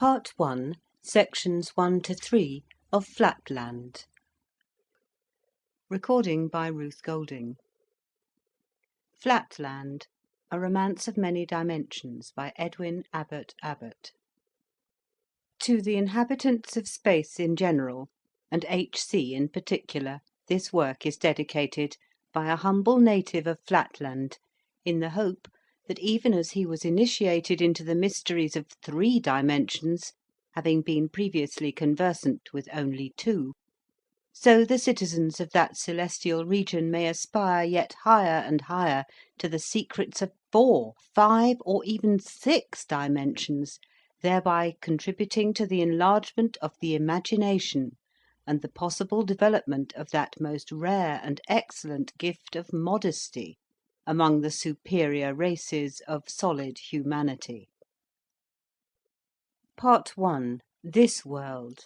Part 1, Sections 1 to 3 of Flatland. Recording by Ruth Golding. Flatland, A Romance of Many Dimensions by Edwin Abbott Abbott. To the inhabitants of space in general, and H.C. in particular, this work is dedicated by a humble native of Flatland, in the hope that even as he was initiated into the mysteries of 3 dimensions, having been previously conversant with only 2, so the citizens of that celestial region may aspire yet higher and higher to the secrets of 4, 5, or even 6 dimensions, thereby contributing to the enlargement of the imagination and the possible development of that most rare and excellent gift of modesty among the superior races of solid humanity. Part 1. This World.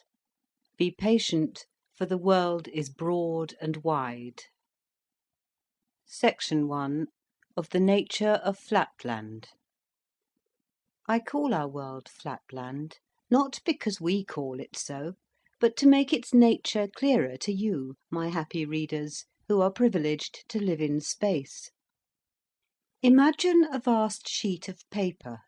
Be patient, for the world is broad and wide. Section 1. Of the nature of Flatland. I call our world Flatland, not because we call it so, but to make its nature clearer to you, my happy readers, who are privileged to live in space. Imagine a vast sheet of paper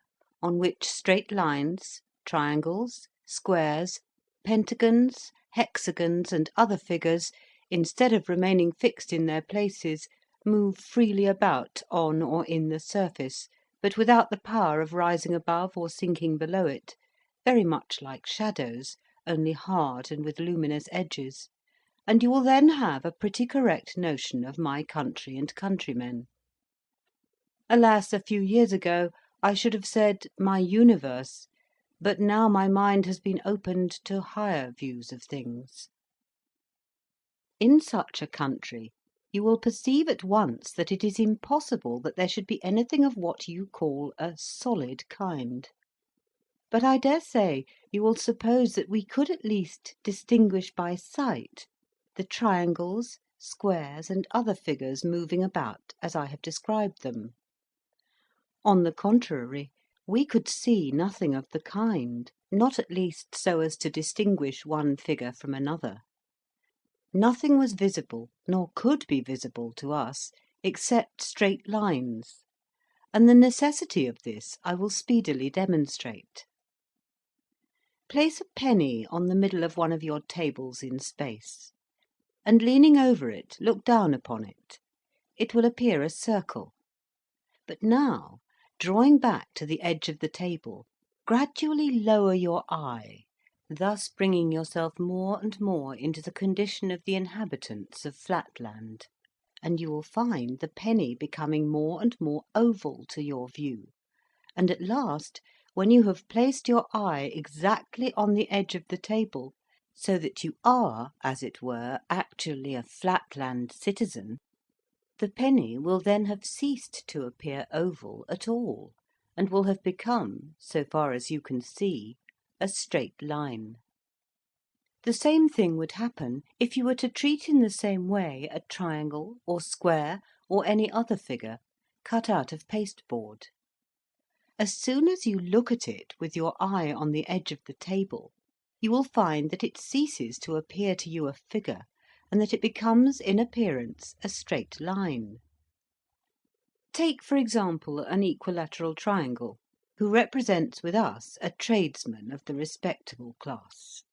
on which straight lines, triangles, squares, pentagons, hexagons, and other figures, instead of remaining fixed in their places, move freely about on or in the surface, but without the power of rising above or sinking below it, very much like shadows, only hard and with luminous edges, and you will then have a pretty correct notion of my country and countrymen. Alas, a few years ago I should have said my universe, but now my mind has been opened to higher views of things. In such a country you will perceive at once that it is impossible that there should be anything of what you call a solid kind. But I dare say you will suppose that we could at least distinguish by sight the triangles, squares, and other figures moving about as I have described them. On the contrary, we could see nothing of the kind, not at least so as to distinguish one figure from another. Nothing was visible, nor could be visible to us, except straight lines, and the necessity of this I will speedily demonstrate. Place a penny on the middle of one of your tables in space, and leaning over it, look down upon it. It will appear a circle. But now, drawing back to the edge of the table, gradually lower your eye, thus bringing yourself more and more into the condition of the inhabitants of Flatland, and you will find the penny becoming more and more oval to your view, and at last, when you have placed your eye exactly on the edge of the table, so that you are, as it were, actually a Flatland citizen, the penny will then have ceased to appear oval at all, and will have become, so far as you can see, a straight line. The same thing would happen if you were to treat in the same way a triangle, or square, or any other figure, cut out of pasteboard. As soon as you look at it with your eye on the edge of the table, you will find that it ceases to appear to you a figure, and that it becomes in appearance a straight line. Take, for example, an equilateral triangle, who represents with us a tradesman of the respectable class.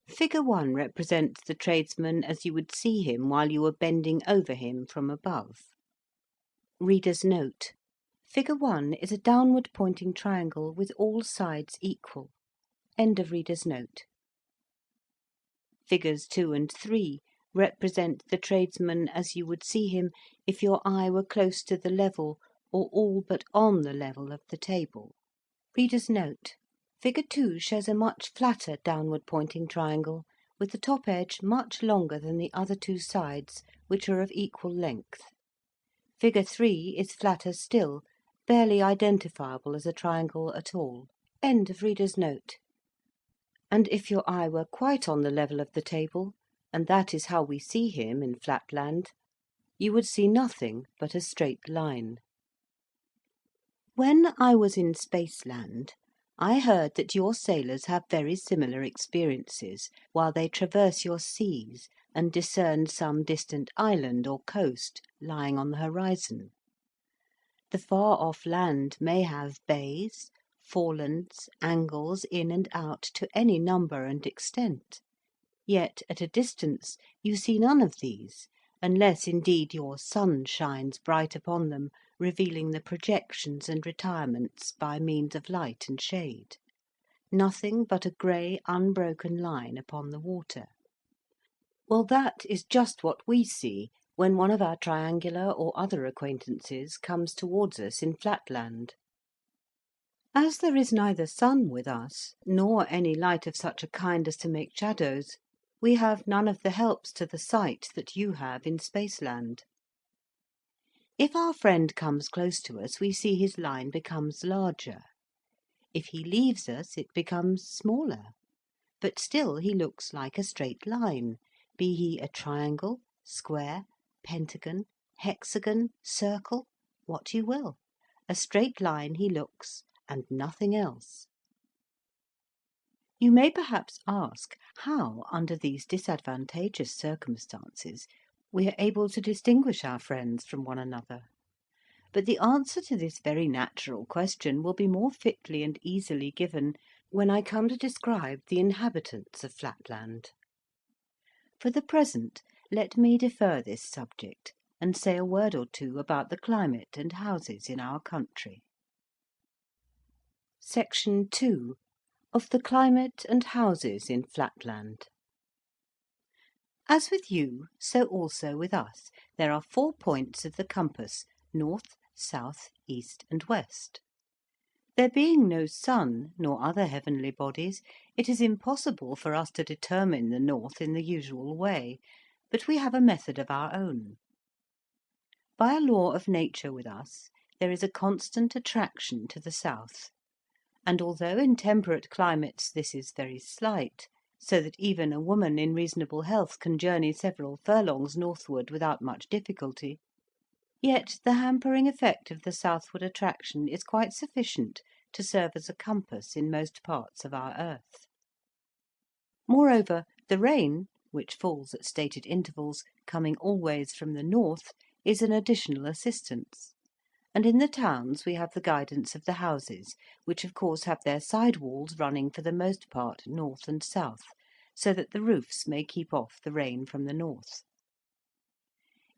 Figure 1 represents the tradesman as you would see him while you were bending over him from above. Reader's note: Figure 1 is a downward pointing triangle with all sides equal. End of reader's note. Figures 2 and 3 represent the tradesman as you would see him if your eye were close to the level, or all but on the level of the table. Reader's note: Figure 2 shows a much flatter downward pointing triangle, with the top edge much longer than the other 2 sides, which are of equal length. Figure 3 is flatter still, barely identifiable as a triangle at all. End of reader's note. And if your eye were quite on the level of the table, and that is how we see him in Flatland, you would see nothing but a straight line. When I was in Spaceland, I heard that your sailors have very similar experiences while they traverse your seas and discern some distant island or coast lying on the horizon. The far-off land may have bays, forelands, angles in and out to any number and extent. Yet at a distance you see none of these, unless indeed your sun shines bright upon them, revealing the projections and retirements by means of light and shade. Nothing but a grey unbroken line upon the water. Well, that is just what we see when one of our triangular or other acquaintances comes towards us in Flatland. As there is neither sun with us, nor any light of such a kind as to make shadows, we have none of the helps to the sight that you have in Spaceland. If our friend comes close to us, we see his line becomes larger. If he leaves us, it becomes smaller. But still he looks like a straight line, be he a triangle, square, pentagon, hexagon, circle, what you will. A straight line he looks, and nothing else. You may perhaps ask how, under these disadvantageous circumstances, we are able to distinguish our friends from one another. But the answer to this very natural question will be more fitly and easily given when I come to describe the inhabitants of Flatland. For the present, let me defer this subject, and say a word or two about the climate and houses in our country. Section 2. Of the climate and houses in Flatland. As with you, so also with us, there are 4 points of the compass, north, south, east, and west. There being no sun, nor other heavenly bodies, it is impossible for us to determine the north in the usual way, but we have a method of our own. By a law of nature with us, there is a constant attraction to the south, and although in temperate climates this is very slight, so that even a woman in reasonable health can journey several furlongs northward without much difficulty, yet the hampering effect of the southward attraction is quite sufficient to serve as a compass in most parts of our earth. Moreover, the rain, which falls at stated intervals, coming always from the north, is an additional assistance, and in the towns we have the guidance of the houses, which of course have their side walls running for the most part north and south, so that the roofs may keep off the rain from the north.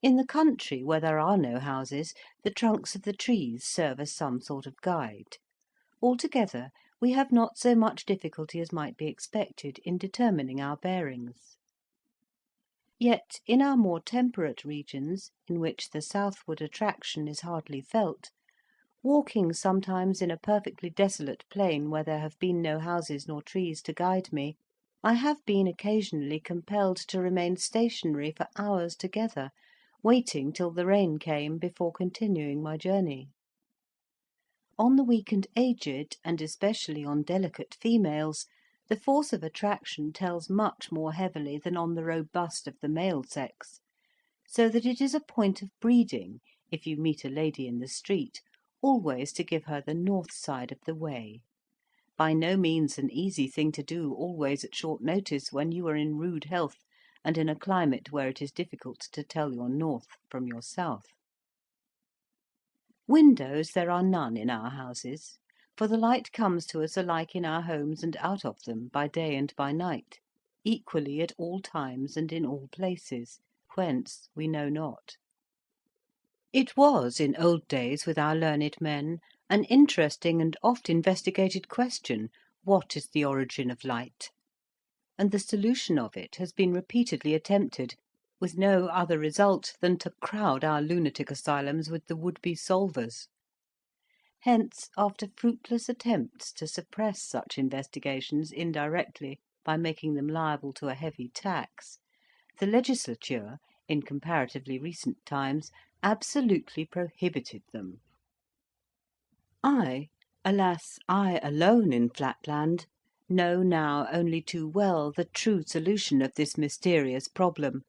In the country, where there are no houses, the trunks of the trees serve as some sort of guide. Altogether, we have not so much difficulty as might be expected in determining our bearings. Yet in our more temperate regions, in which the southward attraction is hardly felt, walking sometimes in a perfectly desolate plain where there have been no houses nor trees to guide me, I have been occasionally compelled to remain stationary for hours together, waiting till the rain came before continuing my journey. On the weak and aged, and especially on delicate females, the force of attraction tells much more heavily than on the robust of the male sex, so that it is a point of breeding, if you meet a lady in the street, always to give her the north side of the way. By no means an easy thing to do always at short notice when you are in rude health and in a climate where it is difficult to tell your north from your south. Windows there are none in our houses, for the light comes to us alike in our homes and out of them, by day and by night, equally at all times and in all places, whence we know not. It was in old days with our learned men an interesting and oft investigated question, what is the origin of light? And the solution of it has been repeatedly attempted, with no other result than to crowd our lunatic asylums with the would-be solvers. Hence, after fruitless attempts to suppress such investigations indirectly by making them liable to a heavy tax, the legislature, in comparatively recent times, absolutely prohibited them. I, alas, I alone in Flatland, know now only too well the true solution of this mysterious problem,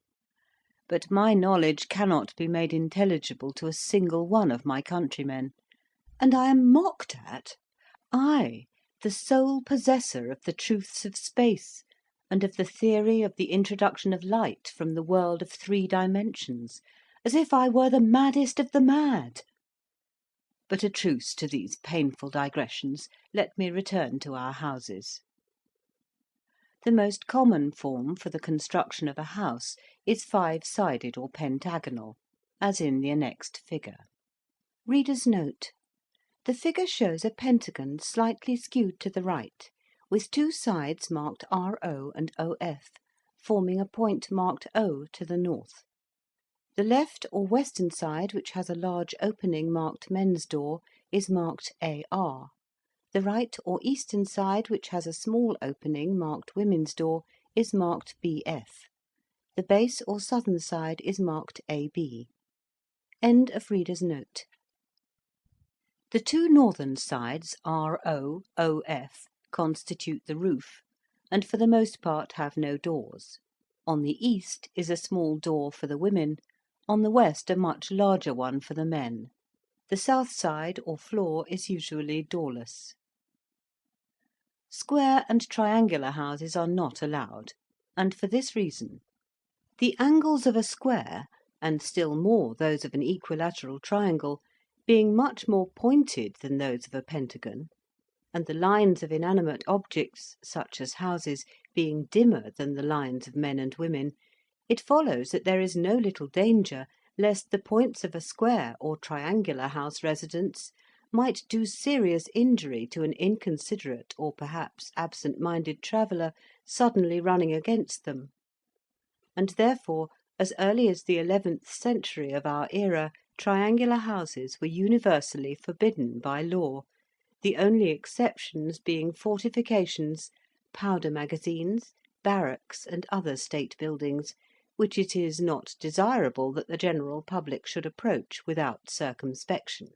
but my knowledge cannot be made intelligible to a single one of my countrymen, and I am mocked at, I, the sole possessor of the truths of space, and of the theory of the introduction of light from the world of 3 dimensions, as if I were the maddest of the mad. But a truce to these painful digressions. Let me return to our houses. The most common form for the construction of a house is 5-sided or pentagonal, as in the annexed figure. Reader's note: the figure shows a pentagon slightly skewed to the right, with 2 sides marked RO and OF, forming a point marked O to the north. The left or western side, which has a large opening marked men's door, is marked AR. The right or eastern side, which has a small opening marked women's door, is marked BF. The base or southern side is marked AB. End of reader's note. The 2 northern sides, RO, OF, constitute the roof, and for the most part have no doors. On the east is a small door for the women, on the west a much larger one for the men. The south side or floor is usually doorless. Square and triangular houses are not allowed, and for this reason: the angles of a square, and still more those of an equilateral triangle, being much more pointed than those of a pentagon, and the lines of inanimate objects, such as houses, being dimmer than the lines of men and women, it follows that there is no little danger lest the points of a square or triangular house residence might do serious injury to an inconsiderate or perhaps absent-minded traveller suddenly running against them; and therefore, as early as the 11th century of our era, triangular houses were universally forbidden by law, the only exceptions being fortifications, powder magazines, barracks, and other state buildings, which it is not desirable that the general public should approach without circumspection.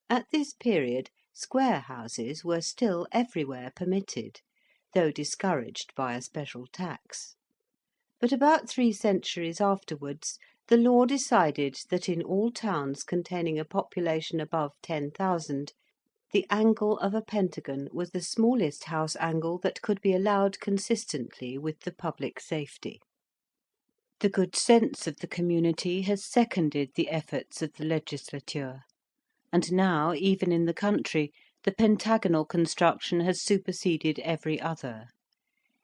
At this period, square houses were still everywhere permitted, though discouraged by a special tax. But about 3 centuries afterwards, the law decided that in all towns containing a population above 10,000, the angle of a pentagon was the smallest house angle that could be allowed consistently with the public safety. The good sense of the community has seconded the efforts of the legislature, and now, even in the country, the pentagonal construction has superseded every other.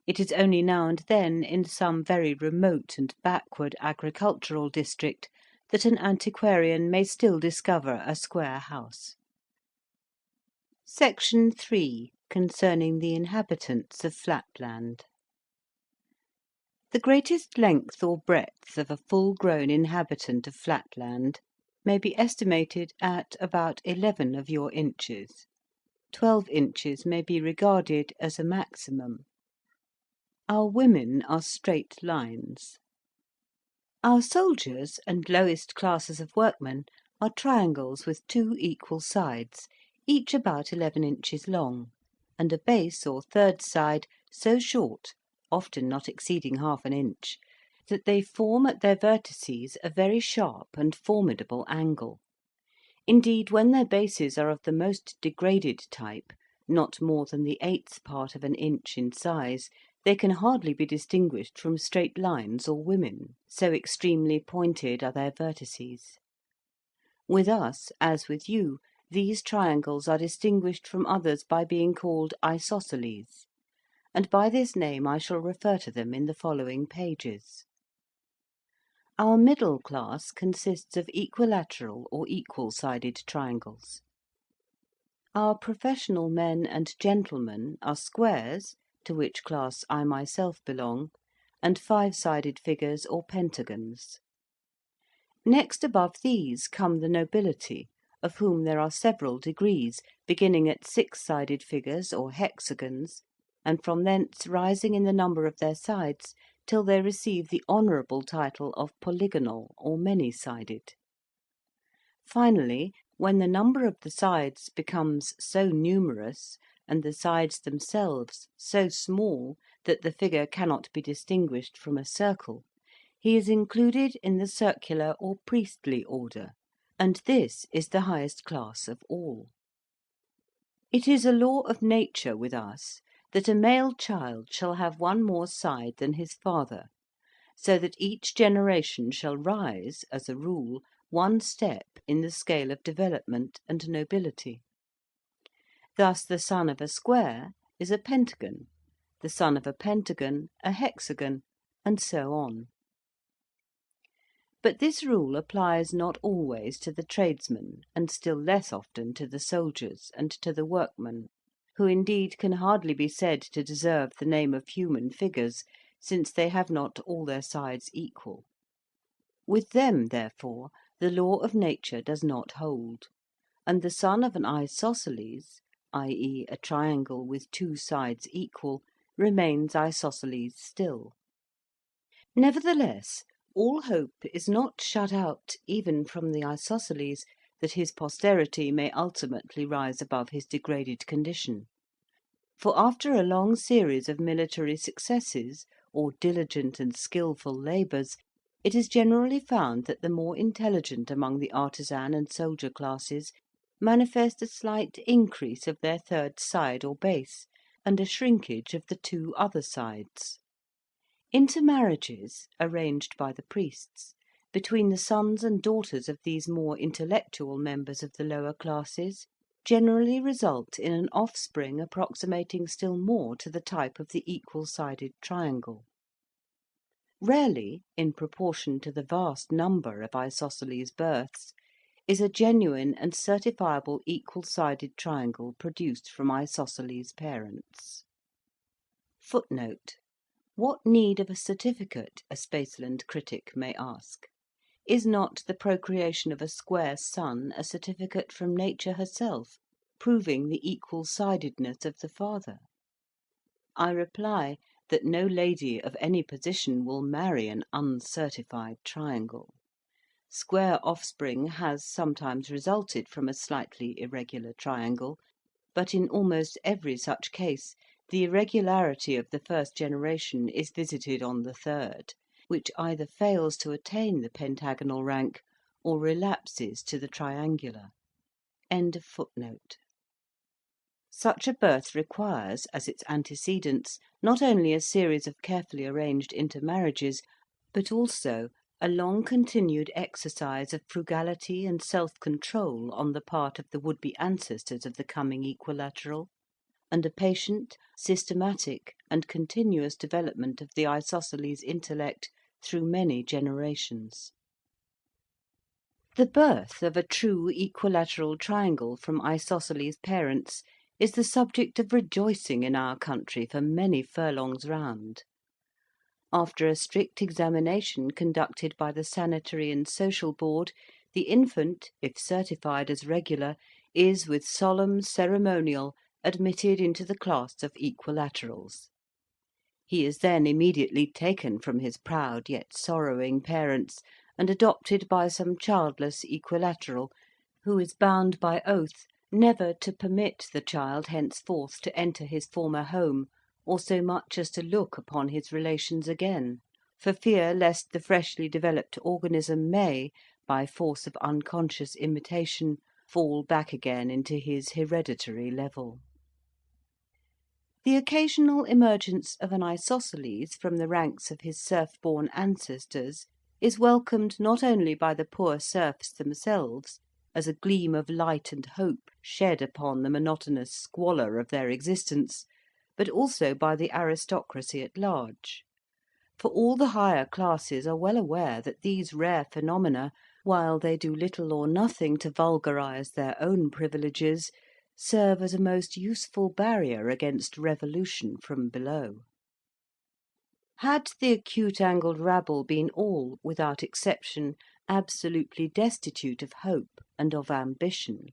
It is only now and then, in some very remote and backward agricultural district, that an antiquarian may still discover a square house. Section 3, concerning the inhabitants of Flatland. The greatest length or breadth of a full-grown inhabitant of Flatland may be estimated at about 11 of your inches. 12 inches may be regarded as a maximum. Our women are straight lines. Our soldiers and lowest classes of workmen are triangles with 2 equal sides, each about 11 inches long, and a base or third side so short, often not exceeding half an inch, that they form at their vertices a very sharp and formidable angle. Indeed, when their bases are of the most degraded type, not more than the 1/8 part of an inch in size, they can hardly be distinguished from straight lines or women, so extremely pointed are their vertices. With us, as with you, these triangles are distinguished from others by being called isosceles, and by this name I shall refer to them in the following pages. Our middle class consists of equilateral or equal-sided triangles. Our professional men and gentlemen are squares, to which class I myself belong, and 5-sided figures or pentagons. Next above these come the nobility, of whom there are several degrees, beginning at 6-sided figures or hexagons, and from thence rising in the number of their sides till they receive the honourable title of polygonal or many-sided. Finally, when the number of the sides becomes so numerous, and the sides themselves so small that the figure cannot be distinguished from a circle, he is included in the circular or priestly order, and this is the highest class of all. It is a law of nature with us that a male child shall have one more side than his father, so that each generation shall rise, as a rule, one step in the scale of development and nobility. Thus the son of a square is a pentagon, the son of a pentagon a hexagon, and so on. But this rule applies not always to the tradesmen, and still less often to the soldiers and to the workmen, who indeed can hardly be said to deserve the name of human figures, since they have not all their sides equal. With them, therefore, the law of nature does not hold, and the son of an isosceles, i.e. a triangle with two sides equal, remains isosceles still. Nevertheless, all hope is not shut out even from the isosceles that his posterity may ultimately rise above his degraded condition. For after a long series of military successes, or diligent and skilful labours, it is generally found that the more intelligent among the artisan and soldier classes manifest a slight increase of their third side or base, and a shrinkage of the two other sides. Intermarriages, arranged by the priests, between the sons and daughters of these more intellectual members of the lower classes, generally result in an offspring approximating still more to the type of the equal-sided triangle. Rarely, in proportion to the vast number of isosceles births, is a genuine and certifiable equal-sided triangle produced from isosceles parents. Footnote: what need of a certificate, a Spaceland critic may ask? Is not the procreation of a square son a certificate from nature herself, proving the equal-sidedness of the father? I reply that no lady of any position will marry an uncertified triangle. Square offspring has sometimes resulted from a slightly irregular triangle, but in almost every such case the irregularity of the first generation is visited on the third, which either fails to attain the pentagonal rank or relapses to the triangular. End of footnote. Such a birth requires, as its antecedents, not only a series of carefully arranged intermarriages, but also a long continued exercise of frugality and self-control on the part of the would-be ancestors of the coming equilateral, and a patient, systematic, and continuous development of the isosceles intellect through many generations. The birth of a true equilateral triangle from isosceles parents is the subject of rejoicing in our country for many furlongs round. After a strict examination conducted by the Sanitary and Social Board, the infant, if certified as regular, is with solemn ceremonial admitted into the class of equilaterals. He is then immediately taken from his proud yet sorrowing parents, and adopted by some childless equilateral, who is bound by oath never to permit the child henceforth to enter his former home, or so much as to look upon his relations again, for fear lest the freshly developed organism may, by force of unconscious imitation, fall back again into his hereditary level. The occasional emergence of an isosceles from the ranks of his serf-born ancestors is welcomed not only by the poor serfs themselves, as a gleam of light and hope shed upon the monotonous squalor of their existence, but also by the aristocracy at large. For all the higher classes are well aware that these rare phenomena, while they do little or nothing to vulgarise their own privileges, serve as a most useful barrier against revolution from below. Had the acute-angled rabble been all, without exception, absolutely destitute of hope and of ambition,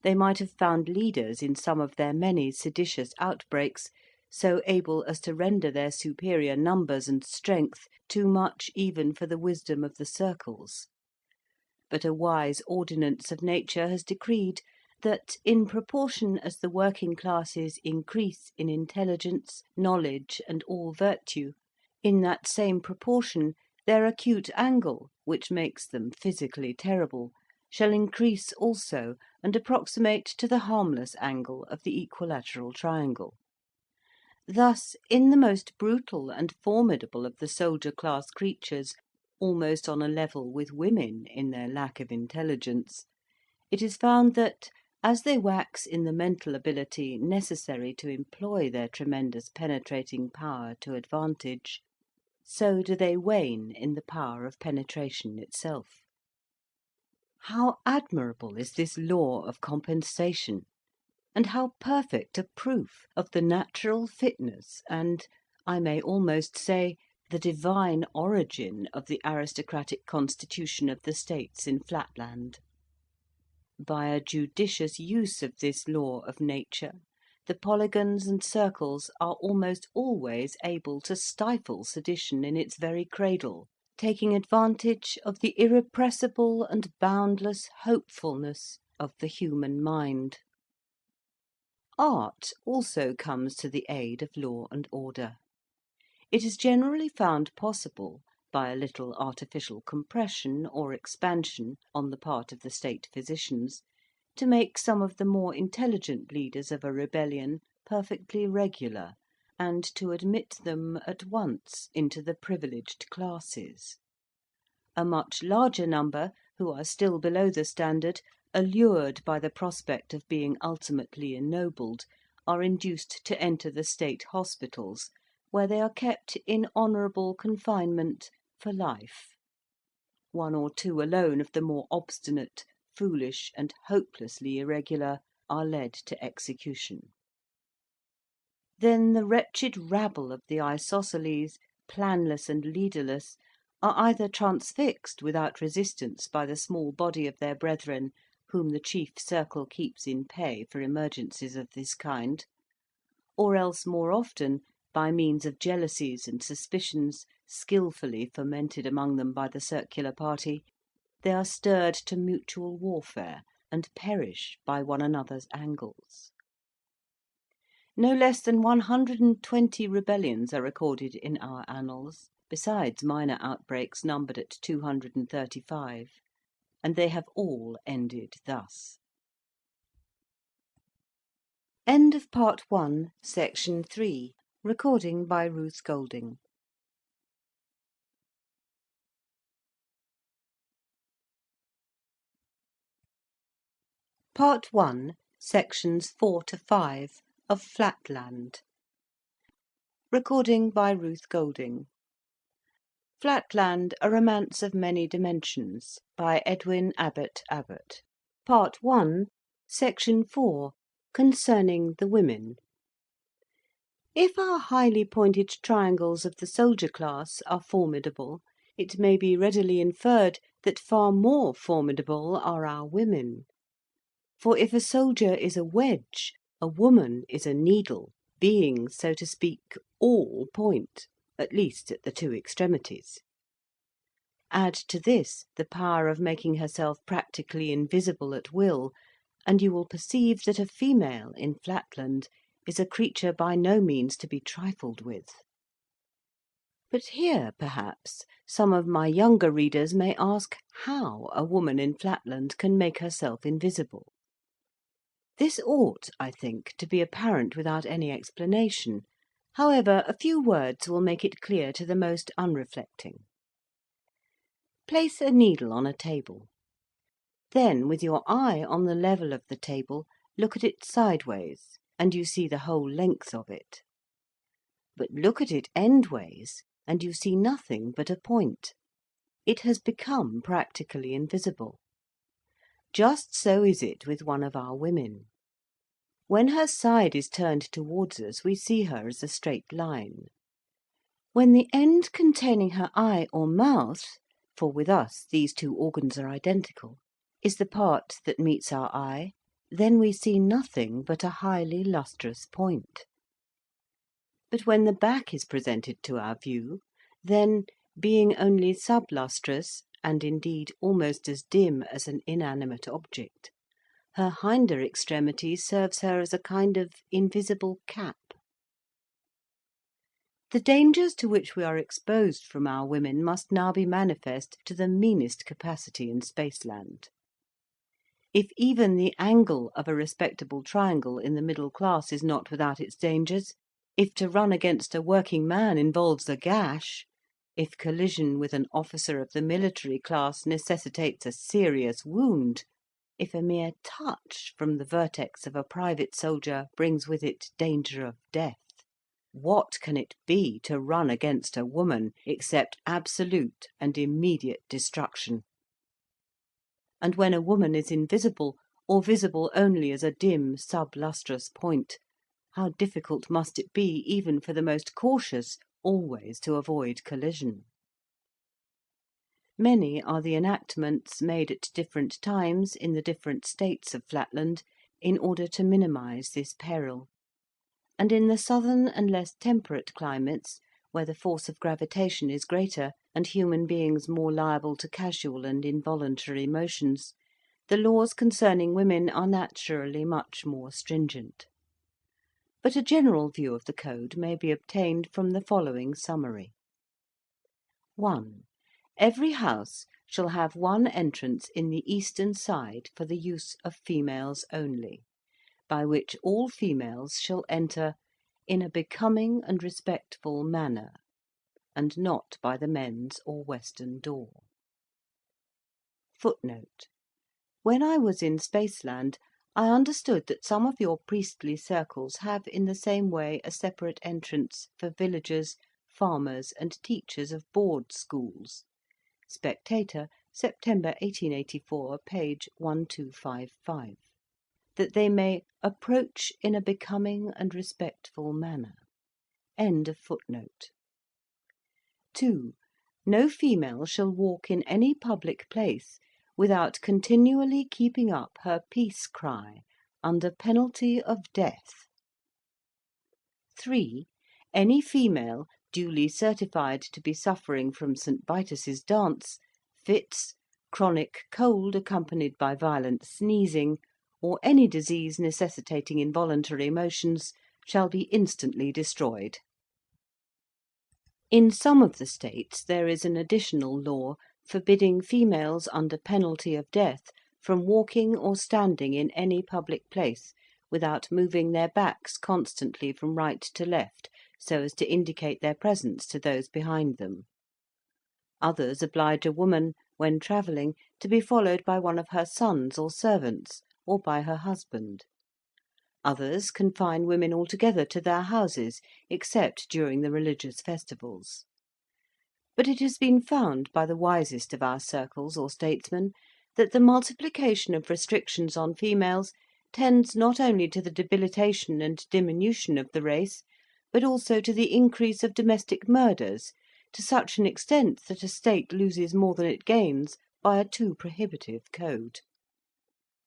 they might have found leaders in some of their many seditious outbreaks so able as to render their superior numbers and strength too much even for the wisdom of the circles. But a wise ordinance of nature has decreed that, in proportion as the working classes increase in intelligence, knowledge, and all virtue, in that same proportion their acute angle, which makes them physically terrible, shall increase also and approximate to the harmless angle of the equilateral triangle. Thus, in the most brutal and formidable of the soldier class creatures, almost on a level with women in their lack of intelligence, it is found that, as they wax in the mental ability necessary to employ their tremendous penetrating power to advantage, so do they wane in the power of penetration itself. How admirable is this law of compensation, and how perfect a proof of the natural fitness and, I may almost say, the divine origin of the aristocratic constitution of the states in Flatland. By a judicious use of this law of nature, the polygons and circles are almost always able to stifle sedition in its very cradle, taking advantage of the irrepressible and boundless hopefulness of the human mind. Art also comes to the aid of law and order. It is generally found possible, by a little artificial compression or expansion on the part of the state physicians, to make some of the more intelligent leaders of a rebellion perfectly regular, and to admit them at once into the privileged classes. A much larger number, who are still below the standard, allured by the prospect of being ultimately ennobled, are induced to enter the state hospitals, where they are kept in honourable confinement for life. One or two alone of the more obstinate, foolish, and hopelessly irregular are led to execution. Then the wretched rabble of the isosceles, planless and leaderless, are either transfixed without resistance by the small body of their brethren, whom the chief circle keeps in pay for emergencies of this kind, or else more often, by means of jealousies and suspicions skilfully fomented among them by the circular party, they are stirred to mutual warfare, and perish by one another's angles. No less than 120 rebellions are recorded in our annals, besides minor outbreaks numbered at 235, and they have all ended thus. End of Part 1, Section 3. Recording by Ruth Golding. Part 1, Sections 4 to 5 of Flatland. Recording by Ruth Golding. Flatland, a Romance of Many Dimensions, by Edwin Abbott Abbott. Part 1, Section 4, Concerning the Women. If our highly pointed triangles of the soldier class are formidable, it may be readily inferred that far more formidable are our women. For if a soldier is a wedge, a woman is a needle, being, so to speak, all point, at least at the two extremities. Add to this the power of making herself practically invisible at will, and you will perceive that a female in Flatland is a creature by no means to be trifled with. But here, perhaps, some of my younger readers may ask how a woman in Flatland can make herself invisible. This ought, I think, to be apparent without any explanation. However, a few words will make it clear to the most unreflecting. Place a needle on a table. Then, with your eye on the level of the table, look at it sideways, and you see the whole length of it. But look at it endways, and you see nothing but a point. It has become practically invisible. Just so is it with one of our women. When her side is turned towards us, we see her as a straight line. When the end containing her eye or mouth, for with us these two organs are identical, is the part that meets our eye, then we see nothing but a highly lustrous point. But when the back is presented to our view, then, being only sublustrous, and indeed almost as dim as an inanimate object, her hinder extremity serves her as a kind of invisible cap. The dangers to which we are exposed from our women must now be manifest to the meanest capacity in Spaceland. If even the angle of a respectable triangle in the middle class is not without its dangers, if to run against a working man involves a gash, if collision with an officer of the military class necessitates a serious wound, if a mere touch from the vertex of a private soldier brings with it danger of death, what can it be to run against a woman except absolute and immediate destruction? And when a woman is invisible, or visible only as a dim sub-lustrous point, how difficult must it be, even for the most cautious, always to avoid collision? Many are the enactments made at different times in the different states of Flatland in order to minimise this peril; and in the southern and less temperate climates, where the force of gravitation is greater, and human beings more liable to casual and involuntary motions, the laws concerning women are naturally much more stringent. But a general view of the code may be obtained from the following summary. 1. Every house shall have one entrance in the eastern side for the use of females only, by which all females shall enter in a becoming and respectful manner, and not by the men's or western door. Footnote: when I was in Spaceland, I understood that some of your priestly circles have in the same way a separate entrance for villagers, farmers, and teachers of board schools. Spectator, September 1884, page 1255. That they may approach in a becoming and respectful manner. End of footnote. 2. No female shall walk in any public place without continually keeping up her peace cry, under penalty of death. 3. Any female duly certified to be suffering from St. Vitus's dance, fits, chronic cold accompanied by violent sneezing, or any disease necessitating involuntary motions, shall be instantly destroyed. In some of the states there is an additional law forbidding females under penalty of death from walking or standing in any public place without moving their backs constantly from right to left, so as to indicate their presence to those behind them. Others oblige a woman, when travelling, to be followed by one of her sons or servants, or by her husband. Others confine women altogether to their houses, except during the religious festivals. But it has been found by the wisest of our circles or statesmen that the multiplication of restrictions on females tends not only to the debilitation and diminution of the race, but also to the increase of domestic murders, to such an extent that a state loses more than it gains by a too prohibitive code.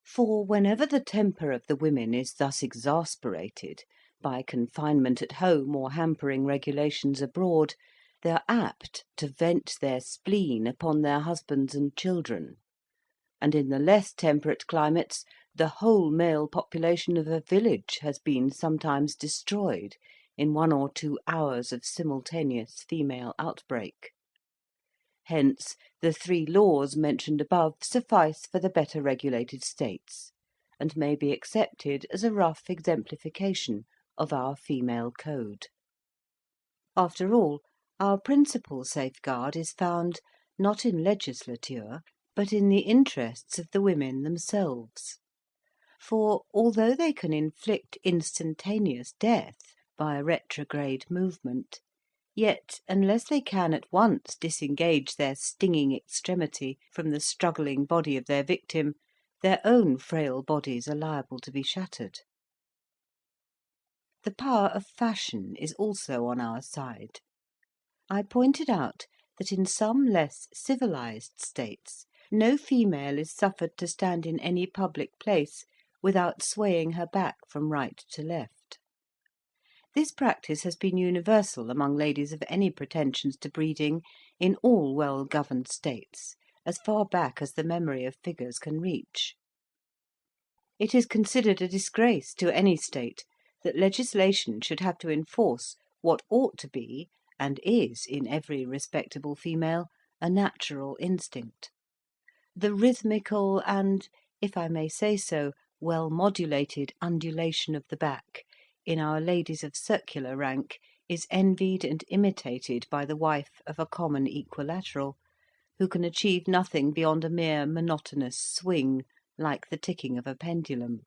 For whenever the temper of the women is thus exasperated by confinement at home or hampering regulations abroad, they are apt to vent their spleen upon their husbands and children; and in the less temperate climates the whole male population of a village has been sometimes destroyed in 1 or 2 hours of simultaneous female outbreak. Hence the 3 laws mentioned above suffice for the better regulated states, and may be accepted as a rough exemplification of our female code. After all, our principal safeguard is found, not in legislature, but in the interests of the women themselves. For, although they can inflict instantaneous death by a retrograde movement, yet, unless they can at once disengage their stinging extremity from the struggling body of their victim, their own frail bodies are liable to be shattered. The power of fashion is also on our side. I pointed out that in some less civilized states no female is suffered to stand in any public place without swaying her back from right to left. This practice has been universal among ladies of any pretensions to breeding in all well-governed states, as far back as the memory of figures can reach. It is considered a disgrace to any state that legislation should have to enforce what ought to be, and is in every respectable female, a natural instinct. The rhythmical and, if I may say so, well-modulated undulation of the back in our ladies of circular rank is envied and imitated by the wife of a common equilateral, who can achieve nothing beyond a mere monotonous swing, like the ticking of a pendulum.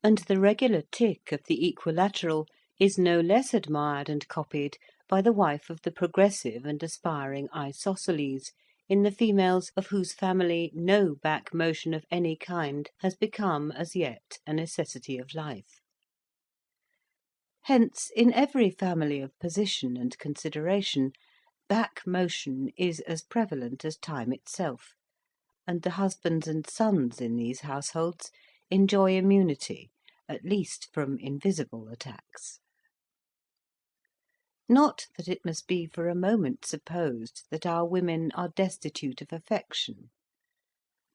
And the regular tick of the equilateral is no less admired and copied by the wife of the progressive and aspiring isosceles, in the females of whose family no back motion of any kind has become as yet a necessity of life. Hence, in every family of position and consideration, back motion is as prevalent as time itself, and the husbands and sons in these households enjoy immunity, at least from invisible attacks. Not that it must be for a moment supposed that our women are destitute of affection,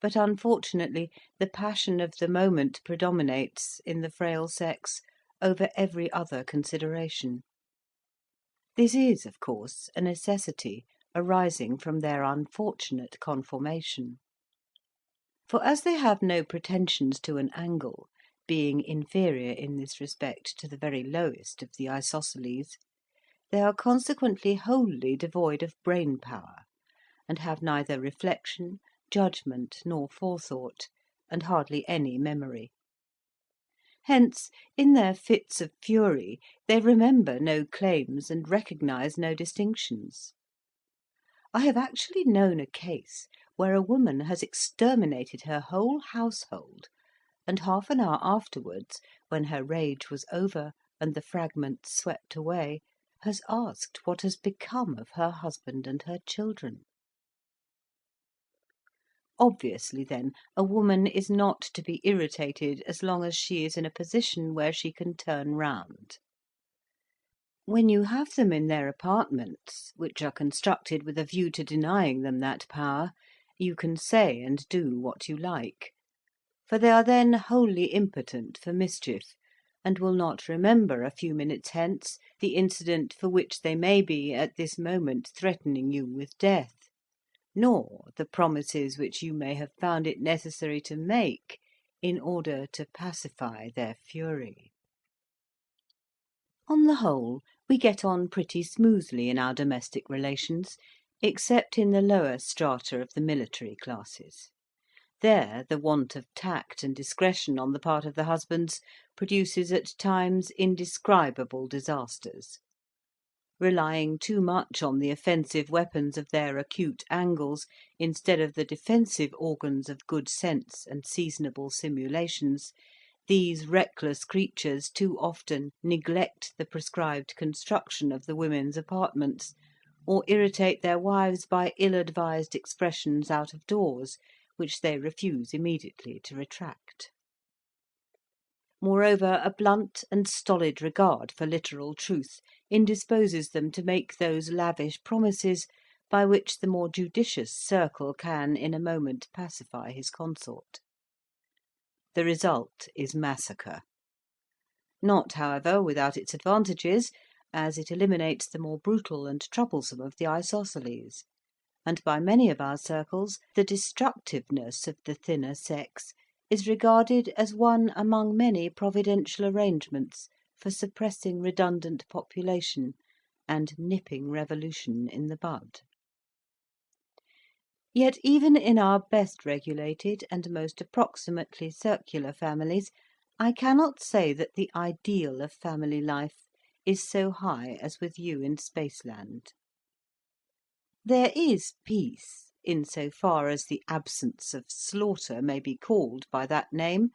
but unfortunately the passion of the moment predominates in the frail sex over every other consideration. This is, of course, a necessity arising from their unfortunate conformation. For as they have no pretensions to an angle, being inferior in this respect to the very lowest of the isosceles, they are consequently wholly devoid of brain power, and have neither reflection, judgment, nor forethought, and hardly any memory. Hence, in their fits of fury, they remember no claims and recognise no distinctions. I have actually known a case where a woman has exterminated her whole household, and half an hour afterwards, when her rage was over and the fragments swept away, has asked what has become of her husband and her children. Obviously, then, a woman is not to be irritated as long as she is in a position where she can turn round. When you have them in their apartments, which are constructed with a view to denying them that power, you can say and do what you like, for they are then wholly impotent for mischief, and will not remember a few minutes hence the incident for which they may be at this moment threatening you with death, nor the promises which you may have found it necessary to make in order to pacify their fury. On the whole, we get on pretty smoothly in our domestic relations, except in the lower strata of the military classes. There the want of tact and discretion on the part of the husbands produces at times indescribable disasters. Relying too much on the offensive weapons of their acute angles instead of the defensive organs of good sense and seasonable simulations, these reckless creatures too often neglect the prescribed construction of the women's apartments, or irritate their wives by ill-advised expressions out of doors, which they refuse immediately to retract. Moreover, a blunt and stolid regard for literal truth indisposes them to make those lavish promises by which the more judicious circle can in a moment pacify his consort. The result is massacre. Not, however, without its advantages, as it eliminates the more brutal and troublesome of the isosceles, and by many of our circles the destructiveness of the thinner sex is regarded as one among many providential arrangements for suppressing redundant population and nipping revolution in the bud. Yet even in our best regulated and most approximately circular families, I cannot say that the ideal of family life is so high as with you in Spaceland. There is peace, in so far as the absence of slaughter may be called by that name,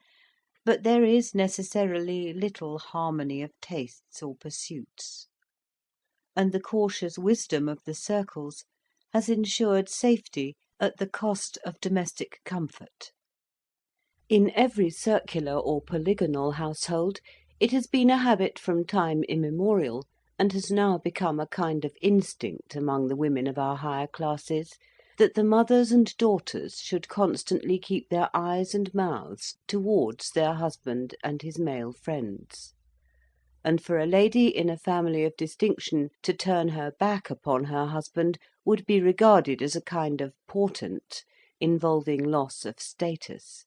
but there is necessarily little harmony of tastes or pursuits, and the cautious wisdom of the circles has ensured safety at the cost of domestic comfort. In every circular or polygonal household it has been a habit from time immemorial, and has now become a kind of instinct among the women of our higher classes, that the mothers and daughters should constantly keep their eyes and mouths towards their husband and his male friends, and for a lady in a family of distinction to turn her back upon her husband would be regarded as a kind of portent involving loss of status.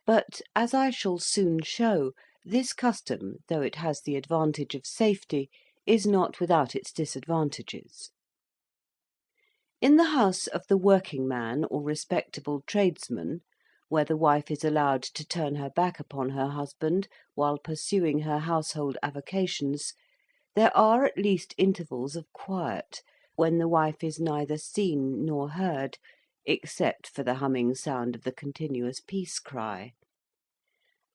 But, as I shall soon show, this custom, though it has the advantage of safety, is not without its disadvantages. In the house of the working man or respectable tradesman, where the wife is allowed to turn her back upon her husband while pursuing her household avocations, there are at least intervals of quiet, when the wife is neither seen nor heard, except for the humming sound of the continuous peace cry.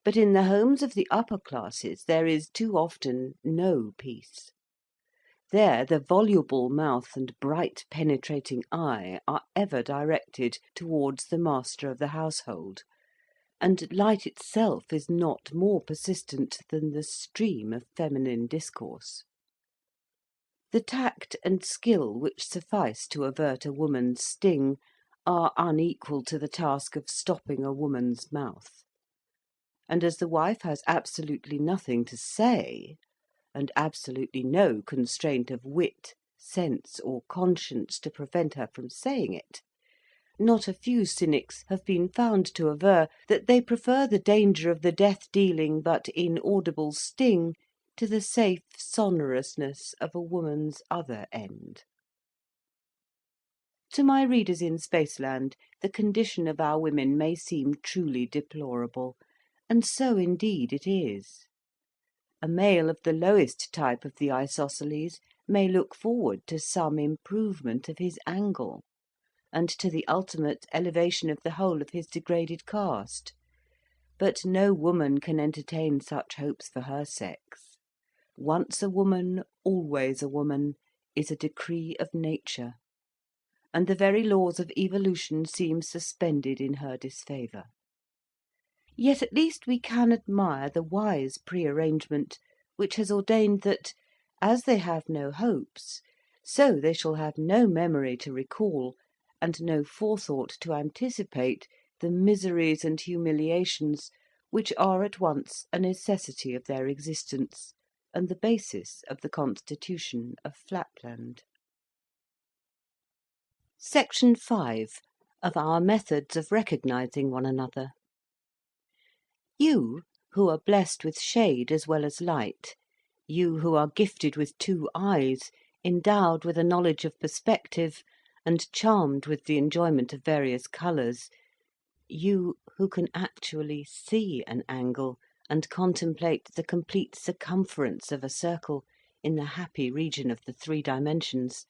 But in the homes of the upper classes there is too often no peace. There the voluble mouth and bright penetrating eye are ever directed towards the master of the household, and light itself is not more persistent than the stream of feminine discourse. The tact and skill which suffice to avert a woman's sting are unequal to the task of stopping a woman's mouth. And as the wife has absolutely nothing to say, and absolutely no constraint of wit, sense, or conscience to prevent her from saying it, not a few cynics have been found to aver that they prefer the danger of the death-dealing but inaudible sting to the safe sonorousness of a woman's other end. To my readers in Spaceland, the condition of our women may seem truly deplorable, and so indeed it is. A male of the lowest type of the isosceles may look forward to some improvement of his angle, and to the ultimate elevation of the whole of his degraded caste. But no woman can entertain such hopes for her sex. Once a woman, always a woman, is a decree of nature, and the very laws of evolution seem suspended in her disfavour. Yet at least we can admire the wise pre-arrangement which has ordained that, as they have no hopes, so they shall have no memory to recall, and no forethought to anticipate the miseries and humiliations which are at once a necessity of their existence and the basis of the constitution of Flatland. Section 5 of our methods of recognizing one another. You, who are blessed with shade as well as light, you who are gifted with 2 eyes, endowed with a knowledge of perspective, and charmed with the enjoyment of various colours, you who can actually see an angle, and contemplate the complete circumference of a circle in the happy region of the 3 dimensions,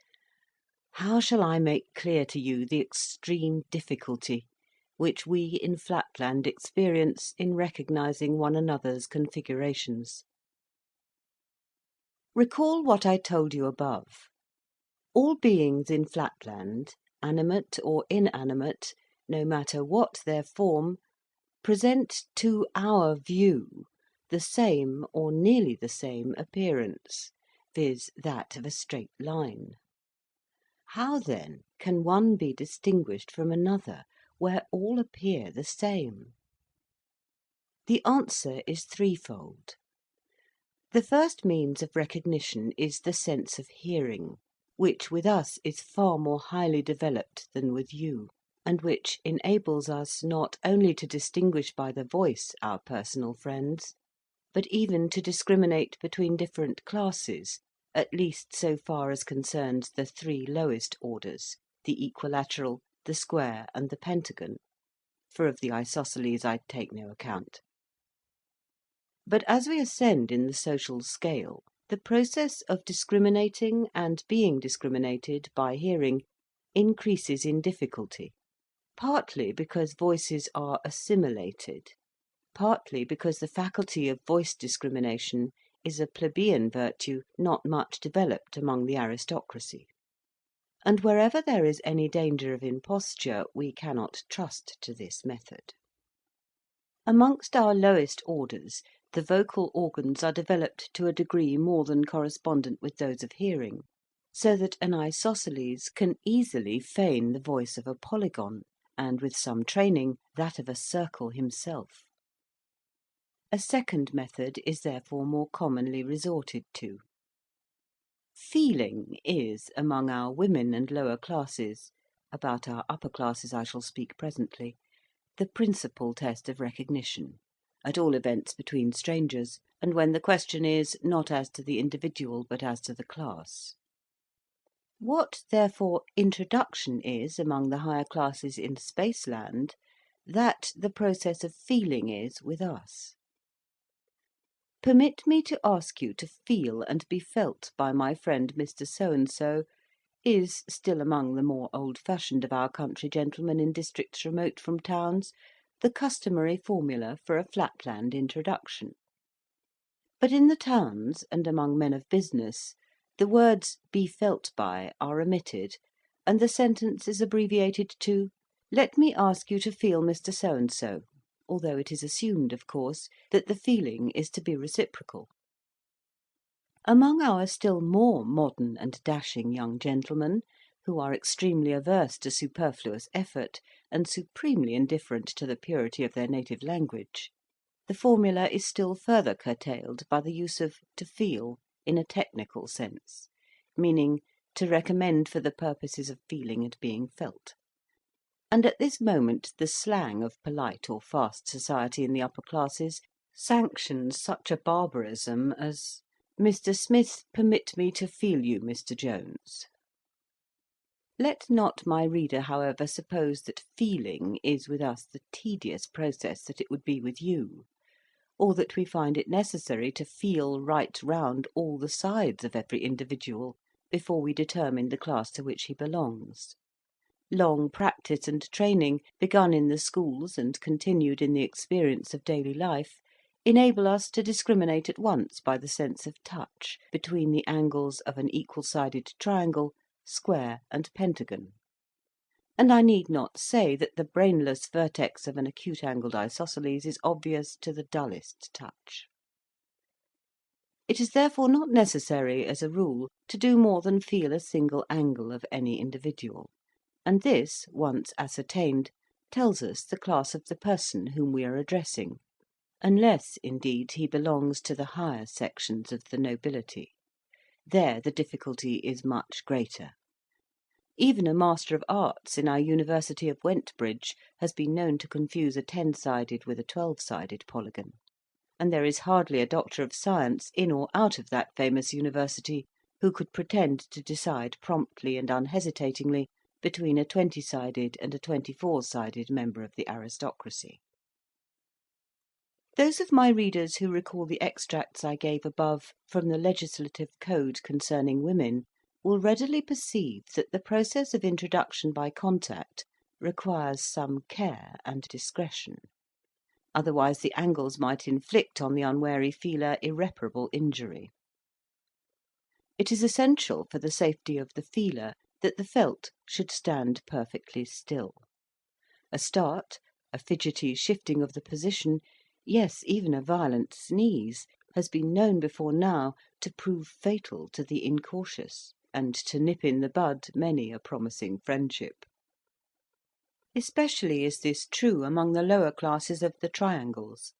how shall I make clear to you the extreme difficulty which we in Flatland experience in recognizing one another's configurations? Recall what I told you above. All beings in Flatland, animate or inanimate, no matter what their form, present to our view the same or nearly the same appearance, viz., that of a straight line. How then can one be distinguished from another where all appear the same? The answer is threefold. The first means of recognition is the sense of hearing, which with us is far more highly developed than with you, and which enables us not only to distinguish by the voice our personal friends, but even to discriminate between different classes, at least so far as concerns the 3 lowest orders, the equilateral, the square, and the pentagon, for of the isosceles I take no account. But as we ascend in the social scale, the process of discriminating and being discriminated by hearing increases in difficulty, partly because voices are assimilated, partly because the faculty of voice discrimination is a plebeian virtue not much developed among the aristocracy. And wherever there is any danger of imposture, we cannot trust to this method. Amongst our lowest orders, the vocal organs are developed to a degree more than correspondent with those of hearing, so that an isosceles can easily feign the voice of a polygon, and with some training, that of a circle himself. A second method is therefore more commonly resorted to. Feeling is, among our women and lower classes, about our upper classes I shall speak presently, the principal test of recognition, at all events between strangers, and when the question is, not as to the individual, but as to the class. What, therefore, introduction is among the higher classes in Spaceland, that the process of feeling is with us. Permit me to ask you to feel and be felt by my friend Mr. So-and-so is, still among the more old-fashioned of our country gentlemen in districts remote from towns, the customary formula for a Flatland introduction. But in the towns, and among men of business, the words "be felt by" are omitted, and the sentence is abbreviated to "Let me ask you to feel Mr. So-and-so," although it is assumed, of course, that the feeling is to be reciprocal. Among our still more modern and dashing young gentlemen, who are extremely averse to superfluous effort, and supremely indifferent to the purity of their native language, the formula is still further curtailed by the use of "to feel" in a technical sense, meaning to recommend for the purposes of feeling and being felt. And at this moment the slang of polite or fast society in the upper classes sanctions such a barbarism as "Mr. Smith, permit me to feel you, Mr. Jones." Let not my reader, however, suppose that feeling is with us the tedious process that it would be with you, or that we find it necessary to feel right round all the sides of every individual before we determine the class to which he belongs. Long practice and training, begun in the schools and continued in the experience of daily life, enable us to discriminate at once by the sense of touch between the angles of an equal-sided triangle, square, and pentagon. And I need not say that the brainless vertex of an acute-angled isosceles is obvious to the dullest touch. It is therefore not necessary, as a rule, to do more than feel a single angle of any individual, and this, once ascertained, tells us the class of the person whom we are addressing, unless, indeed, he belongs to the higher sections of the nobility. There the difficulty is much greater. Even a Master of Arts in our University of Wentbridge has been known to confuse a 10-sided with a 12-sided polygon, and there is hardly a Doctor of Science, in or out of that famous University, who could pretend to decide promptly and unhesitatingly between a 20-sided and a 24-sided member of the aristocracy. Those of my readers who recall the extracts I gave above from the legislative code concerning women will readily perceive that the process of introduction by contact requires some care and discretion. Otherwise the angles might inflict on the unwary feeler irreparable injury. It is essential for the safety of the feeler that the felt should stand perfectly still. A start, a fidgety shifting of the position, yes, even a violent sneeze, has been known before now to prove fatal to the incautious, and to nip in the bud many a promising friendship. Especially is this true among the lower classes of the triangles.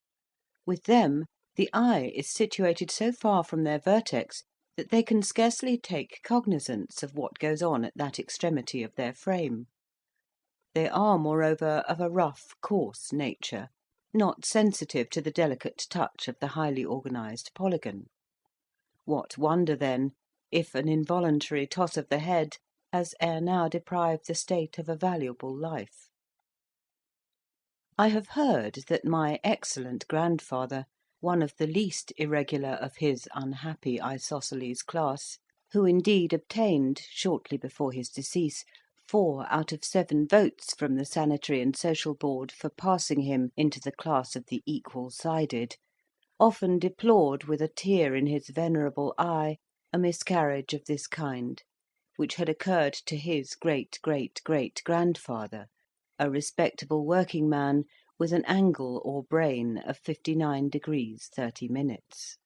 With them, the eye is situated so far from their vertex that they can scarcely take cognizance of what goes on at that extremity of their frame. They are, moreover, of a rough, coarse nature, not sensitive to the delicate touch of the highly organised polygon. What wonder, then, if an involuntary toss of the head has ere now deprived the state of a valuable life? I have heard that my excellent grandfather, one of the least irregular of his unhappy isosceles class, who indeed obtained, shortly before his decease, 4 out of 7 votes from the Sanitary and Social Board for passing him into the class of the equal-sided, often deplored with a tear in his venerable eye a miscarriage of this kind, which had occurred to his great-great-great-grandfather, a respectable working man with an angle or brain of 59 degrees 30 minutes.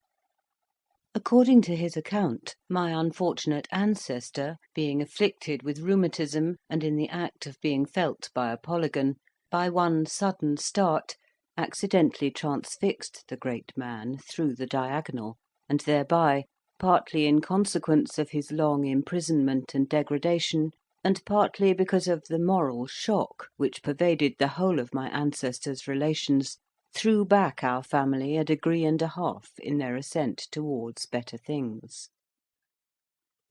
According to his account, my unfortunate ancestor, being afflicted with rheumatism and in the act of being felt by a polygon, by one sudden start accidentally transfixed the great man through the diagonal, and thereby, partly in consequence of his long imprisonment and degradation, and partly because of the moral shock which pervaded the whole of my ancestors' relations, threw back our family a degree and a half in their ascent towards better things.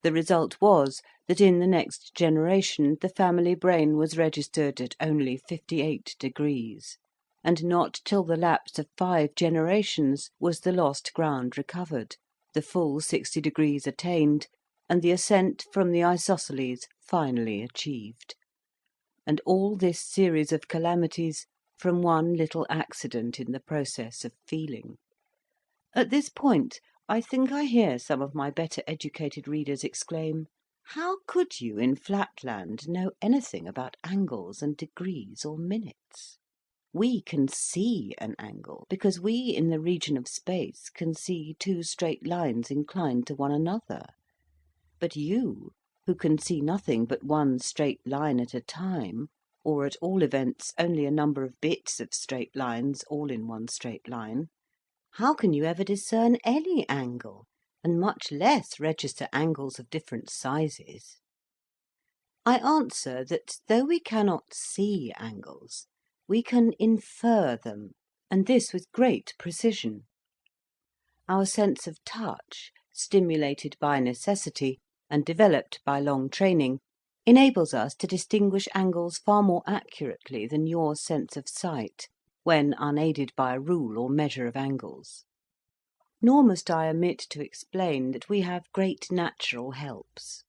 The result was that in the next generation the family brain was registered at only 58 degrees, and not till the lapse of 5 generations was the lost ground recovered, the full 60 degrees attained, and the ascent from the isosceles finally achieved. And all this series of calamities from one little accident in the process of feeling. At this point, I think I hear some of my better educated readers exclaim, "How could you in Flatland know anything about angles and degrees or minutes? We can see an angle, because we in the region of space can see 2 straight lines inclined to one another. But you, who can see nothing but one straight line at a time, or at all events only a number of bits of straight lines all in one straight line, how can you ever discern any angle, and much less register angles of different sizes?" I answer that though we cannot see angles, we can infer them, and this with great precision. Our sense of touch, stimulated by necessity, and developed by long training, enables us to distinguish angles far more accurately than your sense of sight, when unaided by a rule or measure of angles. Nor must I omit to explain that we have great natural helps.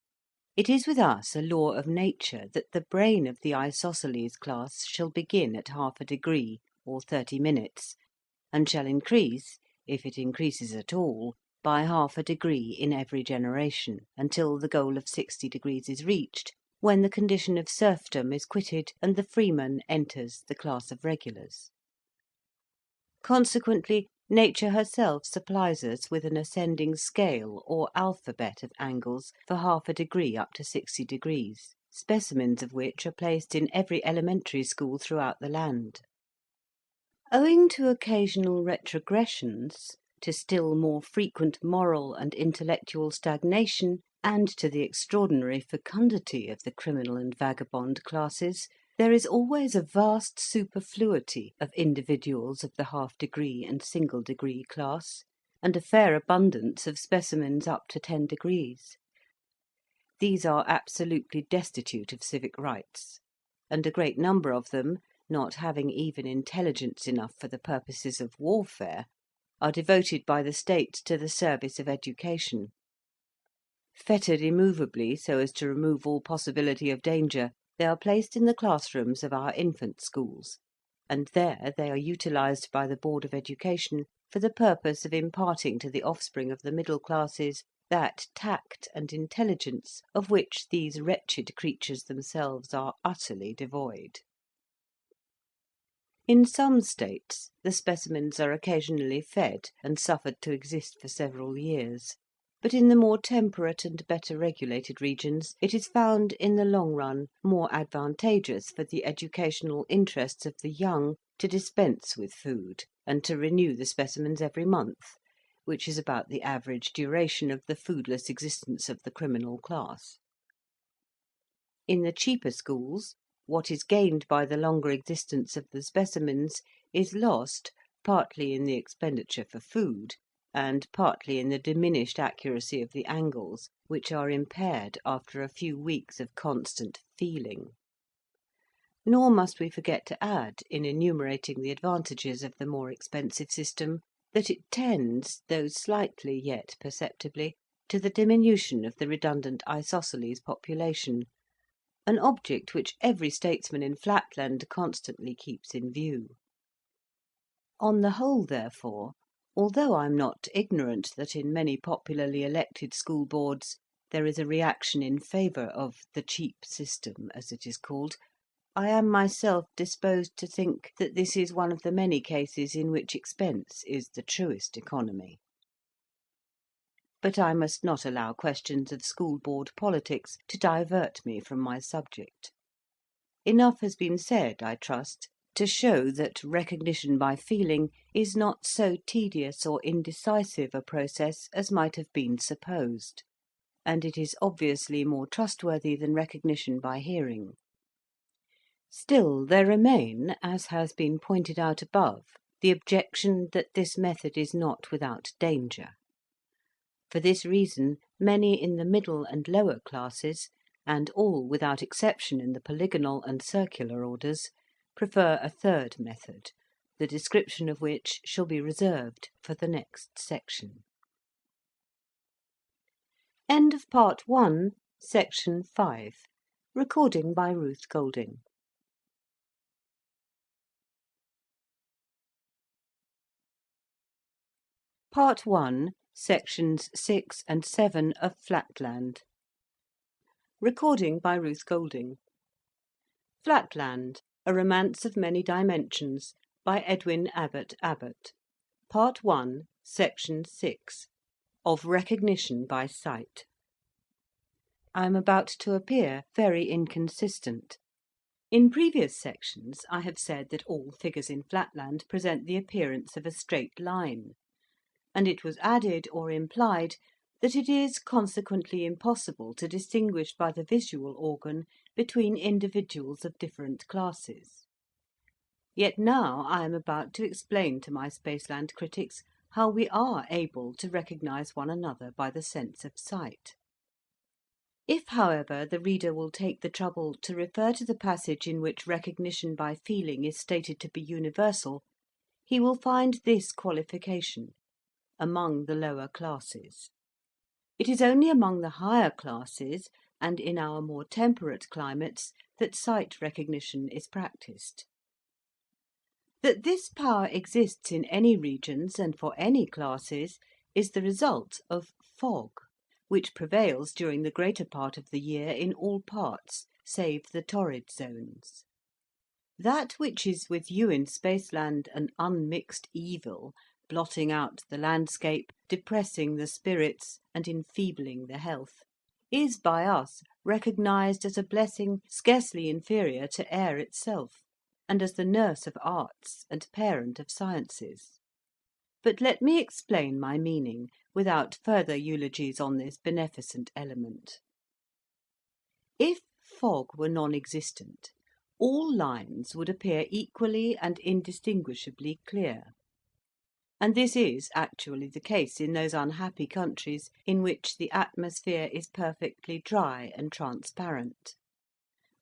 It is with us a law of nature that the brain of the isosceles class shall begin at half a degree, or 30 minutes, and shall increase, if it increases at all, by half a degree in every generation, until the goal of 60 degrees is reached, when the condition of serfdom is quitted and the freeman enters the class of regulars. Consequently, nature herself supplies us with an ascending scale or alphabet of angles for half a degree up to 60 degrees, specimens of which are placed in every elementary school throughout the land. Owing to occasional retrogressions, to still more frequent moral and intellectual stagnation, and to the extraordinary fecundity of the criminal and vagabond classes, there is always a vast superfluity of individuals of the half-degree and single-degree class, and a fair abundance of specimens up to 10 degrees. These are absolutely destitute of civic rights, and a great number of them, not having even intelligence enough for the purposes of warfare, are devoted by the state to the service of education. Fettered immovably so as to remove all possibility of danger, they are placed in the classrooms of our infant schools, and there they are utilised by the Board of Education for the purpose of imparting to the offspring of the middle classes that tact and intelligence of which these wretched creatures themselves are utterly devoid. In some states the specimens are occasionally fed and suffered to exist for several years, but in the more temperate and better regulated regions it is found in the long run more advantageous for the educational interests of the young to dispense with food, and to renew the specimens every month, which is about the average duration of the foodless existence of the criminal class. In the cheaper schools, what is gained by the longer existence of the specimens is lost, partly in the expenditure for food, and partly in the diminished accuracy of the angles, which are impaired after a few weeks of constant feeling. Nor must we forget to add, in enumerating the advantages of the more expensive system, that it tends, though slightly yet perceptibly, to the diminution of the redundant isosceles population, an object which every statesman in Flatland constantly keeps in view. On the whole, therefore, although I am not ignorant that in many popularly elected school boards there is a reaction in favour of the cheap system, as it is called, I am myself disposed to think that this is one of the many cases in which expense is the truest economy. But I must not allow questions of school board politics to divert me from my subject. Enough has been said, I trust, to show that recognition by feeling is not so tedious or indecisive a process as might have been supposed. and it is obviously more trustworthy than recognition by hearing. Still, there remain, as has been pointed out above, the objection that this method is not without danger. For this reason, many in the middle and lower classes, and all without exception in the polygonal and circular orders, prefer a third method, the description of which shall be reserved for the next section. End of Part 1, Section 5. Recording by Ruth Golding. Part 1, Sections 6 and 7 of Flatland. Recording by Ruth Golding. Flatland, A Romance of Many Dimensions, by Edwin Abbott Abbott. Part 1, Section 6, of Recognition by Sight. I am about to appear very inconsistent. In previous sections I have said that all figures in Flatland present the appearance of a straight line, and it was added or implied that it is consequently impossible to distinguish by the visual organ between individuals of different classes. Yet now I am about to explain to my Spaceland critics how we are able to recognise one another by the sense of sight. If, however, the reader will take the trouble to refer to the passage in which recognition by feeling is stated to be universal, he will find this qualification: among the lower classes. It is only among the higher classes, and in our more temperate climates, that sight recognition is practised. That this power exists in any regions and for any classes is the result of fog, which prevails during the greater part of the year in all parts, save the torrid zones. That which is with you in Spaceland an unmixed evil, blotting out the landscape, depressing the spirits, and enfeebling the health, is by us recognised as a blessing scarcely inferior to air itself, and as the nurse of arts and parent of sciences. But let me explain my meaning without further eulogies on this beneficent element. If fog were non-existent, all lines would appear equally and indistinguishably clear. And this is actually the case in those unhappy countries in which the atmosphere is perfectly dry and transparent.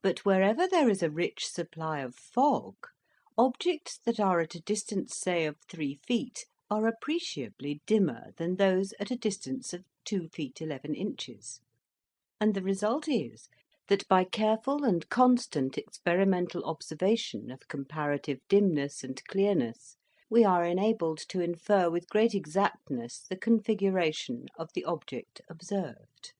But wherever there is a rich supply of fog, objects that are at a distance, say, of 3 feet, are appreciably dimmer than those at a distance of 2 feet 11 inches. And the result is that by careful and constant experimental observation of comparative dimness and clearness, we are enabled to infer with great exactness the configuration of the object observed.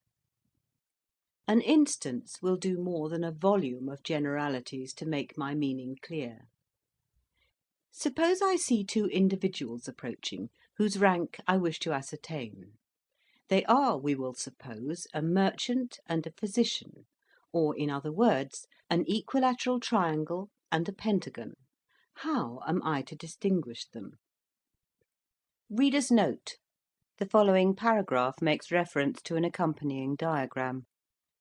An instance will do more than a volume of generalities to make my meaning clear. Suppose I see 2 individuals approaching, whose rank I wish to ascertain. They are, we will suppose, a merchant and a physician, or, in other words, an equilateral triangle and a pentagon. How am I to distinguish them? Reader's note: the following paragraph makes reference to an accompanying diagram.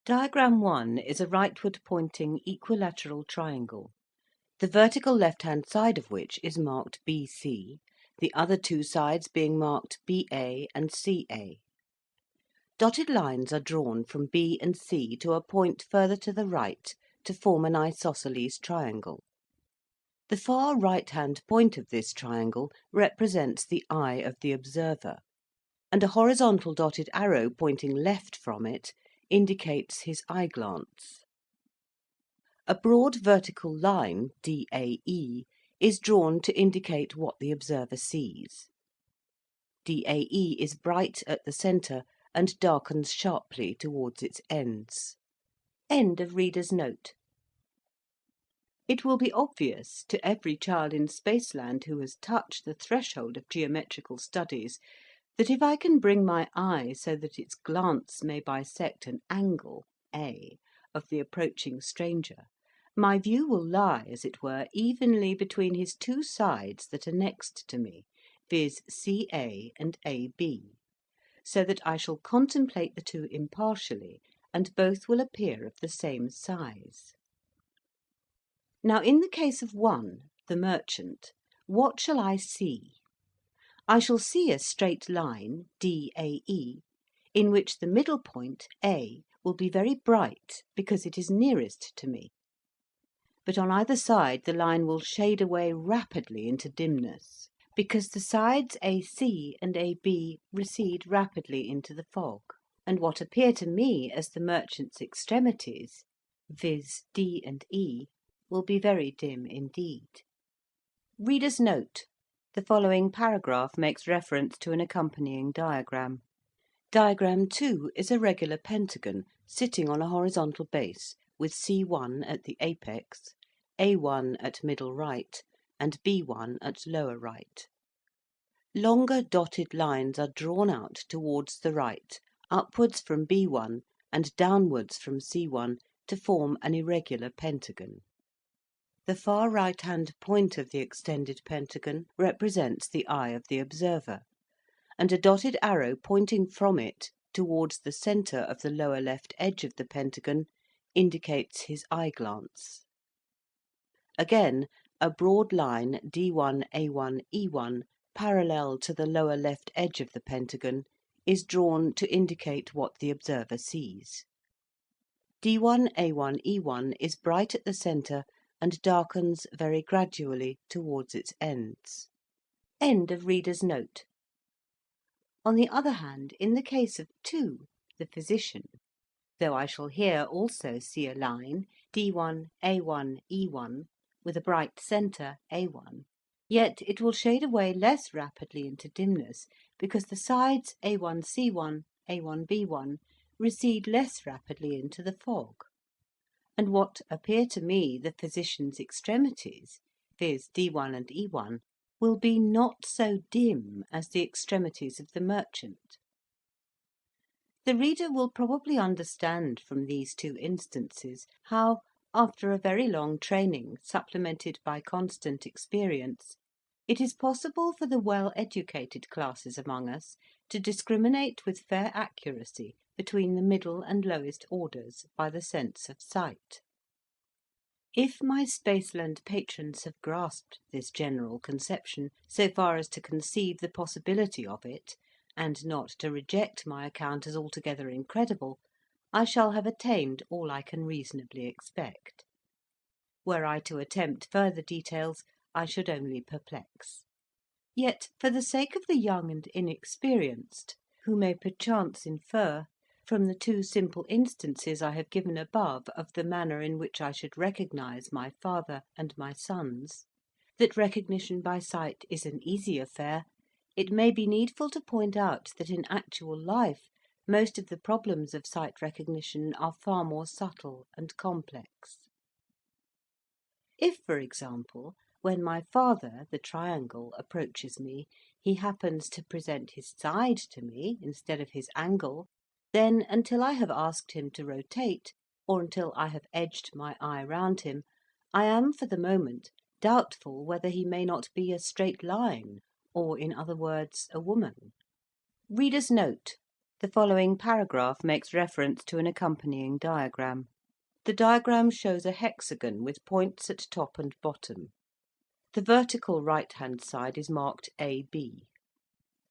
Diagram 1 is a rightward pointing equilateral triangle, the vertical left-hand side of which is marked BC, the other 2 sides being marked BA and CA. Dotted lines are drawn from B and C to a point further to the right to form an isosceles triangle. The far right-hand point of this triangle represents the eye of the observer, and a horizontal dotted arrow pointing left from it indicates his eye-glance. A broad vertical line, DAE, is drawn to indicate what the observer sees. DAE is bright at the centre and darkens sharply towards its ends. End of reader's note. It will be obvious to every child in Spaceland who has touched the threshold of geometrical studies that if I can bring my eye so that its glance may bisect an angle, A, of the approaching stranger, my view will lie, as it were, evenly between his 2 sides that are next to me, viz. CA and AB, so that I shall contemplate the two impartially, and both will appear of the same size. Now, in the case of one, the merchant, what shall I see? I shall see a straight line, DAE, in which the middle point, A, will be very bright because it is nearest to me. But on either side the line will shade away rapidly into dimness, because the sides AC and AB recede rapidly into the fog, and what appear to me as the merchant's extremities, viz. D and E, will be very dim indeed. Reader's note: the following paragraph makes reference to an accompanying diagram. Diagram 2 is a regular pentagon sitting on a horizontal base, with C1 at the apex, A1 at middle right, and B1 at lower right. Longer dotted lines are drawn out towards the right, upwards from B1 and downwards from C1 to form an irregular pentagon. The far right-hand point of the extended pentagon represents the eye of the observer, and a dotted arrow pointing from it towards the centre of the lower left edge of the pentagon indicates his eye glance. Again, a broad line D1, A1, E1 parallel to the lower left edge of the pentagon is drawn to indicate what the observer sees. D1, A1, E1 is bright at the centre and darkens very gradually towards its ends. End of reader's note. On the other hand, in the case of 2, the physician, though I shall here also see a line D1, A1, E1 with a bright centre A1, yet it will shade away less rapidly into dimness, because the sides A1C1, A1B1 recede less rapidly into the fog, and what appear to me the physician's extremities, viz. D1 and E1, will be not so dim as the extremities of the merchant. The reader will probably understand from these two instances how, after a very long training supplemented by constant experience, it is possible for the well-educated classes among us to discriminate with fair accuracy between the middle and lowest orders by the sense of sight. If my Spaceland patrons have grasped this general conception so far as to conceive the possibility of it, and not to reject my account as altogether incredible, I shall have attained all I can reasonably expect. Were I to attempt further details, I should only perplex. Yet, for the sake of the young and inexperienced, who may perchance infer, from the two simple instances I have given above of the manner in which I should recognise my father and my sons, that recognition by sight is an easy affair, it may be needful to point out that in actual life most of the problems of sight recognition are far more subtle and complex. If, for example, when my father, the triangle, approaches me, he happens to present his side to me instead of his angle, then, until I have asked him to rotate, or until I have edged my eye round him, I am for the moment doubtful whether he may not be a straight line, or, in other words, a woman. Reader's note: the following paragraph makes reference to an accompanying diagram. The diagram shows a hexagon with points at top and bottom. The vertical right-hand side is marked AB.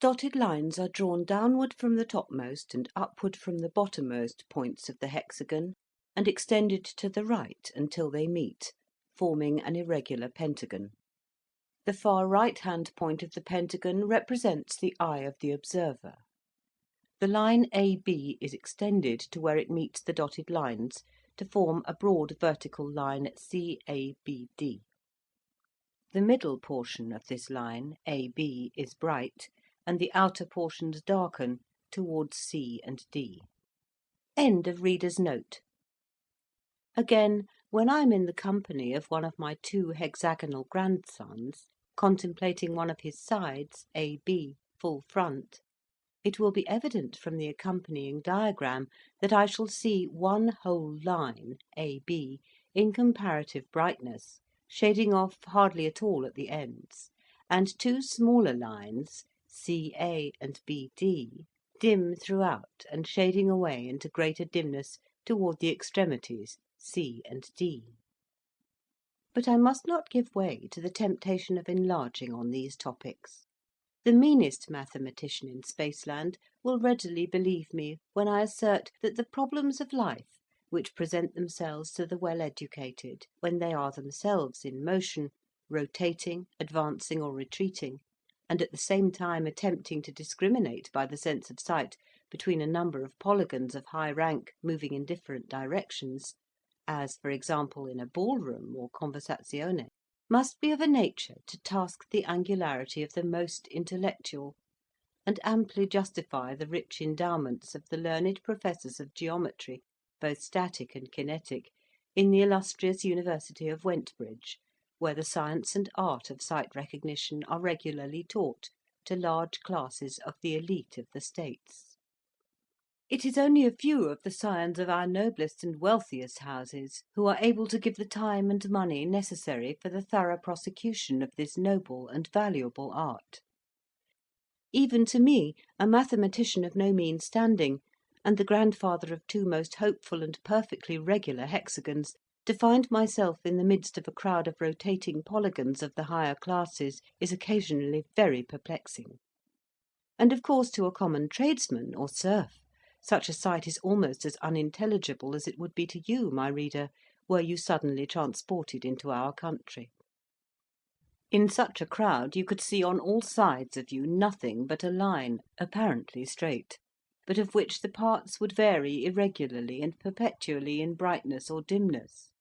Dotted lines are drawn downward from the topmost and upward from the bottommost points of the hexagon, and extended to the right until they meet, forming an irregular pentagon. The far right-hand point of the pentagon represents the eye of the observer. The line AB is extended to where it meets the dotted lines to form a broad vertical line CABD. The middle portion of this line, AB, is bright, and the outer portions darken towards C and D. End of reader's note. Again, when I am in the company of one of my two hexagonal grandsons, contemplating one of his sides, AB, full front, it will be evident from the accompanying diagram that I shall see one whole line, AB, in comparative brightness, shading off hardly at all at the ends, and two smaller lines, CA and BD, dim throughout and shading away into greater dimness toward the extremities C and D. But I must not give way to the temptation of enlarging on these topics. The meanest mathematician in Spaceland will readily believe me when I assert that the problems of life, which present themselves to the well-educated when they are themselves in motion, rotating, advancing, or retreating, and at the same time attempting to discriminate by the sense of sight between a number of polygons of high rank moving in different directions, as, for example, in a ballroom or conversazione, must be of a nature to task the angularity of the most intellectual, and amply justify the rich endowments of the learned professors of geometry, both static and kinetic, in the illustrious University of Wentbridge, where the science and art of sight recognition are regularly taught to large classes of the elite of the States. It is only a few of the scions of our noblest and wealthiest houses who are able to give the time and money necessary for the thorough prosecution of this noble and valuable art. Even to me, a mathematician of no mean standing, and the grandfather of two most hopeful and perfectly regular hexagons, to find myself in the midst of a crowd of rotating polygons of the higher classes is occasionally very perplexing. And of course to a common tradesman or serf, such a sight is almost as unintelligible as it would be to you, my reader, were you suddenly transported into our country. In such a crowd you could see on all sides of you nothing but a line, apparently straight, but of which the parts would vary irregularly and perpetually in brightness or dimness.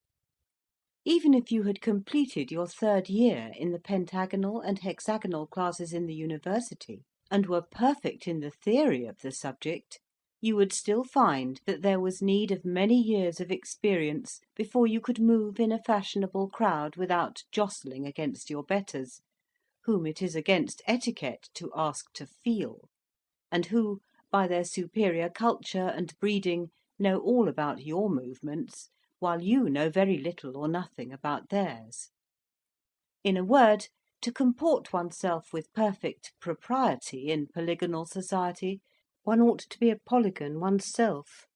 Even if you had completed your 3rd year in the pentagonal and hexagonal classes in the University, and were perfect in the theory of the subject, you would still find that there was need of many years of experience before you could move in a fashionable crowd without jostling against your betters, whom it is against etiquette to ask to feel, and who, by their superior culture and breeding, know all about your movements, while you know very little or nothing about theirs. In a word, to comport oneself with perfect propriety in polygonal society, one ought to be a polygon oneself.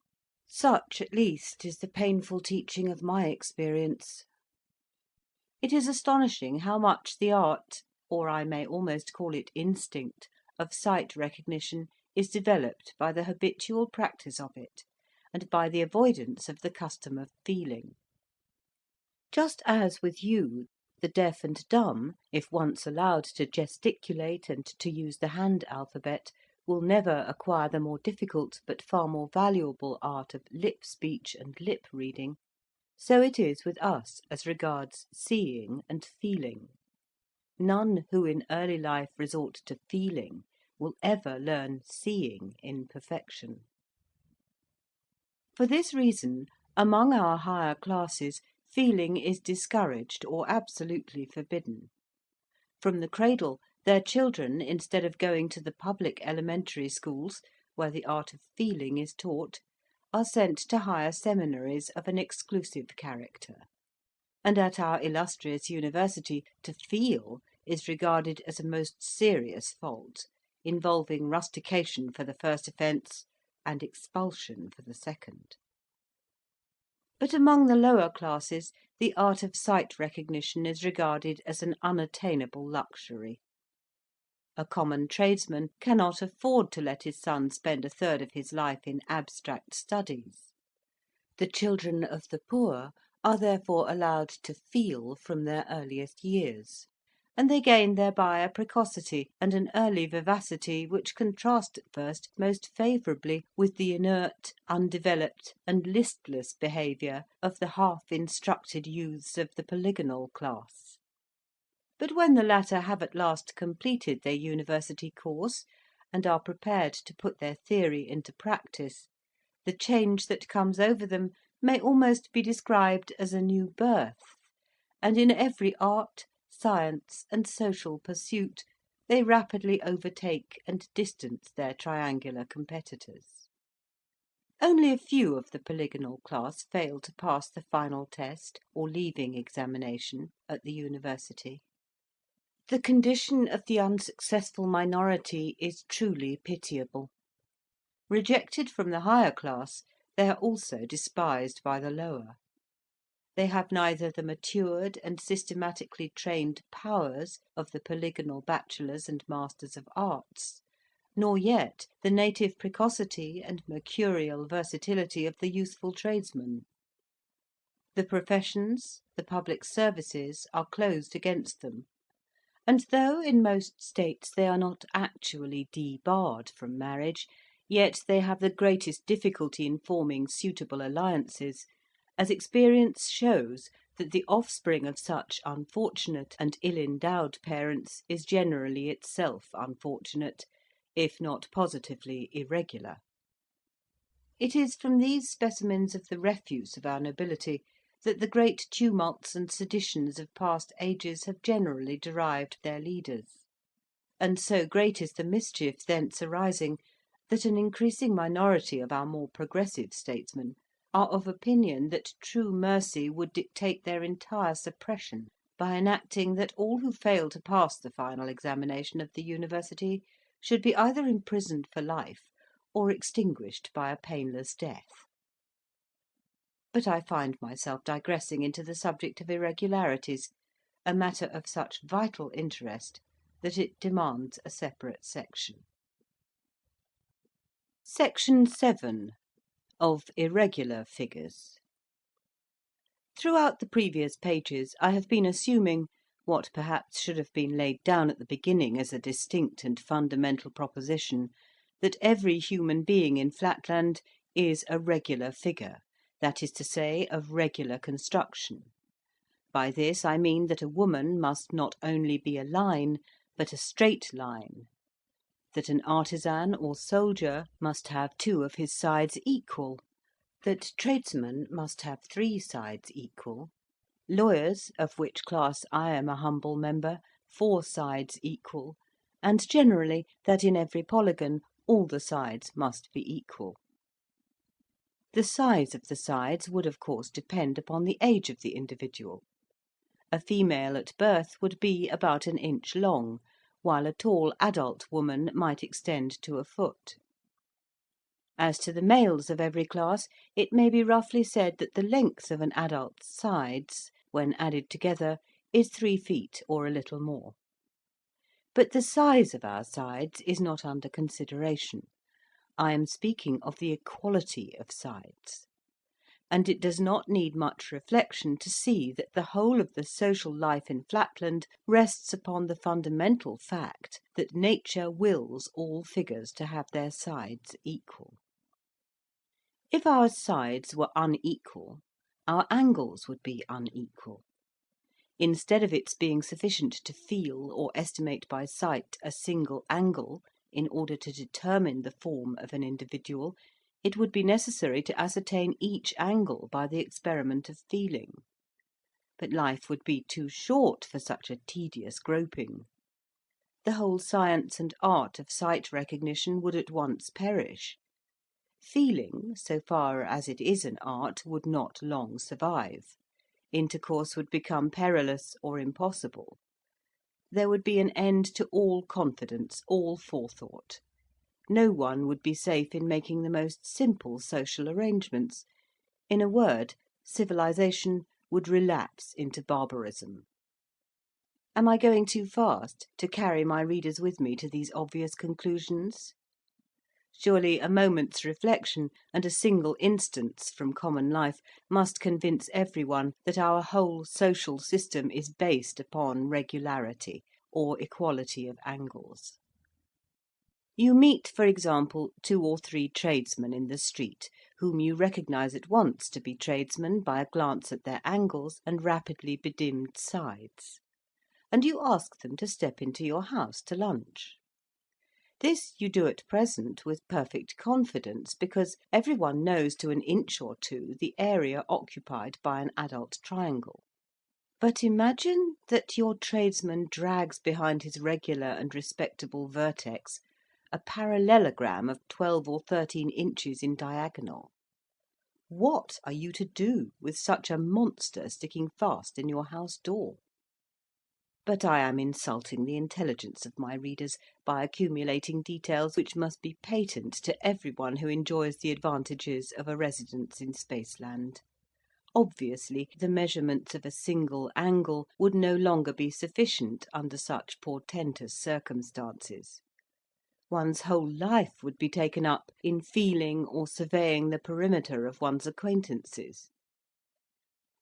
Such, at least, is the painful teaching of my experience. It is astonishing how much the art, or I may almost call it instinct, of sight recognition is developed by the habitual practice of it, and by the avoidance of the custom of feeling. Just as with you, the deaf and dumb, if once allowed to gesticulate and to use the hand alphabet, will never acquire the more difficult but far more valuable art of lip speech and lip reading, so it is with us as regards seeing and feeling. None who in early life resort to feeling will ever learn seeing in perfection. For this reason, among our higher classes, feeling is discouraged or absolutely forbidden. From the cradle, their children, instead of going to the public elementary schools, where the art of feeling is taught, are sent to higher seminaries of an exclusive character; and at our illustrious University, to feel is regarded as a most serious fault, involving rustication for the first offence and expulsion for the second. But among the lower classes, the art of sight recognition is regarded as an unattainable luxury. A common tradesman cannot afford to let his son spend a third of his life in abstract studies. The children of the poor are therefore allowed to feel from their earliest years, and they gain thereby a precocity and an early vivacity which contrast at first most favourably with the inert, undeveloped, and listless behaviour of the half-instructed youths of the polygonal class. But when the latter have at last completed their university course, and are prepared to put their theory into practice, the change that comes over them may almost be described as a new birth, and in every art, science, and social pursuit they rapidly overtake and distance their triangular competitors. Only a few of the polygonal class fail to pass the final test or leaving examination at the University. The condition of the unsuccessful minority is truly pitiable. Rejected from the higher class, they are also despised by the lower. They have neither the matured and systematically trained powers of the polygonal bachelors and masters of arts, nor yet the native precocity and mercurial versatility of the youthful tradesman. The professions, the public services, are closed against them, and though in most states they are not actually debarred from marriage, yet they have the greatest difficulty in forming suitable alliances, as experience shows that the offspring of such unfortunate and ill-endowed parents is generally itself unfortunate, if not positively irregular. It is from these specimens of the refuse of our nobility that the great tumults and seditions of past ages have generally derived their leaders; and so great is the mischief thence arising, that an increasing minority of our more progressive statesmen are of opinion that true mercy would dictate their entire suppression, by enacting that all who fail to pass the final examination of the University should be either imprisoned for life or extinguished by a painless death. But I find myself digressing into the subject of irregularities, a matter of such vital interest that it demands a separate section. Section 7. Of irregular figures. Throughout the previous pages I have been assuming, what perhaps should have been laid down at the beginning as a distinct and fundamental proposition, that every human being in Flatland is a regular figure, that is to say, of regular construction. By this I mean that a woman must not only be a line, but a straight line; that an artisan or soldier must have 2 of his sides equal; that tradesmen must have 3 sides equal; lawyers, of which class I am a humble member, 4 sides equal; and generally that in every polygon all the sides must be equal. The size of the sides would of course depend upon the age of the individual. A female at birth would be about an inch long, while a tall adult woman might extend to a foot. As to the males of every class, it may be roughly said that the length of an adult's sides, when added together, is 3 feet or a little more. But the size of our sides is not under consideration. I am speaking of the equality of sides; and it does not need much reflection to see that the whole of the social life in Flatland rests upon the fundamental fact that nature wills all figures to have their sides equal. If our sides were unequal, our angles would be unequal. Instead of its being sufficient to feel or estimate by sight a single angle in order to determine the form of an individual, it would be necessary to ascertain each angle by the experiment of feeling. But life would be too short for such a tedious groping. The whole science and art of sight recognition would at once perish. Feeling, so far as it is an art, would not long survive. Intercourse would become perilous or impossible. There would be an end to all confidence, all forethought. No one would be safe in making the most simple social arrangements. In a word, civilization would relapse into barbarism. Am I going too fast to carry my readers with me to these obvious conclusions? Surely a moment's reflection and a single instance from common life must convince everyone that our whole social system is based upon regularity, or equality of angles. You meet, for example, 2 or 3 tradesmen in the street, whom you recognise at once to be tradesmen by a glance at their angles and rapidly bedimmed sides; and you ask them to step into your house to lunch. This you do at present with perfect confidence, because every one knows to an inch or 2 the area occupied by an adult triangle. But imagine that your tradesman drags behind his regular and respectable vertex a parallelogram of 12 or 13 inches in diagonal. What are you to do with such a monster sticking fast in your house door? But I am insulting the intelligence of my readers by accumulating details which must be patent to everyone who enjoys the advantages of a residence in Spaceland. Obviously, the measurements of a single angle would no longer be sufficient under such portentous circumstances. One's whole life would be taken up in feeling or surveying the perimeter of one's acquaintances.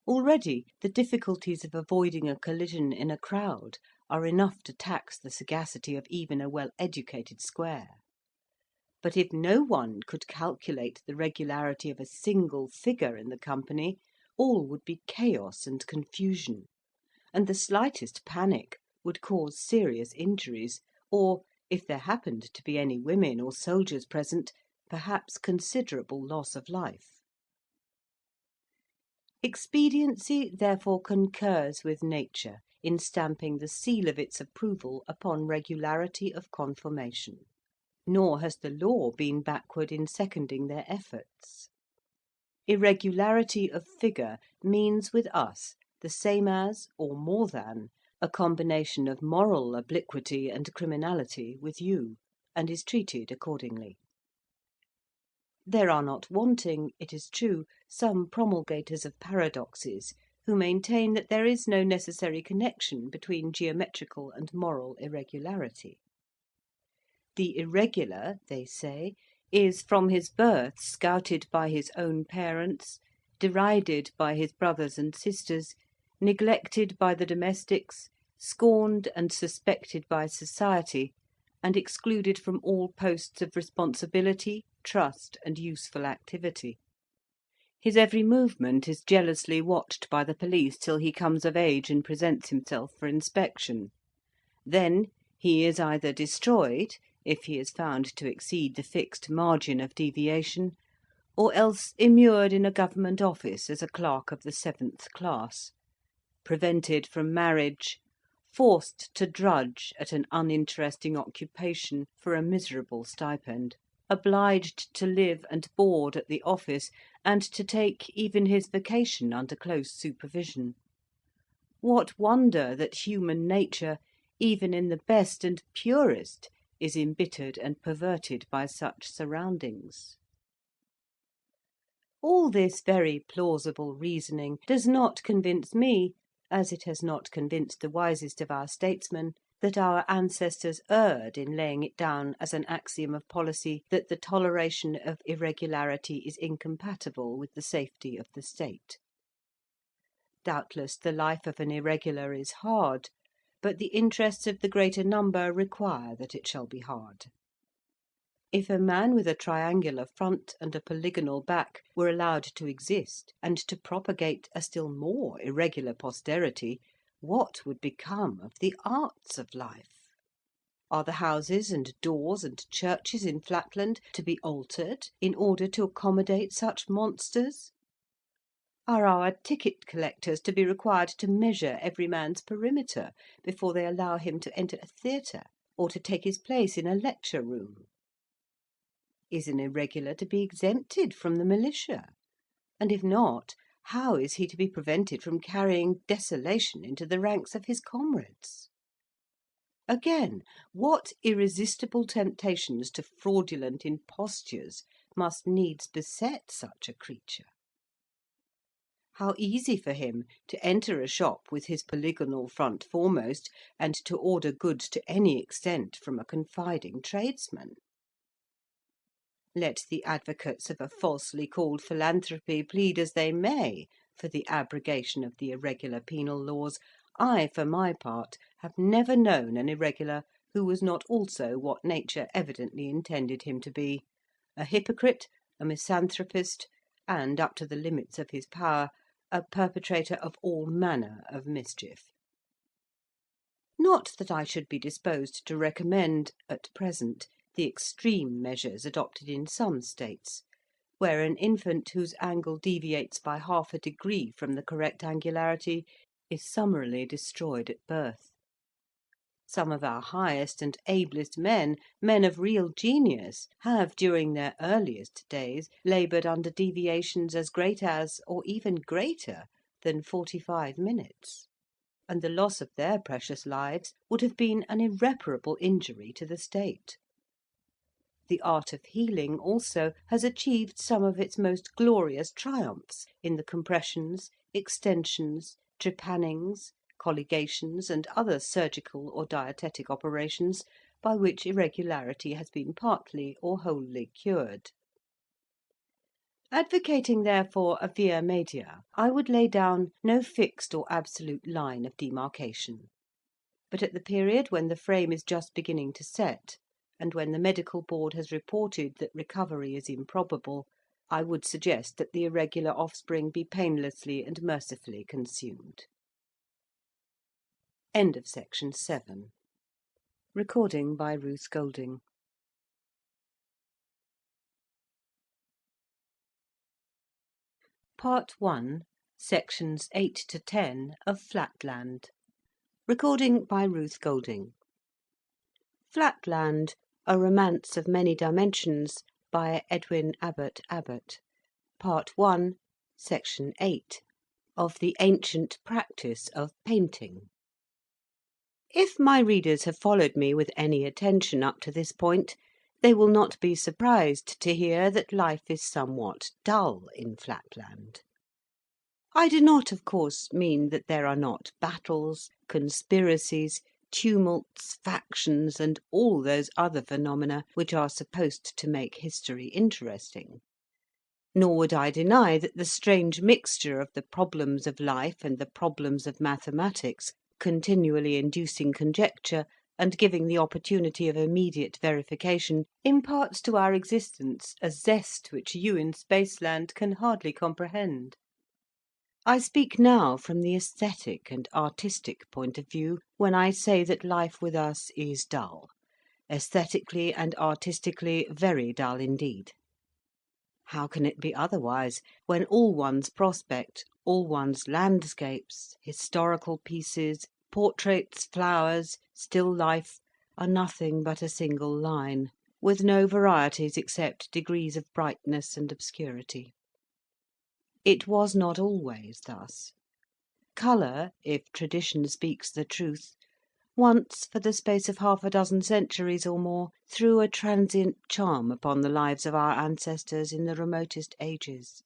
Already the difficulties of avoiding a collision in a crowd are enough to tax the sagacity of even a well-educated square. But if no one could calculate the regularity of a single figure in the company, all would be chaos and confusion, and the slightest panic would cause serious injuries, or, if there happened to be any women or soldiers present, perhaps considerable loss of life. Expediency therefore concurs with nature in stamping the seal of its approval upon regularity of conformation, nor has the law been backward in seconding their efforts. Irregularity of figure means with us the same as, or more than, a combination of moral obliquity and criminality with you, and is treated accordingly. There are not wanting, it is true, some promulgators of paradoxes who maintain that there is no necessary connection between geometrical and moral irregularity. The irregular, they say, is from his birth scouted by his own parents, derided by his brothers and sisters, neglected by the domestics, scorned and suspected by society, and excluded from all posts of responsibility, trust, and useful activity. His every movement is jealously watched by the police till he comes of age and presents himself for inspection. Then he is either destroyed, if he is found to exceed the fixed margin of deviation, or else immured in a government office as a clerk of the 7th class, prevented from marriage, forced to drudge at an uninteresting occupation for a miserable stipend, obliged to live and board at the office, and to take even his vacation under close supervision. What wonder that human nature, even in the best and purest, is embittered and perverted by such surroundings? All this very plausible reasoning does not convince me, as it has not convinced the wisest of our statesmen, that our ancestors erred in laying it down as an axiom of policy that the toleration of irregularity is incompatible with the safety of the state. Doubtless the life of an irregular is hard, but the interests of the greater number require that it shall be hard. If a man with a triangular front and a polygonal back were allowed to exist, and to propagate a still more irregular posterity, what would become of the arts of life? Are the houses and doors and churches in Flatland to be altered in order to accommodate such monsters? Are our ticket collectors to be required to measure every man's perimeter before they allow him to enter a theatre, or to take his place in a lecture room? Is an irregular to be exempted from the militia? And if not, how is he to be prevented from carrying desolation into the ranks of his comrades? Again, what irresistible temptations to fraudulent impostures must needs beset such a creature? How easy for him to enter a shop with his polygonal front foremost, and to order goods to any extent from a confiding tradesman! Let the advocates of a falsely called philanthropy plead as they may for the abrogation of the irregular penal laws, I, for my part, have never known an irregular who was not also what nature evidently intended him to be, a hypocrite, a misanthropist, and, up to the limits of his power, a perpetrator of all manner of mischief. Not that I should be disposed to recommend, at present, the extreme measures adopted in some states, where an infant whose angle deviates by half a degree from the correct angularity is summarily destroyed at birth. Some of our highest and ablest men, men of real genius, have during their earliest days laboured under deviations as great as, or even greater than 45 minutes. and the loss of their precious lives would have been an irreparable injury to the state. The art of healing also has achieved some of its most glorious triumphs in the compressions, extensions, trepannings, colligations, and other surgical or dietetic operations by which irregularity has been partly or wholly cured. Advocating therefore a via media, I would lay down no fixed or absolute line of demarcation, but at the period when the frame is just beginning to set, and when the medical board has reported that recovery is improbable, I would suggest that the irregular offspring be painlessly and mercifully consumed. End of section 7. Recording by Ruth Golding. Part 1, sections 8 to 10 of Flatland. Recording by Ruth Golding. Flatland, a romance of many dimensions, by Edwin Abbott Abbott. Part 1, section 8, of the ancient practice of painting. If my readers have followed me with any attention up to this point, they will not be surprised to hear that life is somewhat dull in Flatland. I do not, of course, mean that there are not battles, conspiracies, tumults, factions, and all those other phenomena which are supposed to make history interesting. Nor would I deny that the strange mixture of the problems of life and the problems of mathematics, continually inducing conjecture and giving the opportunity of immediate verification, imparts to our existence a zest which you in Spaceland can hardly comprehend. I speak now from the aesthetic and artistic point of view when I say that life with us is dull, aesthetically and artistically very dull indeed. How can it be otherwise, when all one's prospect, all one's landscapes, historical pieces, portraits, flowers, still life, are nothing but a single line, with no varieties except degrees of brightness and obscurity? It was not always thus. Colour, if tradition speaks the truth, once, for the space of half a dozen centuries or more, threw a transient charm upon the lives of our ancestors in the remotest ages.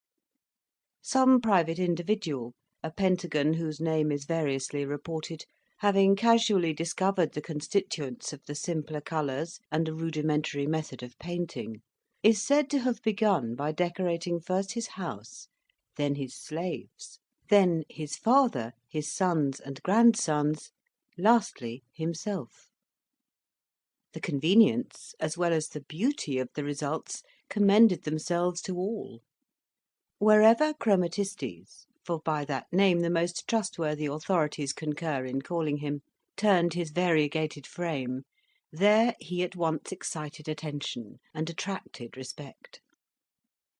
Some private individual, a pentagon whose name is variously reported, having casually discovered the constituents of the simpler colours and a rudimentary method of painting, is said to have begun by decorating first his house, then his slaves, then his father, his sons and grandsons, lastly himself. The convenience, as well as the beauty of the results, commended themselves to all. Wherever Chromatistes, for by that name the most trustworthy authorities concur in calling him, turned his variegated frame, there he at once excited attention and attracted respect.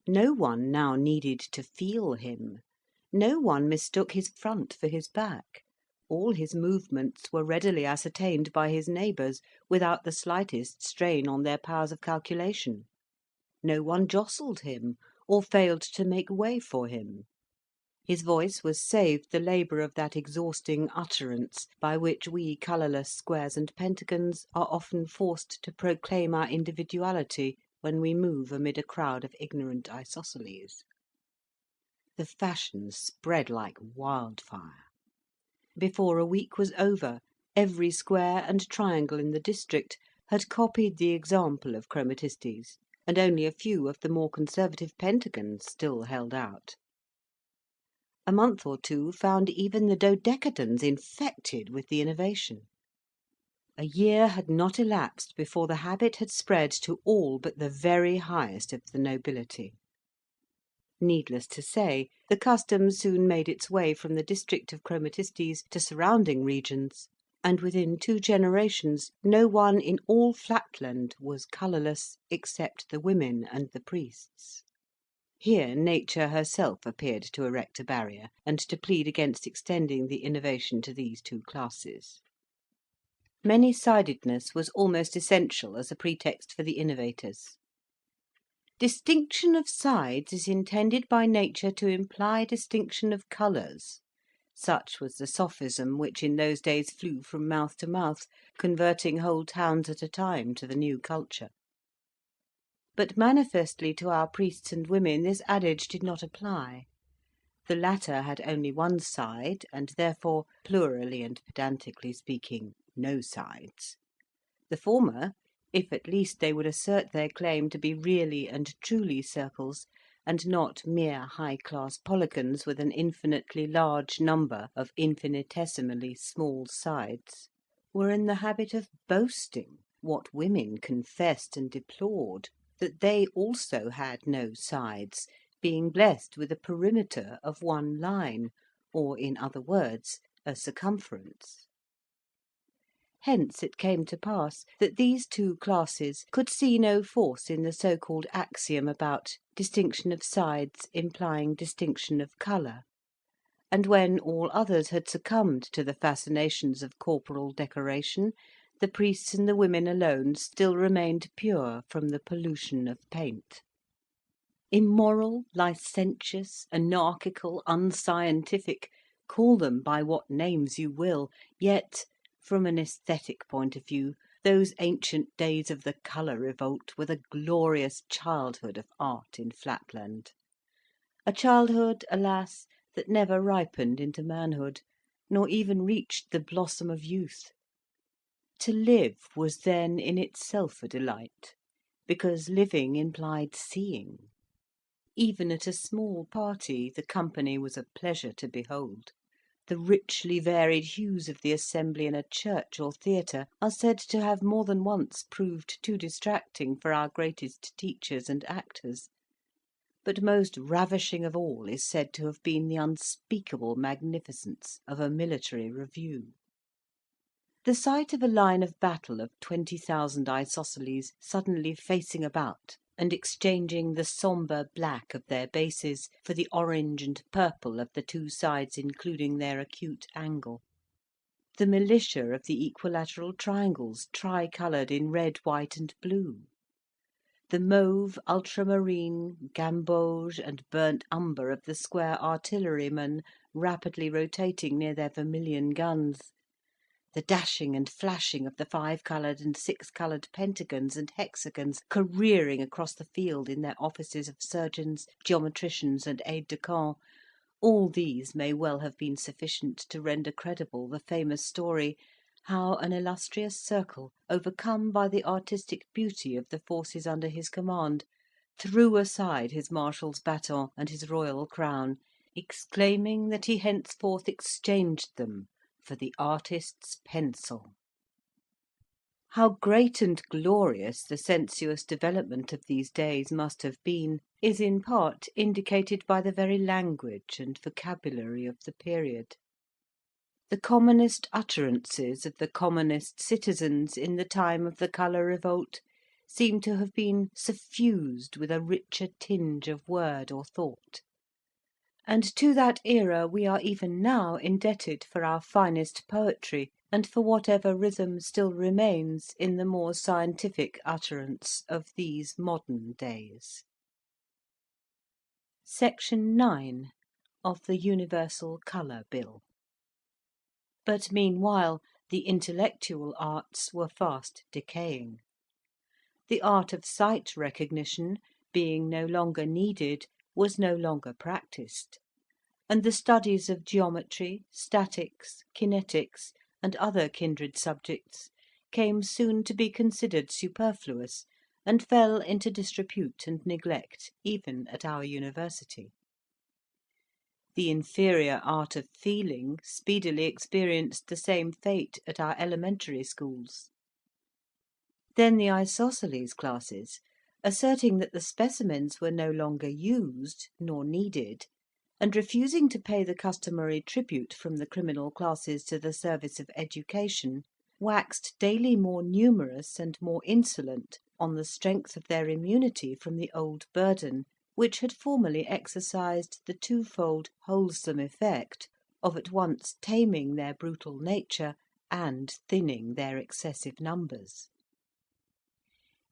No one now needed to feel him. No one mistook his front for his back. All his movements were readily ascertained by his neighbours, without the slightest strain on their powers of calculation. No one jostled him, or failed to make way for him. His voice was saved the labour of that exhausting utterance by which we colourless squares and pentagons are often forced to proclaim our individuality when we move amid a crowd of ignorant isosceles. The fashion spread like wildfire. Before a week was over, every square and triangle in the district had copied the example of Chromatistes, and only a few of the more conservative pentagons still held out. A month or two found even the dodecagons infected with the innovation. A year had not elapsed before the habit had spread to all but the very highest of the nobility. Needless to say, the custom soon made its way from the district of Chromatistes to surrounding regions, and within 2 generations no one in all Flatland was colourless except the women and the priests. Here nature herself appeared to erect a barrier, and to plead against extending the innovation to these 2 classes. Many-sidedness was almost essential as a pretext for the innovators. Distinction of sides is intended by nature to imply distinction of colours. Such was the sophism which in those days flew from mouth to mouth, converting whole towns at a time to the new culture. But manifestly to our priests and women this adage did not apply. The latter had only one side, and therefore, plurally and pedantically speaking, no sides. The former, if at least they would assert their claim to be really and truly circles, and not mere high-class polygons with an infinitely large number of infinitesimally small sides, were in the habit of boasting, what women confessed and deplored, that they also had no sides, being blessed with a perimeter of one line, or, in other words, a circumference. Hence it came to pass that these two classes could see no force in the so-called axiom about distinction of sides implying distinction of colour, and when all others had succumbed to the fascinations of corporal decoration, the priests and the women alone still remained pure from the pollution of paint. Immoral, licentious, anarchical, unscientific, call them by what names you will, yet, from an aesthetic point of view, those ancient days of the colour revolt were the glorious childhood of art in Flatland. A childhood, alas, that never ripened into manhood, nor even reached the blossom of youth. To live was then in itself a delight, because living implied seeing. Even at a small party the company was a pleasure to behold. The richly varied hues of the assembly in a church or theatre are said to have more than once proved too distracting for our greatest teachers and actors. But most ravishing of all is said to have been the unspeakable magnificence of a military review. The sight of a line of battle of 20,000 isosceles suddenly facing about and exchanging the sombre black of their bases for the orange and purple of the two sides including their acute angle; the militia of the equilateral triangles tricoloured in red, white, and blue; the mauve, ultramarine, gamboge, and burnt umber of the square artillerymen rapidly rotating near their vermilion guns; the dashing and flashing of the five-coloured and six-coloured pentagons and hexagons careering across the field in their offices of surgeons, geometricians, and aides-de-camp, all these may well have been sufficient to render credible the famous story how an illustrious circle, overcome by the artistic beauty of the forces under his command, threw aside his marshal's baton and his royal crown, exclaiming that he henceforth exchanged them for the artist's pencil. How great and glorious the sensuous development of these days must have been is in part indicated by the very language and vocabulary of the period. The commonest utterances of the commonest citizens in the time of the colour revolt seem to have been suffused with a richer tinge of word or thought, and to that era we are even now indebted for our finest poetry, and for whatever rhythm still remains in the more scientific utterance of these modern days. Section 9 of the Universal Colour Bill. But meanwhile the intellectual arts were fast decaying. The art of sight recognition, being no longer needed, was no longer practised, and the studies of geometry, statics, kinetics, and other kindred subjects came soon to be considered superfluous, and fell into disrepute and neglect even at our university. The inferior art of feeling speedily experienced the same fate at our elementary schools. Then the isosceles classes, asserting that the specimens were no longer used nor needed, and refusing to pay the customary tribute from the criminal classes to the service of education, waxed daily more numerous and more insolent on the strength of their immunity from the old burden, which had formerly exercised the twofold wholesome effect of at once taming their brutal nature and thinning their excessive numbers.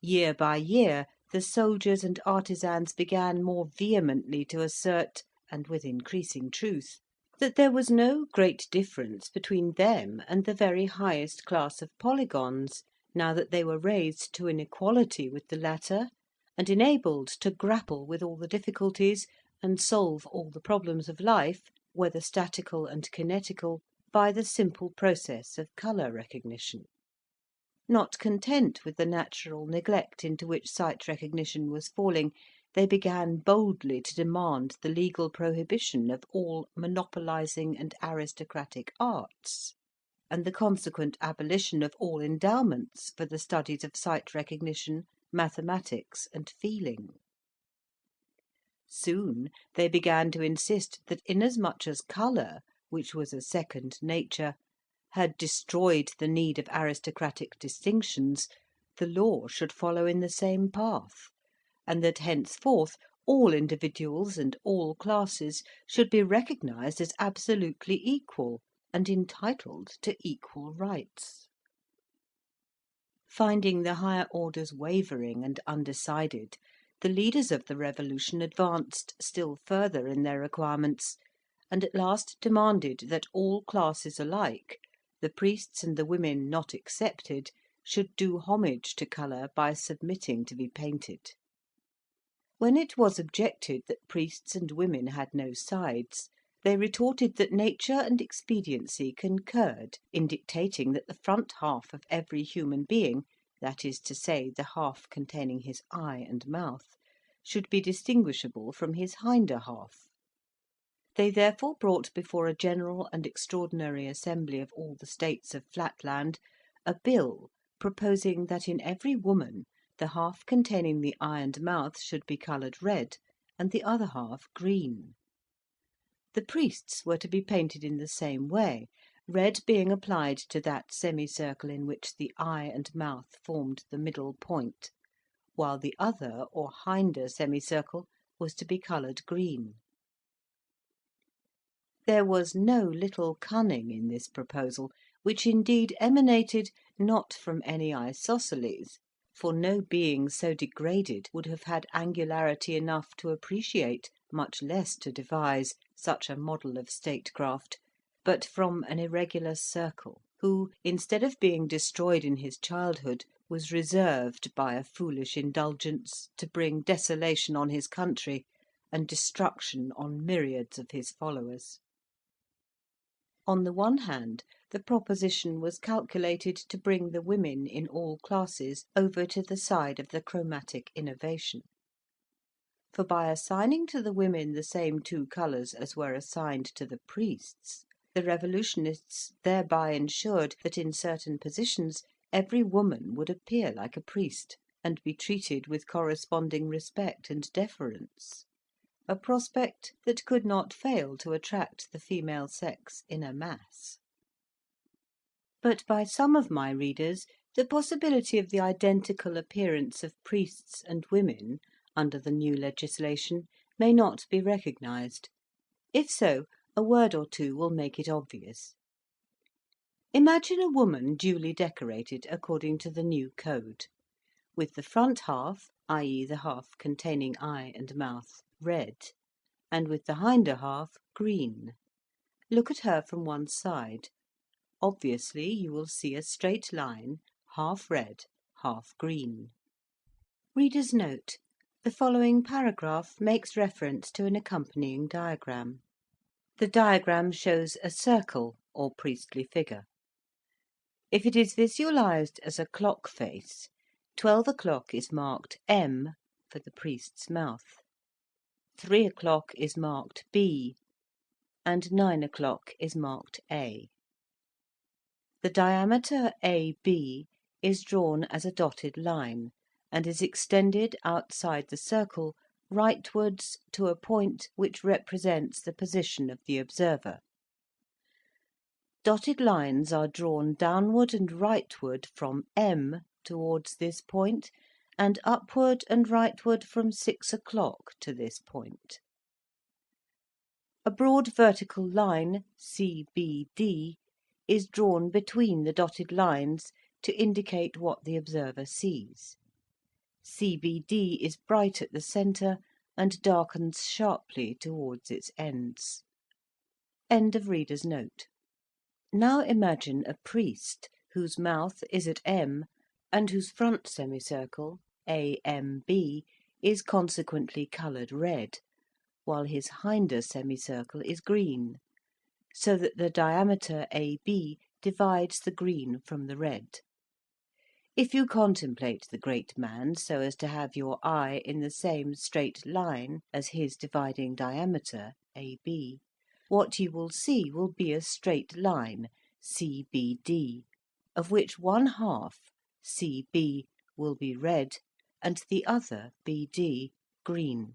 Year by year the soldiers and artisans began more vehemently to assert, and with increasing truth, that there was no great difference between them and the very highest class of polygons, now that they were raised to an equality with the latter, and enabled to grapple with all the difficulties and solve all the problems of life, whether statical and kinetical, by the simple process of colour recognition. Not content with the natural neglect into which sight recognition was falling, they began boldly to demand the legal prohibition of all monopolizing and aristocratic arts, and the consequent abolition of all endowments for the studies of sight recognition, mathematics, and feeling. Soon they began to insist that inasmuch as colour, which was a second nature, had destroyed the need of aristocratic distinctions, the law should follow in the same path, and that henceforth all individuals and all classes should be recognized as absolutely equal and entitled to equal rights. Finding the higher orders wavering and undecided, the leaders of the revolution advanced still further in their requirements, and at last demanded that all classes alike, the priests and the women not excepted, should do homage to colour by submitting to be painted. When it was objected that priests and women had no sides, they retorted that nature and expediency concurred in dictating that the front half of every human being, that is to say, the half containing his eye and mouth, should be distinguishable from his hinder half. They therefore brought before a general and extraordinary assembly of all the states of Flatland a bill proposing that in every woman the half containing the eye and mouth should be coloured red, and the other half green. The priests were to be painted in the same way, red being applied to that semicircle in which the eye and mouth formed the middle point, while the other or hinder semicircle was to be coloured green. There was no little cunning in this proposal, which indeed emanated not from any isosceles, for no being so degraded would have had angularity enough to appreciate, much less to devise, such a model of statecraft, but from an irregular circle, who, instead of being destroyed in his childhood, was reserved by a foolish indulgence to bring desolation on his country and destruction on myriads of his followers. On the one hand, the proposition was calculated to bring the women in all classes over to the side of the chromatic innovation; for by assigning to the women the same two colours as were assigned to the priests, the revolutionists thereby ensured that in certain positions every woman would appear like a priest, and be treated with corresponding respect and deference, a prospect that could not fail to attract the female sex in a mass. But by some of my readers the possibility of the identical appearance of priests and women under the new legislation may not be recognised. If so, a word or two will make it obvious. Imagine a woman duly decorated according to the new code, with the front half, i.e. the half containing eye and mouth, red, and with the hinder half green. Look at her from one side. Obviously you will see a straight line, half red, half green. Reader's note: the following paragraph makes reference to an accompanying diagram. The diagram shows a circle or priestly figure. If it is visualized as a clock face, 12 o'clock is marked M for the priest's mouth, 3 o'clock is marked B, and 9 o'clock is marked A. The diameter AB is drawn as a dotted line, and is extended outside the circle rightwards to a point which represents the position of the observer. Dotted lines are drawn downward and rightward from M towards this point, and upward and rightward from 6 o'clock to this point. A broad vertical line, CBD, is drawn between the dotted lines to indicate what the observer sees. CBD is bright at the centre and darkens sharply towards its ends. End of reader's note. Now imagine a priest whose mouth is at M and whose front semicircle, AMB, is consequently coloured red, while his hinder semicircle is green, so that the diameter AB divides the green from the red. If you contemplate the great man so as to have your eye in the same straight line as his dividing diameter, AB, what you will see will be a straight line, CBD, of which one half, CB, will be red, and the other, BD, green.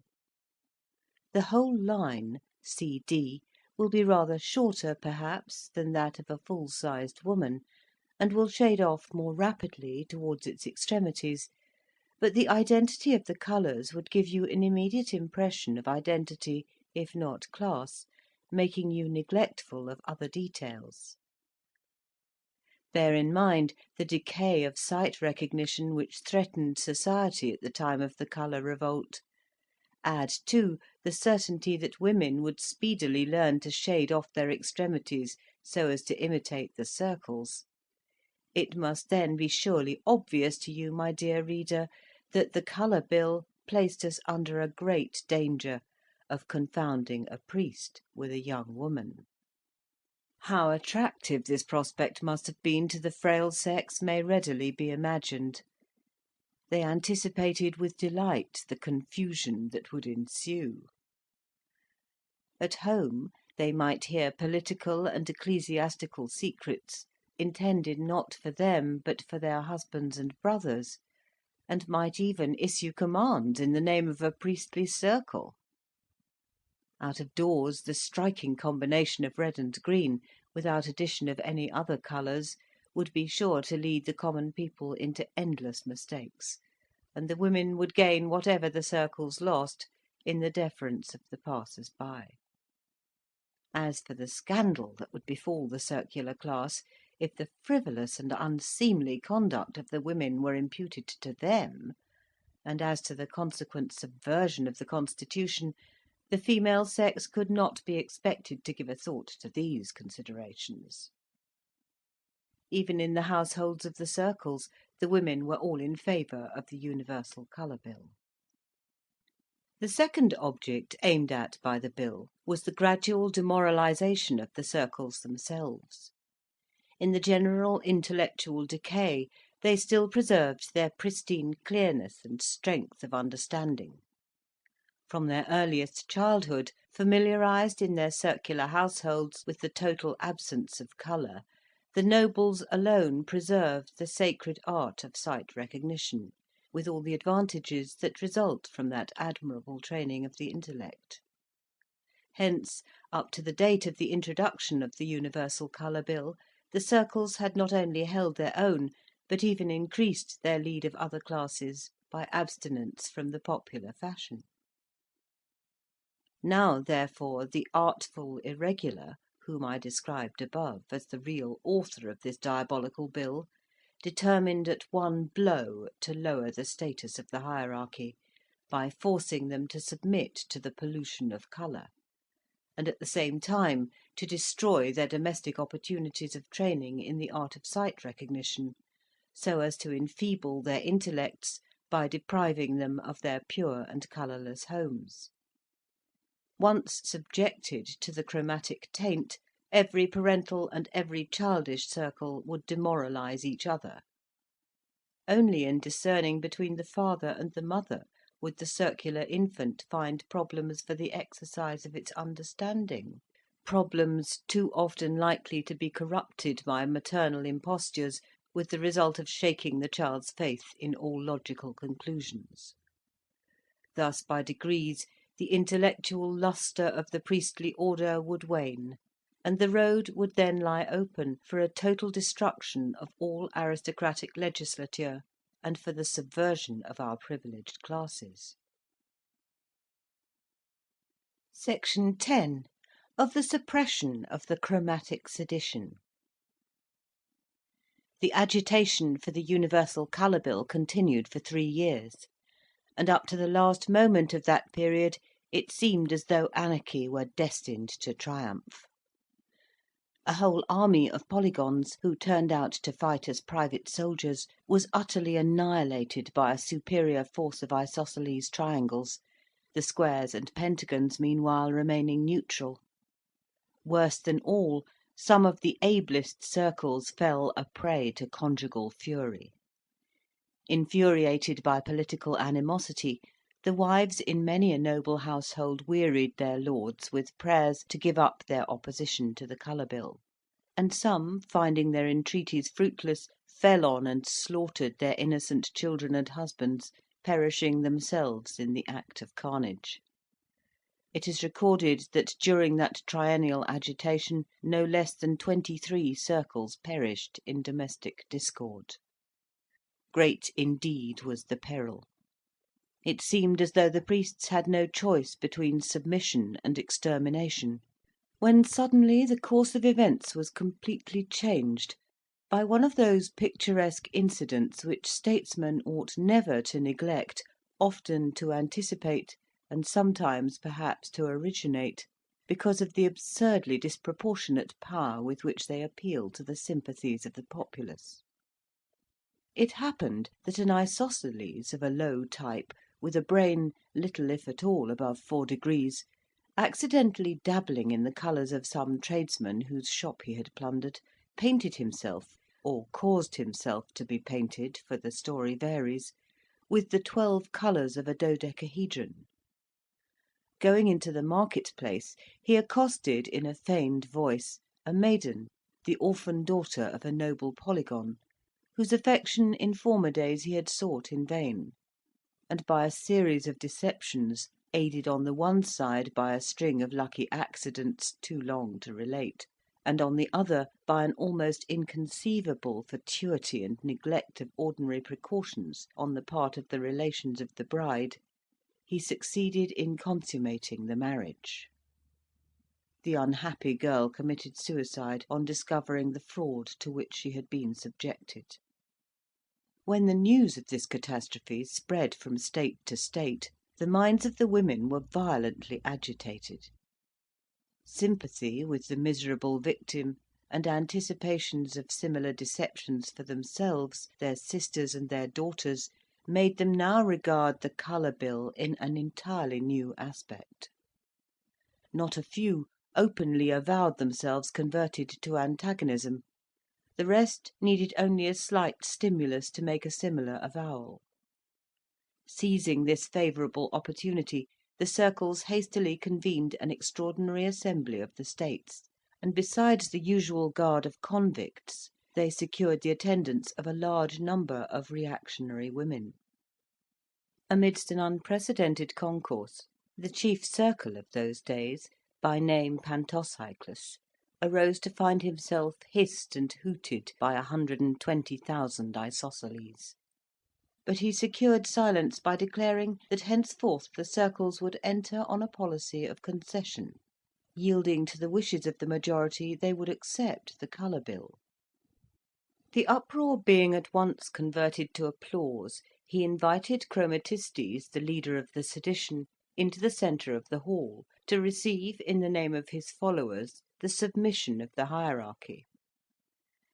The whole line, CD, will be rather shorter, perhaps, than that of a full-sized woman, and will shade off more rapidly towards its extremities, but the identity of the colours would give you an immediate impression of identity, if not class, making you neglectful of other details. Bear in mind the decay of sight recognition which threatened society at the time of the colour revolt. Add, too, the certainty that women would speedily learn to shade off their extremities so as to imitate the circles. It must then be surely obvious to you, my dear reader, that the Colour Bill placed us under a great danger of confounding a priest with a young woman. How attractive this prospect must have been to the frail sex may readily be imagined. They anticipated with delight the confusion that would ensue. At home they might hear political and ecclesiastical secrets intended not for them but for their husbands and brothers, and might even issue commands in the name of a priestly circle. Out of doors the striking combination of red and green, without addition of any other colours, would be sure to lead the common people into endless mistakes, and the women would gain whatever the circles lost in the deference of the passers-by. As for the scandal that would befall the circular class, if the frivolous and unseemly conduct of the women were imputed to them, and as to the consequent subversion of the constitution, the female sex could not be expected to give a thought to these considerations. Even in the households of the circles, the women were all in favour of the universal colour bill. The second object aimed at by the bill was the gradual demoralisation of the circles themselves. In the general intellectual decay, they still preserved their pristine clearness and strength of understanding. From their earliest childhood, familiarised in their circular households with the total absence of colour, the nobles alone preserved the sacred art of sight recognition, with all the advantages that result from that admirable training of the intellect. Hence, up to the date of the introduction of the universal colour bill, the circles had not only held their own, but even increased their lead of other classes by abstinence from the popular fashion. Now, therefore, the artful irregular, whom I described above as the real author of this diabolical bill, determined at one blow to lower the status of the hierarchy, by forcing them to submit to the pollution of colour, and at the same time to destroy their domestic opportunities of training in the art of sight recognition, so as to enfeeble their intellects by depriving them of their pure and colourless homes. Once subjected to the chromatic taint, every parental and every childish circle would demoralise each other. Only in discerning between the father and the mother would the circular infant find problems for the exercise of its understanding, problems too often likely to be corrupted by maternal impostures, with the result of shaking the child's faith in all logical conclusions. Thus, by degrees, the intellectual lustre of the priestly order would wane, and the road would then lie open for a total destruction of all aristocratic legislature, and for the subversion of our privileged classes. Section 10. Of the suppression of the chromatic sedition. The agitation for the universal colour bill continued for 3 years, and up to the last moment of that period it seemed as though anarchy were destined to triumph. A whole army of polygons, who turned out to fight as private soldiers, was utterly annihilated by a superior force of isosceles triangles, the squares and pentagons meanwhile remaining neutral. Worse than all, some of the ablest circles fell a prey to conjugal fury. Infuriated by political animosity, the wives in many a noble household wearied their lords with prayers to give up their opposition to the Colour Bill; and some, finding their entreaties fruitless, fell on and slaughtered their innocent children and husbands, perishing themselves in the act of carnage. It is recorded that during that triennial agitation no less than 23 circles perished in domestic discord. Great indeed was the peril. It seemed as though the priests had no choice between submission and extermination, when suddenly the course of events was completely changed by one of those picturesque incidents which statesmen ought never to neglect, often to anticipate, and sometimes perhaps to originate, because of the absurdly disproportionate power with which they appeal to the sympathies of the populace. It happened that an isosceles of a low type, with a brain little if at all above 4 degrees, accidentally dabbling in the colours of some tradesman whose shop he had plundered, painted himself, or caused himself to be painted, for the story varies, with the 12 colours of a dodecahedron. Going into the market-place, he accosted in a feigned voice a maiden, the orphan daughter of a noble polygon, whose affection in former days he had sought in vain, and by a series of deceptions, aided on the one side by a string of lucky accidents too long to relate, and on the other by an almost inconceivable fatuity and neglect of ordinary precautions on the part of the relations of the bride, he succeeded in consummating the marriage. The unhappy girl committed suicide on discovering the fraud to which she had been subjected. When the news of this catastrophe spread from state to state, the minds of the women were violently agitated. Sympathy with the miserable victim, and anticipations of similar deceptions for themselves, their sisters, and their daughters, made them now regard the Colour Bill in an entirely new aspect. Not a few openly avowed themselves converted to antagonism. The rest needed only a slight stimulus to make a similar avowal. Seizing this favourable opportunity, the circles hastily convened an extraordinary assembly of the States, and besides the usual guard of convicts, they secured the attendance of a large number of reactionary women. Amidst an unprecedented concourse, the chief circle of those days, by name Pantocyclus, arose to find himself hissed and hooted by 120,000 isosceles. But he secured silence by declaring that henceforth the circles would enter on a policy of concession. Yielding to the wishes of the majority, they would accept the Colour Bill. The uproar being at once converted to applause, he invited Chromatistes, the leader of the sedition, into the centre of the hall, to receive, in the name of his followers, the submission of the hierarchy.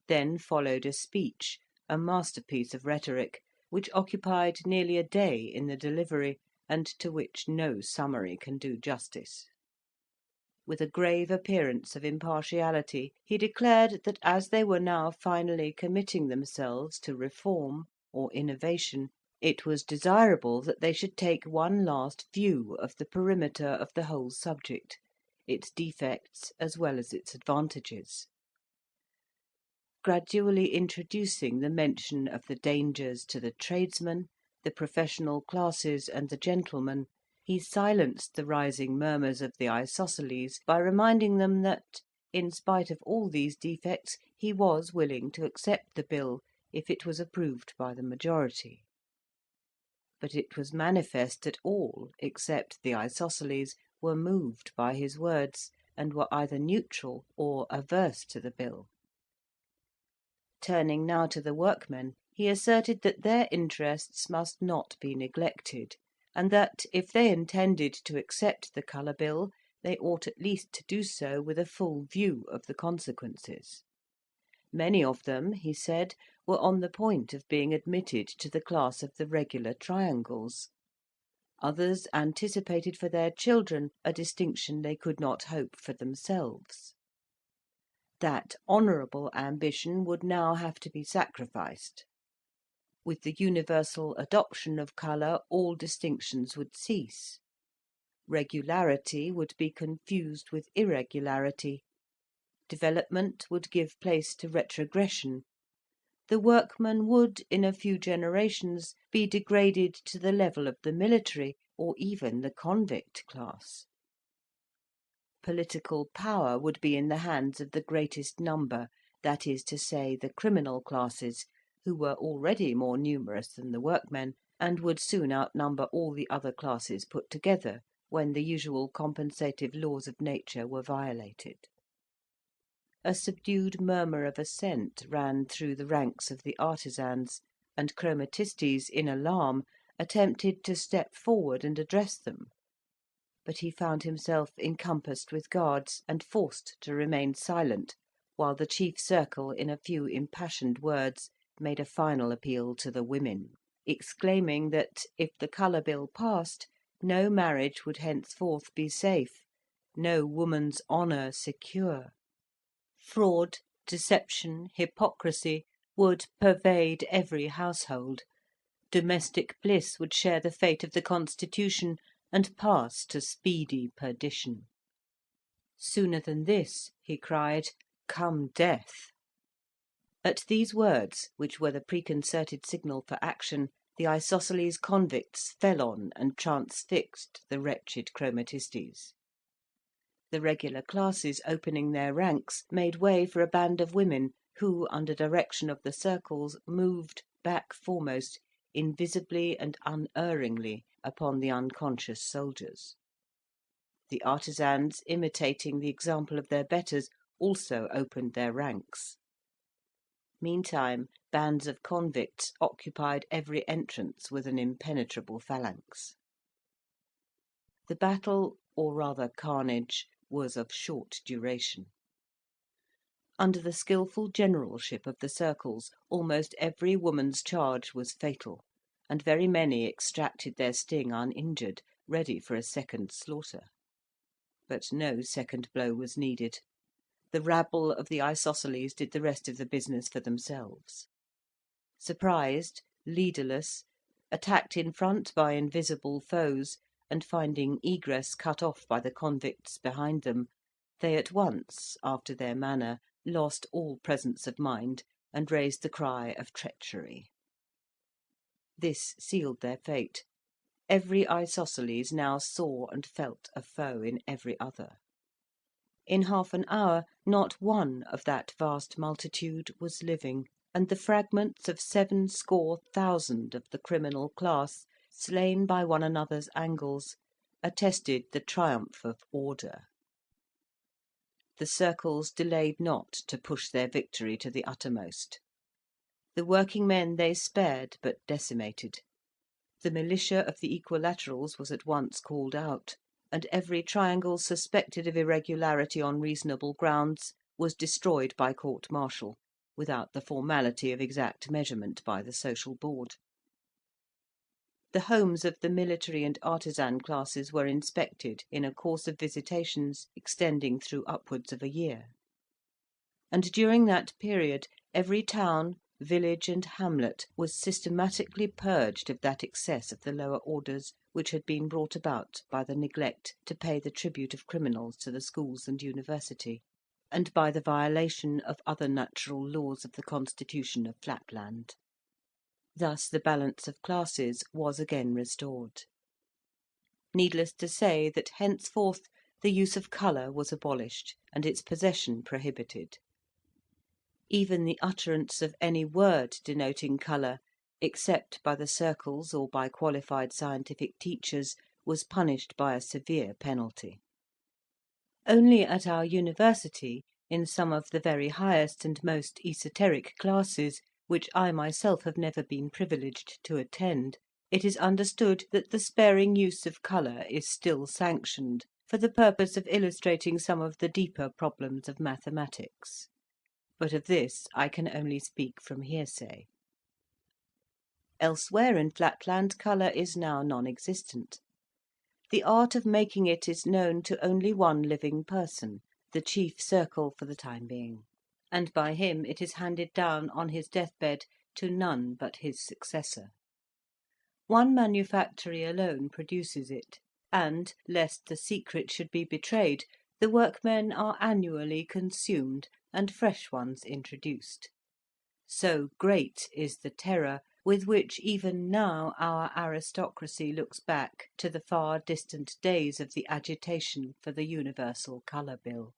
Then followed a speech, a masterpiece of rhetoric, which occupied nearly a day in the delivery, and to which no summary can do justice. With a grave appearance of impartiality, he declared that as they were now finally committing themselves to reform or innovation, it was desirable that they should take one last view of the perimeter of the whole subject, its defects as well as its advantages. Gradually introducing the mention of the dangers to the tradesmen, the professional classes, and the gentlemen, he silenced the rising murmurs of the isosceles by reminding them that, in spite of all these defects, he was willing to accept the bill if it was approved by the majority. But it was manifest that all, except the isosceles, were moved by his words, and were either neutral or averse to the bill. Turning now to the workmen, he asserted that their interests must not be neglected, and that, if they intended to accept the Colour Bill, they ought at least to do so with a full view of the consequences. Many of them, he said, were on the point of being admitted to the class of the regular triangles. Others anticipated for their children a distinction they could not hope for themselves. That honourable ambition would now have to be sacrificed. With the universal adoption of colour, all distinctions would cease. Regularity would be confused with irregularity. Development would give place to retrogression. The workman would, in a few generations, be degraded to the level of the military or even the convict class. Political power would be in the hands of the greatest number, that is to say, the criminal classes, who were already more numerous than the workmen, and would soon outnumber all the other classes put together, when the usual compensative laws of nature were violated. A subdued murmur of assent ran through the ranks of the artisans, and Chromatistes, in alarm, attempted to step forward and address them. But he found himself encompassed with guards, and forced to remain silent, while the chief circle, in a few impassioned words, made a final appeal to the women, exclaiming that, if the Colour Bill passed, no marriage would henceforth be safe, no woman's honour secure. Fraud, deception, hypocrisy would pervade every household. Domestic bliss would share the fate of the constitution, and pass to speedy perdition. Sooner than this, he cried, come death. At these words, which were the preconcerted signal for action, the isosceles convicts fell on and transfixed the wretched Chromatistes. The regular classes, opening their ranks, made way for a band of women, who, under direction of the circles, moved, back foremost, invisibly and unerringly, upon the unconscious soldiers. The artisans, imitating the example of their betters, also opened their ranks. Meantime, bands of convicts occupied every entrance with an impenetrable phalanx. The battle, or rather carnage, was of short duration. Under the skilful generalship of the circles, almost every woman's charge was fatal, and very many extracted their sting uninjured, ready for a second slaughter. But no second blow was needed. The rabble of the isosceles did the rest of the business for themselves. Surprised, leaderless, attacked in front by invisible foes, and finding egress cut off by the convicts behind them, they at once, after their manner, lost all presence of mind, and raised the cry of treachery. This sealed their fate. Every isosceles now saw and felt a foe in every other. In half an hour not one of that vast multitude was living, and the fragments of 700,000 of the criminal class, slain by one another's angles, attested the triumph of order. The circles delayed not to push their victory to the uttermost. The working men they spared but decimated. The militia of the equilaterals was at once called out, and every triangle suspected of irregularity on reasonable grounds was destroyed by court-martial, without the formality of exact measurement by the social board. The homes of the military and artisan classes were inspected in a course of visitations extending through upwards of a year; and during that period every town, village, and hamlet was systematically purged of that excess of the lower orders which had been brought about by the neglect to pay the tribute of criminals to the schools and university, and by the violation of other natural laws of the constitution of Flatland. Thus the balance of classes was again restored. Needless to say that henceforth the use of colour was abolished, and its possession prohibited. Even the utterance of any word denoting colour, except by the circles or by qualified scientific teachers, was punished by a severe penalty. Only at our university, in some of the very highest and most esoteric classes, which I myself have never been privileged to attend, it is understood that the sparing use of colour is still sanctioned, for the purpose of illustrating some of the deeper problems of mathematics, but of this I can only speak from hearsay. Elsewhere in Flatland colour is now non-existent. The art of making it is known to only one living person, the chief circle for the time being, and by him it is handed down on his deathbed to none but his successor. One manufactory alone produces it, and, lest the secret should be betrayed, the workmen are annually consumed and fresh ones introduced. So great is the terror with which even now our aristocracy looks back to the far distant days of the agitation for the Universal Colour Bill.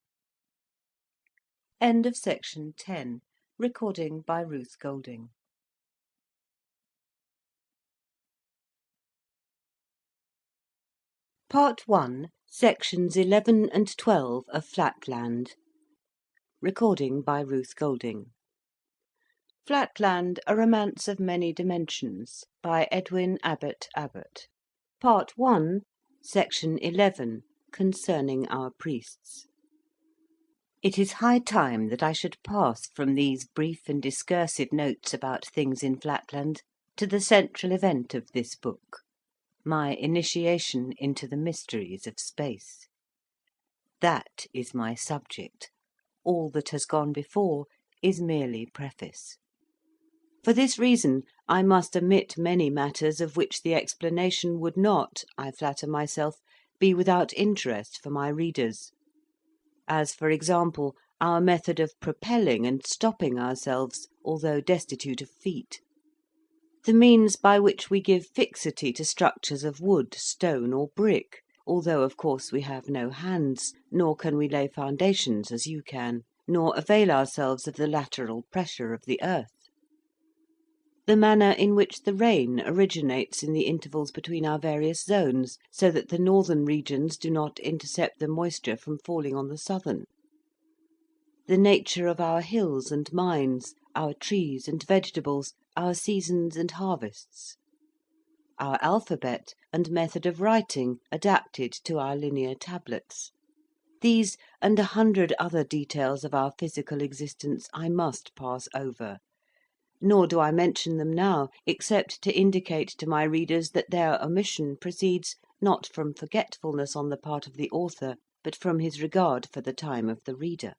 End of section 10. Recording by Ruth Golding. Part 1, Sections 11 and 12 of Flatland. Recording by Ruth Golding. Flatland, A Romance of Many Dimensions, by Edwin Abbott Abbott. Part 1, Section 11, Concerning Our Priests. It is high time that I should pass from these brief and discursive notes about things in Flatland to the central event of this book, my initiation into the mysteries of space. That is my subject. All that has gone before is merely preface. For this reason, I must omit many matters of which the explanation would not, I flatter myself, be without interest for my readers; as, for example, our method of propelling and stopping ourselves, although destitute of feet; the means by which we give fixity to structures of wood, stone, or brick, although of course we have no hands, nor can we lay foundations as you can, nor avail ourselves of the lateral pressure of the earth; the manner in which the rain originates in the intervals between our various zones, so that the northern regions do not intercept the moisture from falling on the southern; the nature of our hills and mines, our trees and vegetables, our seasons and harvests; our alphabet and method of writing adapted to our linear tablets. These and 100 other details of our physical existence I must pass over, nor do I mention them now except to indicate to my readers that their omission proceeds not from forgetfulness on the part of the author, but from his regard for the time of the reader.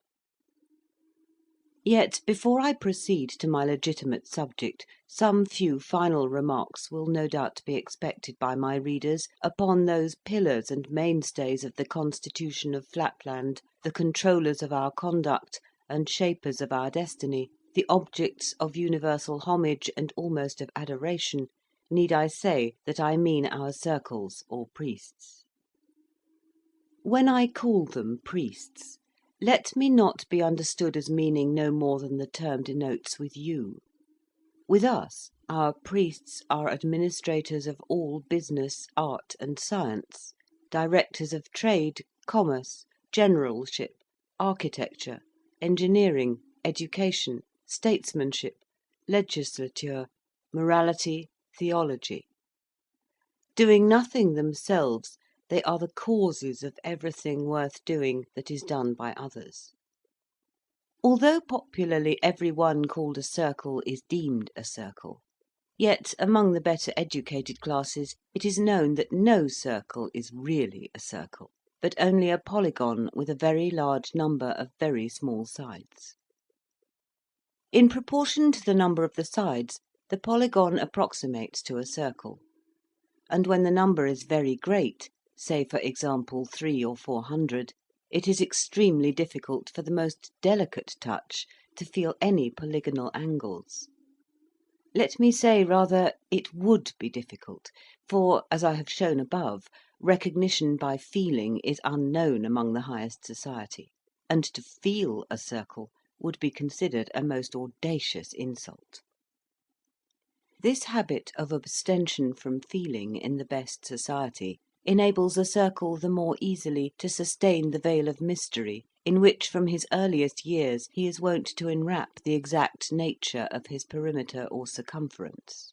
Yet before I proceed to my legitimate subject, some few final remarks will no doubt be expected by my readers upon those pillars and mainstays of the constitution of Flatland, the controllers of our conduct and shapers of our destiny, the objects of universal homage and almost of adoration. Need I say that I mean our circles or priests? When I call them priests, let me not be understood as meaning no more than the term denotes with you. With us, our priests are administrators of all business, art, and science, directors of trade, commerce, generalship, architecture, engineering, education, statesmanship, legislature, morality, theology. Doing nothing themselves, they are the causes of everything worth doing that is done by others. Although popularly every one called a circle is deemed a circle, yet among the better educated classes it is known that no circle is really a circle, but only a polygon with a very large number of very small sides. In proportion to the number of the sides, the polygon approximates to a circle, and when the number is very great, say for example 300 or 400, it is extremely difficult for the most delicate touch to feel any polygonal angles. Let me say rather, it would be difficult, for, as I have shown above, recognition by feeling is unknown among the highest society, and to feel a circle would be considered a most audacious insult. This habit of abstention from feeling in the best society enables a circle the more easily to sustain the veil of mystery in which from his earliest years he is wont to enwrap the exact nature of his perimeter or circumference.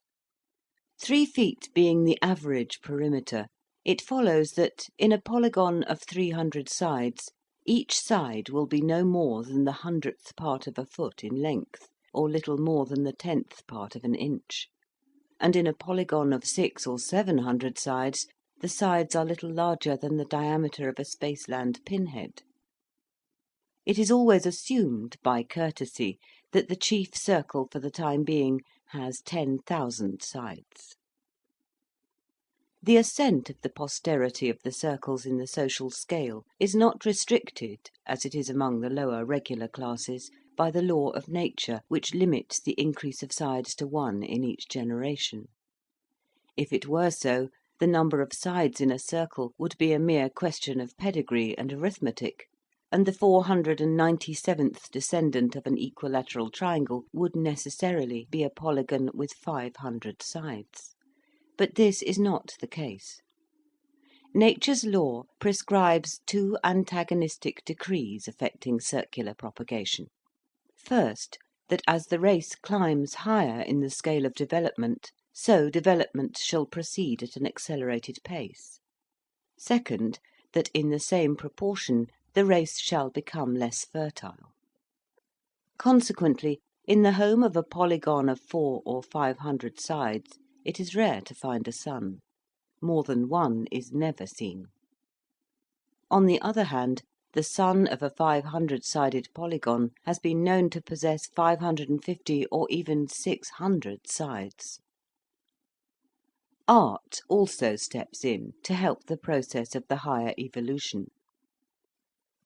3 feet being the average perimeter, It follows that, in a polygon of 300 sides, each side will be no more than the 100th part of a foot in length, or little more than the 10th part of an inch; and in a polygon of 600 or 700 sides, the sides are little larger than the diameter of a Spaceland pinhead. It is always assumed, by courtesy, that the chief circle for the time being has 10,000 sides. The ascent of the posterity of the circles in the social scale is not restricted, as it is among the lower regular classes, by the law of nature, which limits the increase of sides to 1 in each generation. If it were so, the number of sides in a circle would be a mere question of pedigree and arithmetic, and the 497th descendant of an equilateral triangle would necessarily be a polygon with 500 sides. But this is not the case. Nature's law prescribes 2 antagonistic decrees affecting circular propagation. First, that as the race climbs higher in the scale of development, so development shall proceed at an accelerated pace. Second, that in the same proportion the race shall become less fertile. Consequently, in the home of a polygon of 400 or 500 sides, it is rare to find a son. More than one is never seen. On the other hand, the son of a 500-sided polygon has been known to possess 550 or even 600 sides. Art also steps in to help the process of the higher evolution.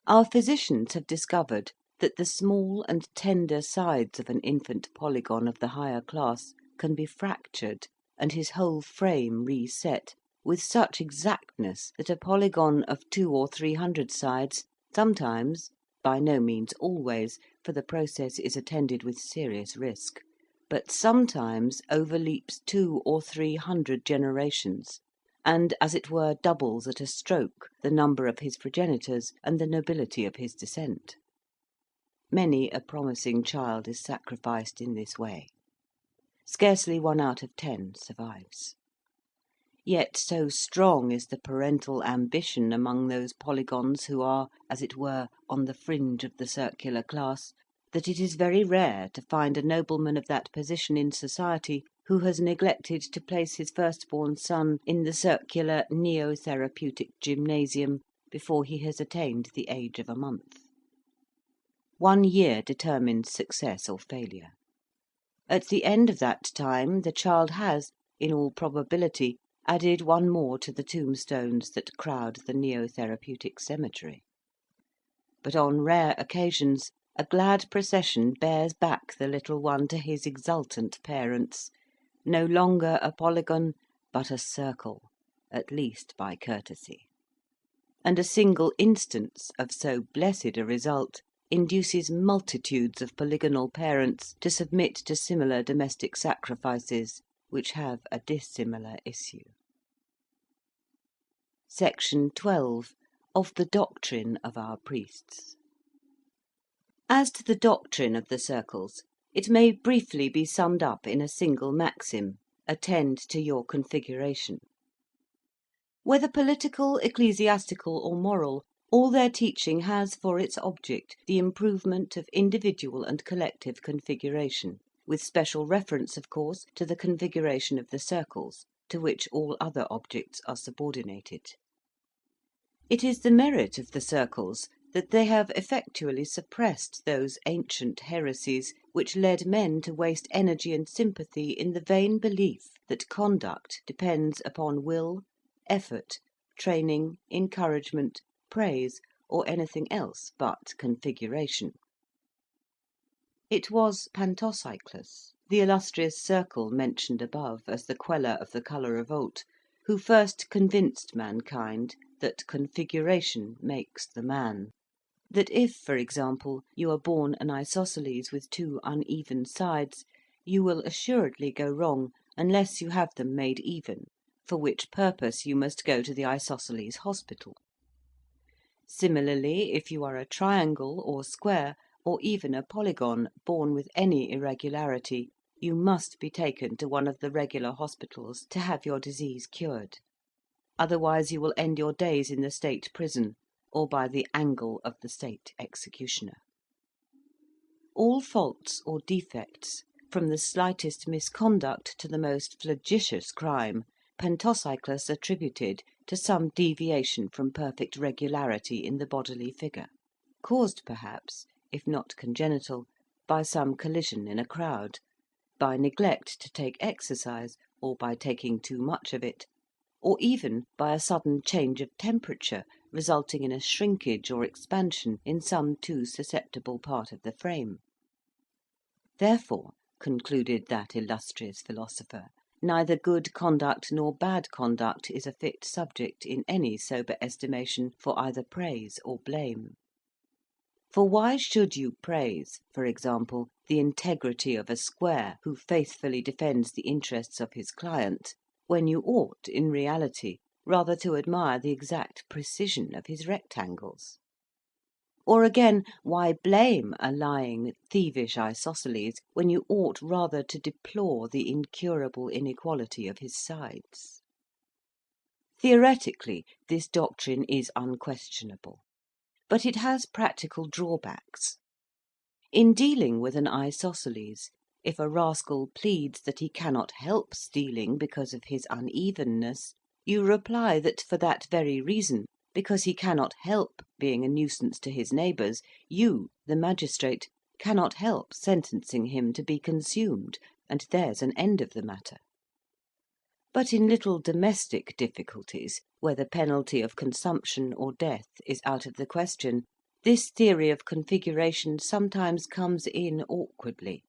Our physicians have discovered that the small and tender sides of an infant polygon of the higher class can be fractured, and his whole frame reset, with such exactness that a polygon of 200 or 300 sides sometimes, by no means always, for the process is attended with serious risk, but sometimes overleaps 200 or 300 generations, and, as it were, doubles at a stroke the number of his progenitors and the nobility of his descent. Many a promising child is sacrificed in this way. Scarcely 1 out of 10 survives. Yet so strong is the parental ambition among those polygons who are, as it were, on the fringe of the circular class, that it is very rare to find a nobleman of that position in society who has neglected to place his firstborn son in the circular neo-therapeutic gymnasium before he has attained the age of a month. 1 year determines success or failure. At the end of that time the child has, in all probability, added 1 more to the tombstones that crowd the neo-therapeutic cemetery. But on rare occasions a glad procession bears back the little one to his exultant parents, no longer a polygon, but a circle, at least by courtesy. And a single instance of so blessed a result induces multitudes of polygonal parents to submit to similar domestic sacrifices, which have a dissimilar issue. Section 12. Of the doctrine of our priests. As to the doctrine of the circles, it may briefly be summed up in a single maxim: attend to your configuration. Whether political, ecclesiastical, or moral, all their teaching has for its object the improvement of individual and collective configuration, with special reference, of course, to the configuration of the circles, to which all other objects are subordinated. It is the merit of the circles that they have effectually suppressed those ancient heresies which led men to waste energy and sympathy in the vain belief that conduct depends upon will, effort, training, encouragement, praise, or anything else but configuration. It was Pantocyclus, the illustrious circle mentioned above as the queller of the colour revolt, who first convinced mankind that configuration makes the man. That if, for example, you are born an isosceles with 2 uneven sides, you will assuredly go wrong unless you have them made even, for which purpose you must go to the isosceles hospital. Similarly, if you are a triangle or square, or even a polygon, born with any irregularity, you must be taken to one of the regular hospitals to have your disease cured. otherwise you will end your days in the state prison, or by the angle of the state executioner. All faults or defects, from the slightest misconduct to the most flagitious crime, Pentocyclus attributed to some deviation from perfect regularity in the bodily figure, caused perhaps, if not congenital, by some collision in a crowd, by neglect to take exercise, or by taking too much of it, or even by a sudden change of temperature resulting in a shrinkage or expansion in some too susceptible part of the frame. Therefore, concluded that illustrious philosopher, neither good conduct nor bad conduct is a fit subject in any sober estimation for either praise or blame. For why should you praise, for example, the integrity of a square who faithfully defends the interests of his client, when you ought, in reality, rather to admire the exact precision of his rectangles? Or again, why blame a lying, thievish isosceles, when you ought rather to deplore the incurable inequality of his sides? Theoretically, this doctrine is unquestionable, but it has practical drawbacks. In dealing with an isosceles, if a rascal pleads that he cannot help stealing because of his unevenness, you reply that for that very reason, because he cannot help being a nuisance to his neighbours, you, the magistrate, cannot help sentencing him to be consumed, and there's an end of the matter. But in little domestic difficulties, where the penalty of consumption or death is out of the question, this theory of configuration sometimes comes in awkwardly;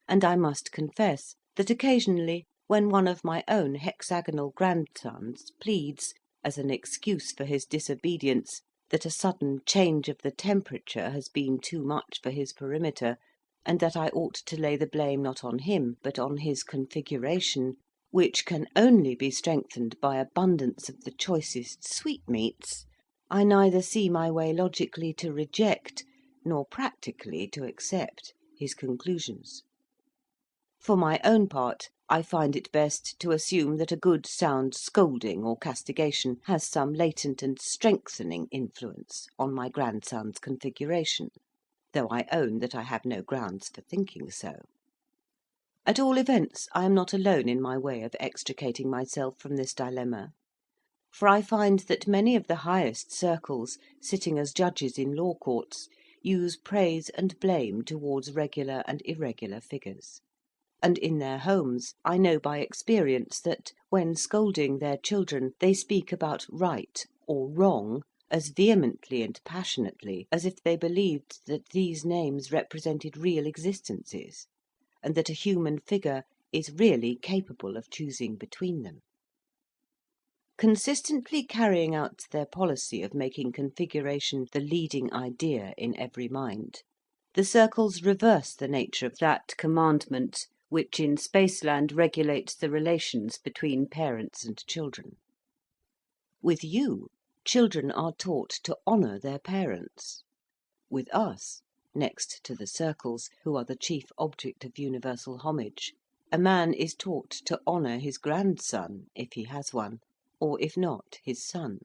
and I must confess that occasionally, when one of my own hexagonal grandsons pleads, as an excuse for his disobedience, that a sudden change of the temperature has been too much for his perimeter, and that I ought to lay the blame not on him but on his configuration, which can only be strengthened by abundance of the choicest sweetmeats, I neither see my way logically to reject, nor practically to accept, his conclusions. For my own part, I find it best to assume that a good sound scolding or castigation has some latent and strengthening influence on my grandson's configuration, though I own that I have no grounds for thinking so. At all events, I am not alone in my way of extricating myself from this dilemma, for I find that many of the highest circles, sitting as judges in law courts, use praise and blame towards regular and irregular figures; and in their homes I know by experience that, when scolding their children, they speak about right or wrong as vehemently and passionately as if they believed that these names represented real existences, and that a human figure is really capable of choosing between them. Consistently carrying out their policy of making configuration the leading idea in every mind, the circles reverse the nature of that commandment which in Spaceland regulates the relations between parents and children. With you, children are taught to honour their parents. With us, next to the circles, who are the chief object of universal homage, a man is taught to honour his grandson, if he has one, or if not, his son.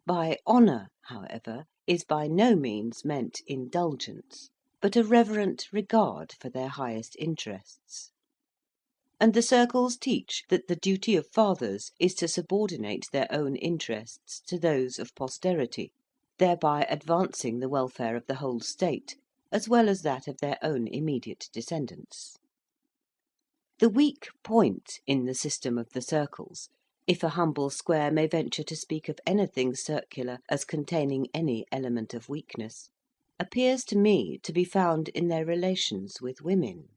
By honour, however, is by no means meant indulgence, but a reverent regard for their highest interests. And the circles teach that the duty of fathers is to subordinate their own interests to those of posterity, thereby advancing the welfare of the whole state, as well as that of their own immediate descendants. The weak point in the system of the circles, if a humble square may venture to speak of anything circular as containing any element of weakness, appears to me to be found in their relations with women.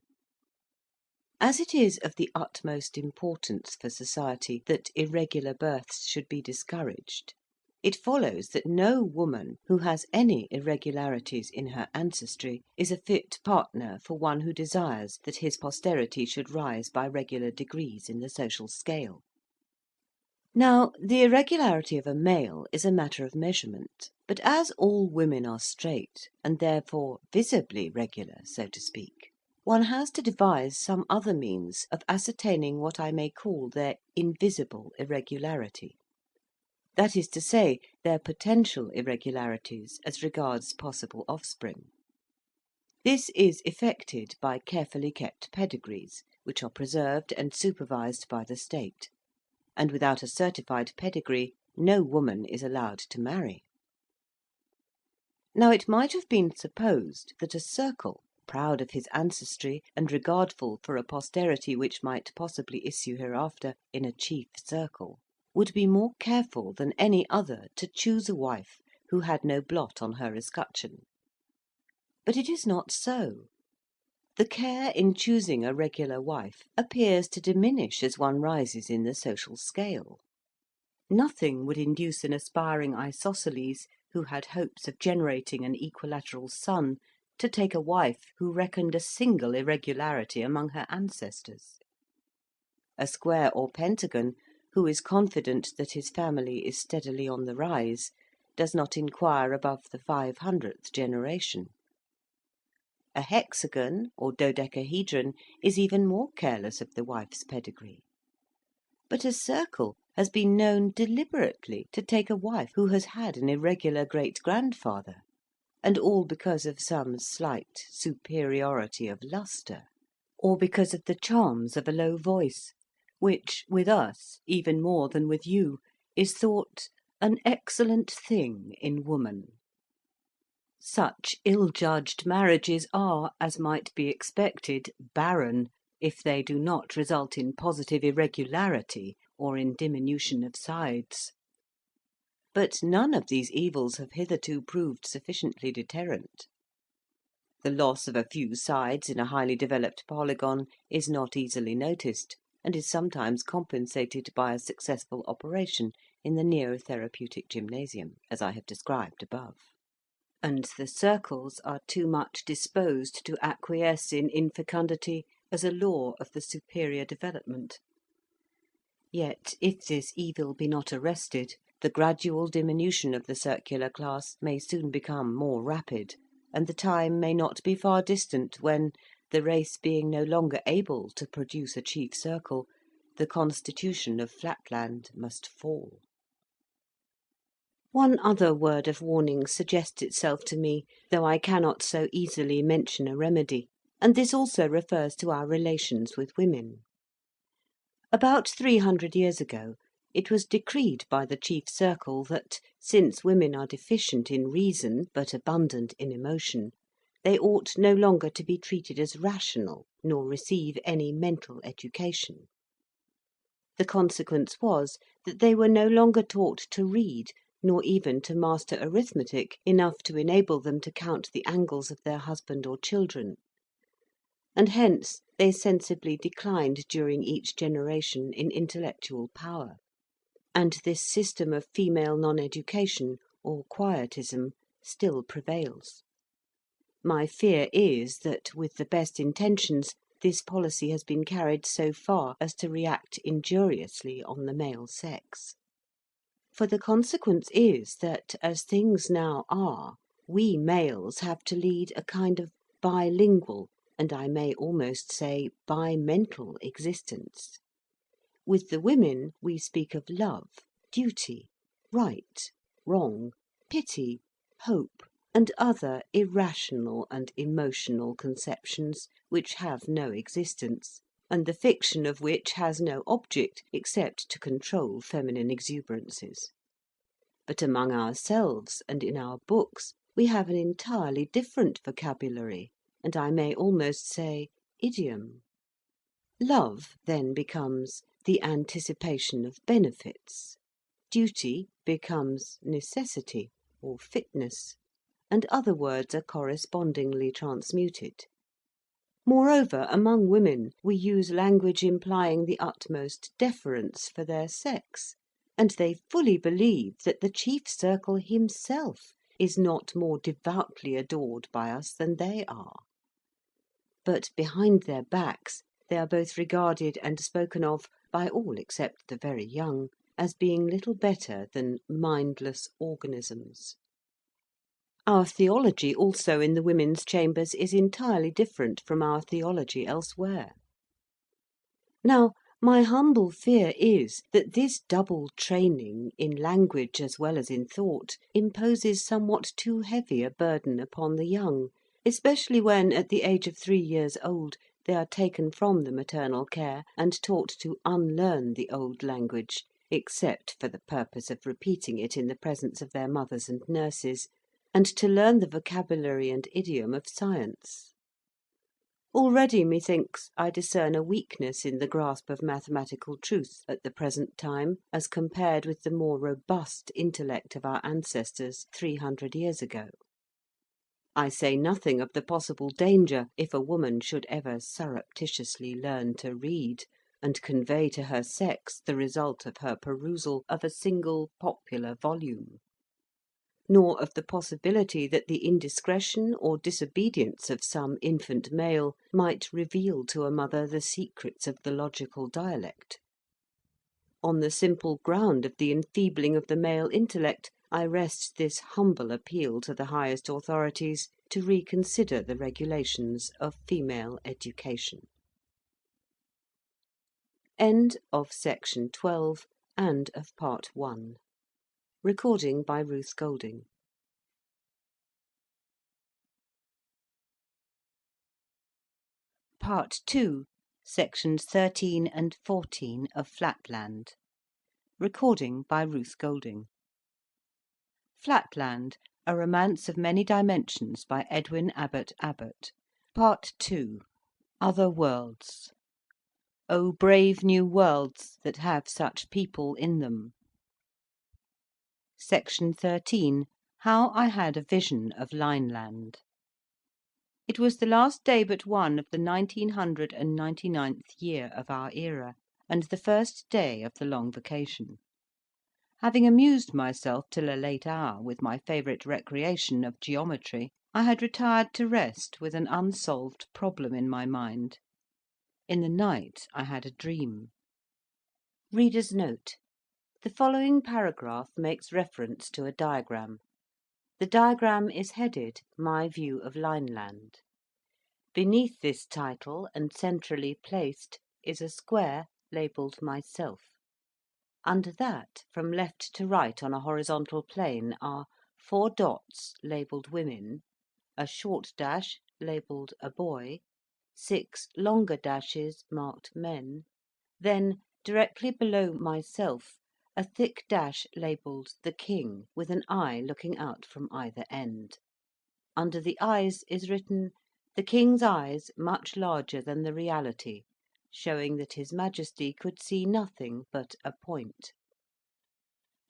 As it is of the utmost importance for society that irregular births should be discouraged, it follows that no woman who has any irregularities in her ancestry is a fit partner for one who desires that his posterity should rise by regular degrees in the social scale. Now, the irregularity of a male is a matter of measurement, but as all women are straight, and therefore visibly regular, so to speak, one has to devise some other means of ascertaining what I may call their invisible irregularity. That is to say, their potential irregularities as regards possible offspring. This is effected by carefully kept pedigrees, which are preserved and supervised by the state, and without a certified pedigree no woman is allowed to marry. Now it might have been supposed that a circle, proud of his ancestry and regardful for a posterity which might possibly issue hereafter in a chief circle, would be more careful than any other to choose a wife who had no blot on her escutcheon. But it is not so. The care in choosing a regular wife appears to diminish as one rises in the social scale. Nothing would induce an aspiring isosceles, who had hopes of generating an equilateral son, to take a wife who reckoned a single irregularity among her ancestors. A square or pentagon, who is confident that his family is steadily on the rise, does not inquire above the 500th generation. A hexagon or dodecahedron is even more careless of the wife's pedigree. But a circle has been known deliberately to take a wife who has had an irregular great-grandfather, and all because of some slight superiority of lustre, or because of the charms of a low voice, which, with us, even more than with you, is thought an excellent thing in woman. Such ill-judged marriages are, as might be expected, barren, if they do not result in positive irregularity or in diminution of sides. But none of these evils have hitherto proved sufficiently deterrent. The loss of a few sides in a highly developed polygon is not easily noticed, and is sometimes compensated by a successful operation in the neo-therapeutic gymnasium, as I have described above. And the circles are too much disposed to acquiesce in infecundity as a law of the superior development. Yet, if this evil be not arrested, the gradual diminution of the circular class may soon become more rapid, and the time may not be far distant when, the race being no longer able to produce a chief circle, the constitution of Flatland must fall. One other word of warning suggests itself to me, though I cannot so easily mention a remedy, and this also refers to our relations with women. About 300 years ago, it was decreed by the chief circle that, since women are deficient in reason but abundant in emotion, they ought no longer to be treated as rational, nor receive any mental education. The consequence was that they were no longer taught to read, nor even to master arithmetic enough to enable them to count the angles of their husband or children, and hence they sensibly declined during each generation in intellectual power, and this system of female non-education, or quietism, still prevails. My fear is that, with the best intentions, this policy has been carried so far as to react injuriously on the male sex. For the consequence is that, as things now are, we males have to lead a kind of bilingual, and I may almost say bi-mental existence. With the women we speak of love, duty, right, wrong, pity, hope, and other irrational and emotional conceptions which have no existence, and the fiction of which has no object except to control feminine exuberances. But among ourselves and in our books we have an entirely different vocabulary, and I may almost say idiom. Love then becomes the anticipation of benefits, duty becomes necessity or fitness, and other words are correspondingly transmuted. Moreover, among women we use language implying the utmost deference for their sex, and they fully believe that the chief circle himself is not more devoutly adored by us than they are. But behind their backs they are both regarded and spoken of, by all except the very young, as being little better than mindless organisms. Our theology also in the women's chambers is entirely different from our theology elsewhere. Now, my humble fear is that this double training, in language as well as in thought, imposes somewhat too heavy a burden upon the young, especially when, at the age of 3 years old, they are taken from the maternal care and taught to unlearn the old language, except for the purpose of repeating it in the presence of their mothers and nurses, and to learn the vocabulary and idiom of science. Already, methinks, I discern a weakness in the grasp of mathematical truth at the present time, as compared with the more robust intellect of our ancestors 300 years ago. I say nothing of the possible danger if a woman should ever surreptitiously learn to read, and convey to her sex the result of her perusal of a single popular volume; nor of the possibility that the indiscretion or disobedience of some infant male might reveal to a mother the secrets of the logical dialect. On the simple ground of the enfeebling of the male intellect, I rest this humble appeal to the highest authorities to reconsider the regulations of female education. End of section 12 and of part 1. Recording by Ruth Golding. Part 2, sections 13 and 14 of Flatland. Recording by Ruth Golding. Flatland, a romance of many dimensions by Edwin Abbott Abbott. Part 2. Other worlds. O brave new worlds that have such people in them. Section 13. How I had a vision of Lineland. It was the last day but one of the 1999th year of our era, and the first day of the long vacation. Having amused myself till a late hour with my favourite recreation of geometry, I had retired to rest with an unsolved problem in my mind. In the night I had a dream. Reader's note: the following paragraph makes reference to a diagram. The diagram is headed "My View of Lineland." Beneath this title, and centrally placed, is a square labelled "Myself." Under that, from left to right on a horizontal plane, are 4 dots labelled "Women," a short dash labelled "A Boy," 6 longer dashes marked "Men," then, directly below "Myself," a thick dash labelled "The King," with an eye looking out from either end. Under the eyes is written "The King's eyes much larger than the reality," showing that His Majesty could see nothing but a point.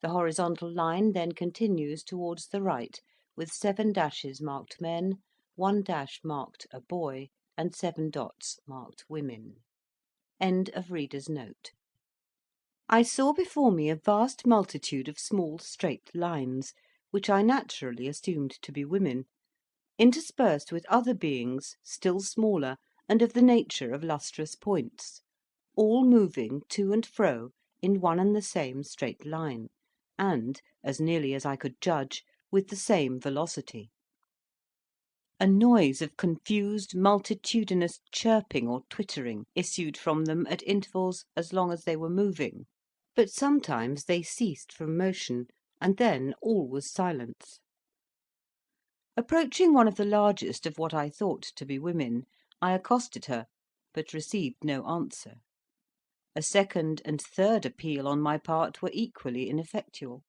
The horizontal line then continues towards the right, with 7 dashes marked "Men," 1 dash marked "A Boy," and 7 dots marked "Women." End of reader's note. I saw before me a vast multitude of small straight lines, which I naturally assumed to be women, interspersed with other beings still smaller and of the nature of lustrous points, all moving to and fro in one and the same straight line, and, as nearly as I could judge, with the same velocity. A noise of confused multitudinous chirping or twittering issued from them at intervals as long as they were moving, but sometimes they ceased from motion, and then all was silence. Approaching one of the largest of what I thought to be women, I accosted her, but received no answer. A second and third appeal on my part were equally ineffectual.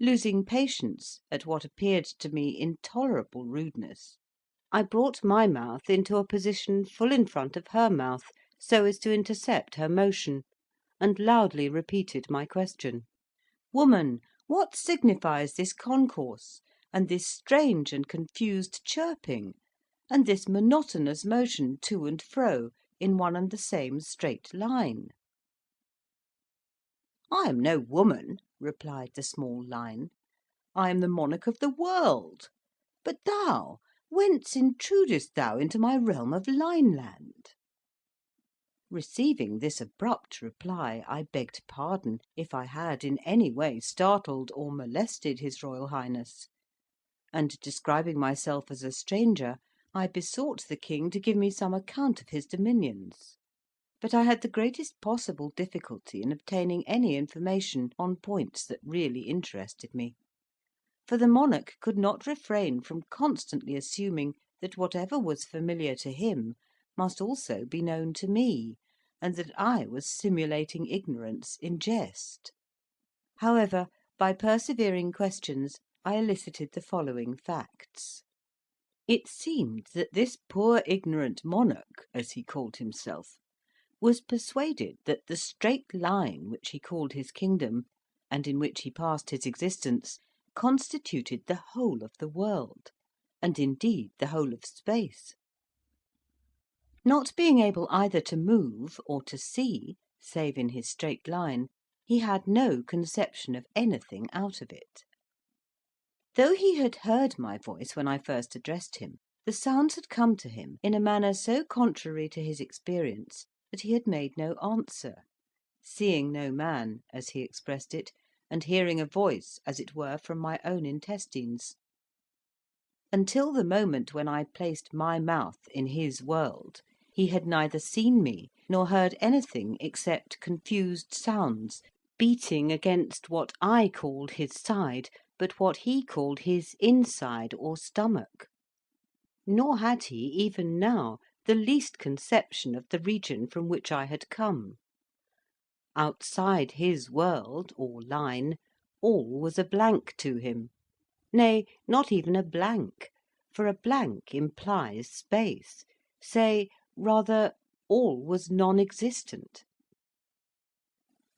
Losing patience at what appeared to me intolerable rudeness, I brought my mouth into a position full in front of her mouth, so as to intercept her motion, and loudly repeated my question. "Woman, what signifies this concourse, and this strange and confused chirping, and this monotonous motion to and fro in one and the same straight line?" "I am no woman," replied the small line. "I am the monarch of the world. But thou, whence intrudest thou into my realm of Lineland?" Receiving this abrupt reply, I begged pardon if I had in any way startled or molested his Royal Highness. and describing myself as a stranger, I besought the king to give me some account of his dominions. But I had the greatest possible difficulty in obtaining any information on points that really interested me; for the monarch could not refrain from constantly assuming that whatever was familiar to him must also be known to me, and that I was simulating ignorance in jest. However, by persevering questions, I elicited the following facts. It seemed that this poor ignorant monarch, as he called himself, was persuaded that the straight line which he called his kingdom, and in which he passed his existence, constituted the whole of the world, and indeed the whole of space. Not being able either to move or to see, save in his straight line, he had no conception of anything out of it. Though he had heard my voice when I first addressed him, the sounds had come to him in a manner so contrary to his experience that he had made no answer, seeing no man, as he expressed it, and hearing a voice, as it were, from my own intestines. Until the moment when I placed my mouth in his world, he had neither seen me nor heard anything except confused sounds beating against what I called his side, but what he called his inside or stomach. Nor had he, even now, the least conception of the region from which I had come. Outside his world, or line, all was a blank to him; nay, not even a blank, for a blank implies space; say, rather, all was non-existent.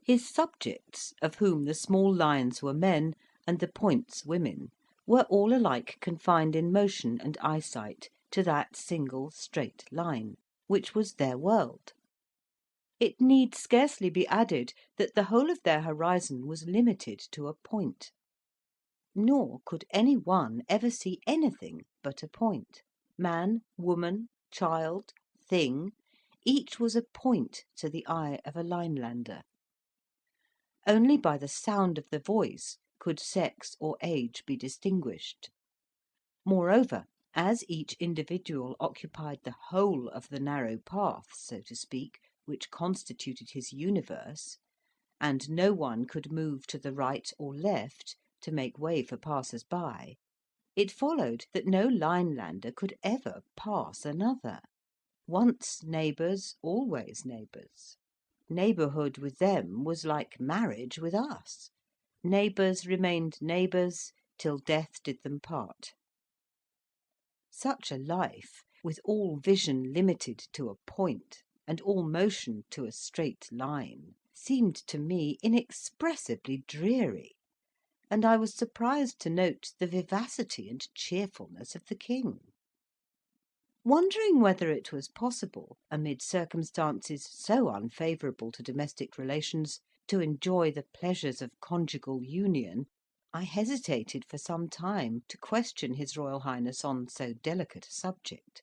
His subjects, of whom the small lines were men, and the points women, were all alike confined in motion and eyesight to that single straight line, which was their world. It need scarcely be added that the whole of their horizon was limited to a point. Nor could any one ever see anything but a point. Man, woman, child, thing, each was a point to the eye of a Linelander. Only by the sound of the voice could sex or age be distinguished. Moreover, as each individual occupied the whole of the narrow path, so to speak, which constituted his universe, and no one could move to the right or left to make way for passers-by, it followed that no Linelander could ever pass another. Once neighbours, always neighbours. Neighbourhood with them was like marriage with us. Neighbours remained neighbours till death did them part. Such a life, with all vision limited to a point, and all motion to a straight line, seemed to me inexpressibly dreary, and I was surprised to note the vivacity and cheerfulness of the king. Wondering whether it was possible, amid circumstances so unfavourable to domestic relations, to enjoy the pleasures of conjugal union, I hesitated for some time to question his Royal Highness on so delicate a subject;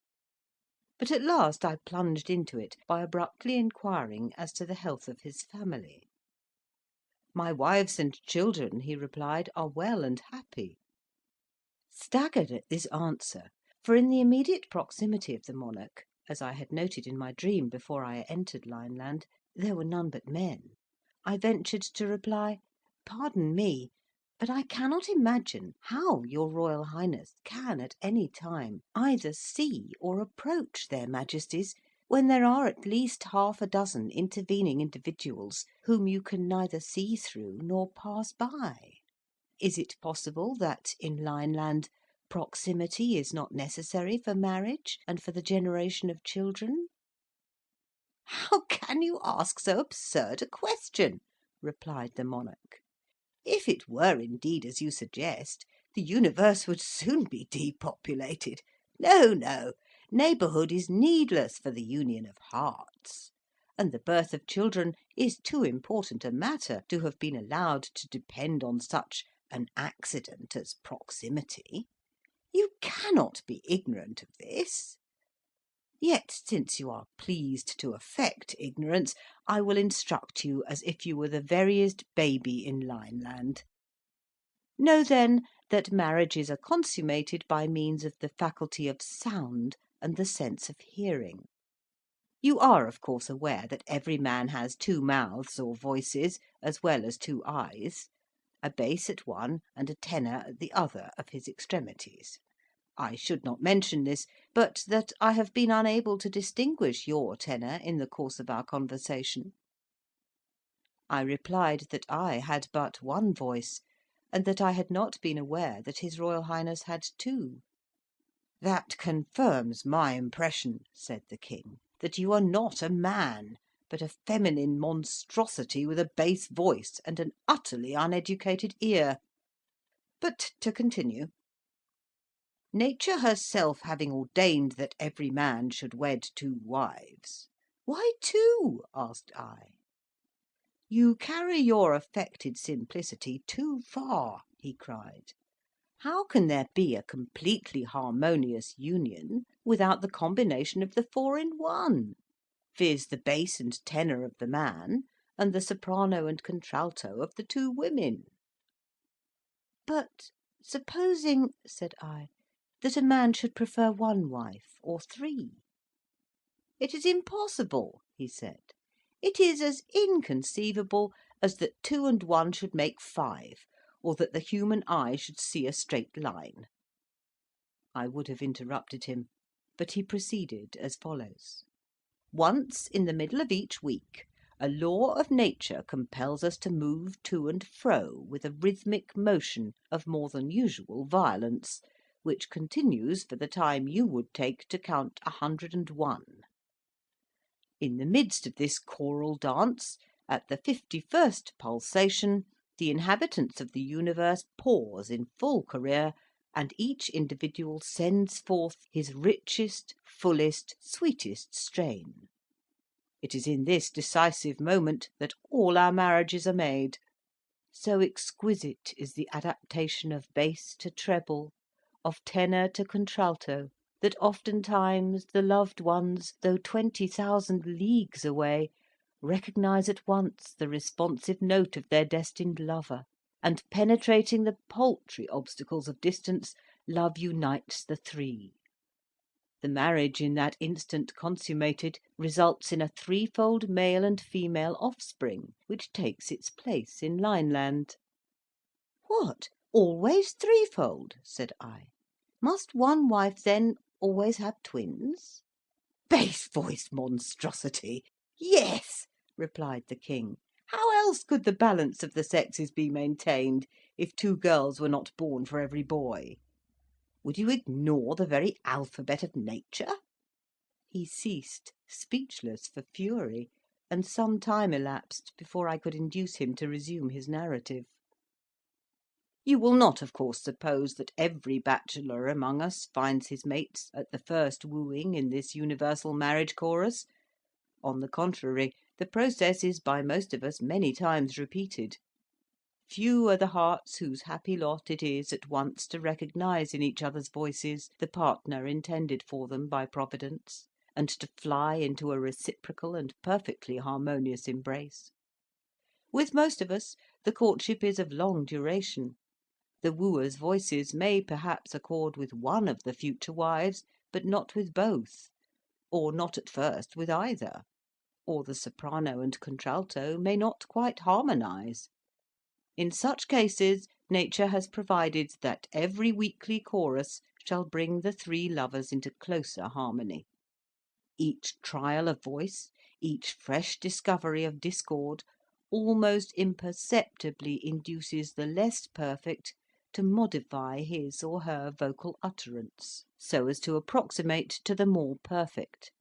but at last I plunged into it by abruptly inquiring as to the health of his family. "My wives and children," he replied, "are well and happy." Staggered at this answer, for in the immediate proximity of the monarch, as I had noted in my dream before I entered Lineland, there were none but men, I ventured to reply, "Pardon me, but I cannot imagine how your Royal Highness can at any time either see or approach their Majesties, when there are at least half a dozen intervening individuals whom you can neither see through nor pass by. Is it possible that, in Lineland, proximity is not necessary for marriage and for the generation of children?" "How can you ask so absurd a question?" replied the monarch. "If it were indeed as you suggest, the universe would soon be depopulated. No, no, neighbourhood is needless for the union of hearts, and the birth of children is too important a matter to have been allowed to depend on such an accident as proximity. You cannot be ignorant of this. Yet, since you are pleased to affect ignorance, I will instruct you as if you were the veriest baby in Lineland. Know, then, that marriages are consummated by means of the faculty of sound and the sense of hearing. You are, of course, aware that every man has two mouths or voices, as well as two eyes, a bass at one and a tenor at the other of his extremities. I should not mention this, but that I have been unable to distinguish your tenor in the course of our conversation. I replied that I had but one voice, and that I had not been aware that his Royal Highness had two. "That confirms my impression," said the King, "that you are not a man, but a feminine monstrosity with a bass voice and an utterly uneducated ear. But to continue. Nature herself having ordained that every man should wed two wives—" "Why two?" asked I. "You carry your affected simplicity too far," he cried. "How can there be a completely harmonious union without the combination of the four in one, viz., the bass and tenor of the man, and the soprano and contralto of the two women?" "But supposing," said I, "that a man should prefer one wife, or three?" "It is impossible," he said. "It is as inconceivable as that two and one should make five, or that the human eye should see a straight line." I would have interrupted him, but he proceeded as follows: "Once in the middle of each week, a law of nature compels us to move to and fro with a rhythmic motion of more than usual violence, which continues for the time you would take to count 101. In the midst of this choral dance, at the 51st pulsation, the inhabitants of the universe pause in full career, and each individual sends forth his richest, fullest, sweetest strain. It is in this decisive moment that all our marriages are made. So exquisite is the adaptation of bass to treble, of tenor to contralto, that oftentimes the loved ones, though 20,000 leagues away, recognise at once the responsive note of their destined lover, and penetrating the paltry obstacles of distance, love unites the three. The marriage in that instant consummated results in a threefold male and female offspring, which takes its place in Lineland." "What, always threefold?" said I. "Must one wife, then, always have twins?" "Bass voiced monstrosity! Yes," replied the King. "How else could the balance of the sexes be maintained, if two girls were not born for every boy? Would you ignore the very alphabet of nature?" He ceased, speechless for fury, and some time elapsed before I could induce him to resume his narrative. "You will not, of course, suppose that every bachelor among us finds his mates at the first wooing in this universal marriage chorus. On the contrary, the process is by most of us many times repeated. Few are the hearts whose happy lot it is at once to recognise in each other's voices the partner intended for them by Providence, and to fly into a reciprocal and perfectly harmonious embrace. With most of us the courtship is of long duration. The wooers' voices may perhaps accord with one of the future wives, but not with both, or not at first with either, or the soprano and contralto may not quite harmonise. In such cases nature has provided that every weekly chorus shall bring the three lovers into closer harmony. Each trial of voice, each fresh discovery of discord, almost imperceptibly induces the less perfect to modify his or her vocal utterance, so as to approximate to the more perfect;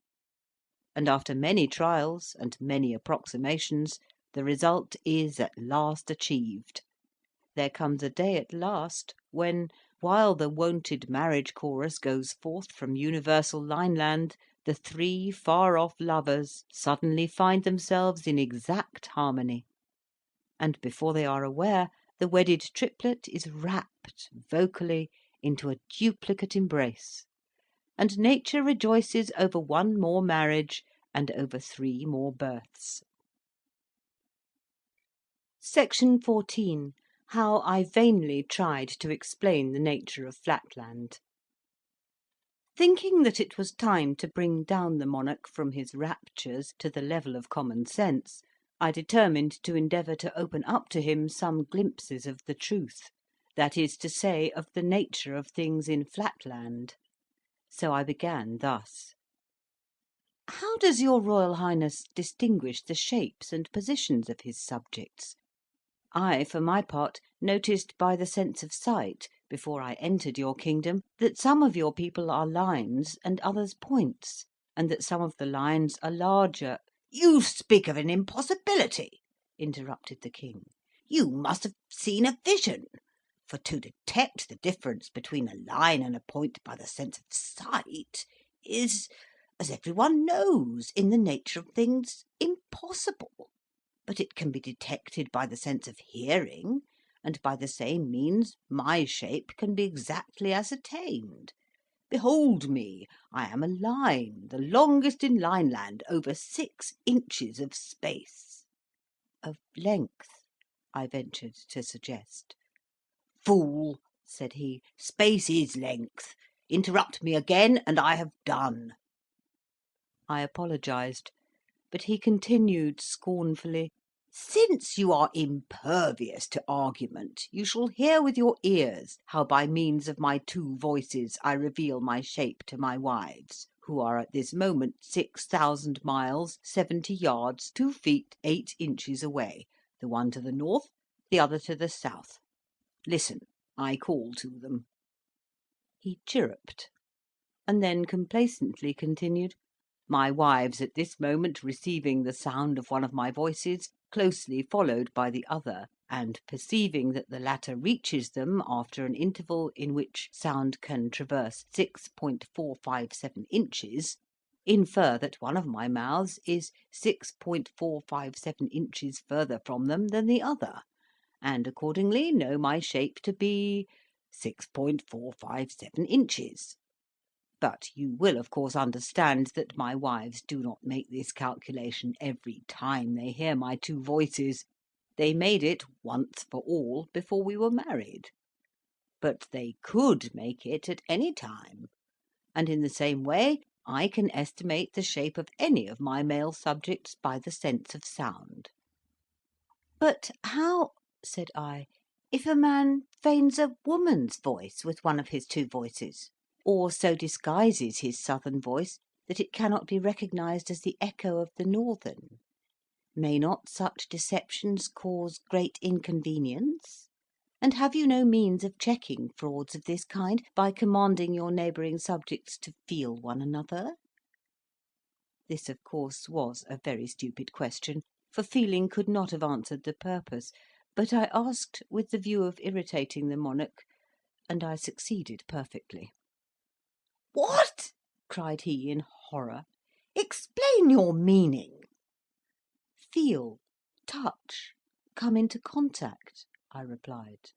and after many trials and many approximations, the result is at last achieved. There comes a day at last when, while the wonted marriage chorus goes forth from universal Lineland, the three far off lovers suddenly find themselves in exact harmony, and before they are aware, the wedded triplet is wrapped vocally into a duplicate embrace, and nature rejoices over one more marriage and over three more births. Section 14. How I vainly tried to explain the nature of Flatland. Thinking that it was time to bring down the monarch from his raptures to the level of common sense, I determined to endeavour to open up to him some glimpses of the truth, that is to say, of the nature of things in Flatland. So I began thus: "How does your Royal Highness distinguish the shapes and positions of his subjects? I, for my part, noticed by the sense of sight, before I entered your kingdom, that some of your people are lines and others points, and that some of the lines are larger—" "You speak of an impossibility," interrupted the King. "You must have seen a vision; for to detect the difference between a line and a point by the sense of sight is, as every one knows, in the nature of things, impossible. But it can be detected by the sense of hearing, and by the same means my shape can be exactly ascertained. Behold me, I am a line, the longest in Lineland, over 6 inches of space." "Of length," I ventured to suggest. "Fool!" said he, "space is length. Interrupt me again, and I have done." I apologised, but he continued scornfully: "Since you are impervious to argument, you shall hear with your ears how by means of my 2 voices I reveal my shape to my wives, who are at this moment 6,000 miles, 70 yards, 2 feet, 8 inches away, the one to the north, the other to the south. Listen, I call to them." He chirruped, and then complacently continued: "My wives at this moment receiving the sound of one of my voices, closely followed by the other, and perceiving that the latter reaches them after an interval in which sound can traverse 6.457 inches, infer that one of my mouths is 6.457 inches further from them than the other, and accordingly know my shape to be 6.457 inches. But you will, of course, understand that my wives do not make this calculation every time they hear my 2 voices. They made it once for all before we were married. But they could make it at any time, and in the same way I can estimate the shape of any of my male subjects by the sense of sound." "But how," said I, "if a man feigns a woman's voice with one of his 2 voices, or so disguises his southern voice that it cannot be recognised as the echo of the northern? May not such deceptions cause great inconvenience? And have you no means of checking frauds of this kind by commanding your neighbouring subjects to feel one another?" This, of course, was a very stupid question, for feeling could not have answered the purpose, but I asked with the view of irritating the monarch, and I succeeded perfectly. "What!" cried he, in horror. "Explain your meaning." "Feel, touch, come into contact," I replied.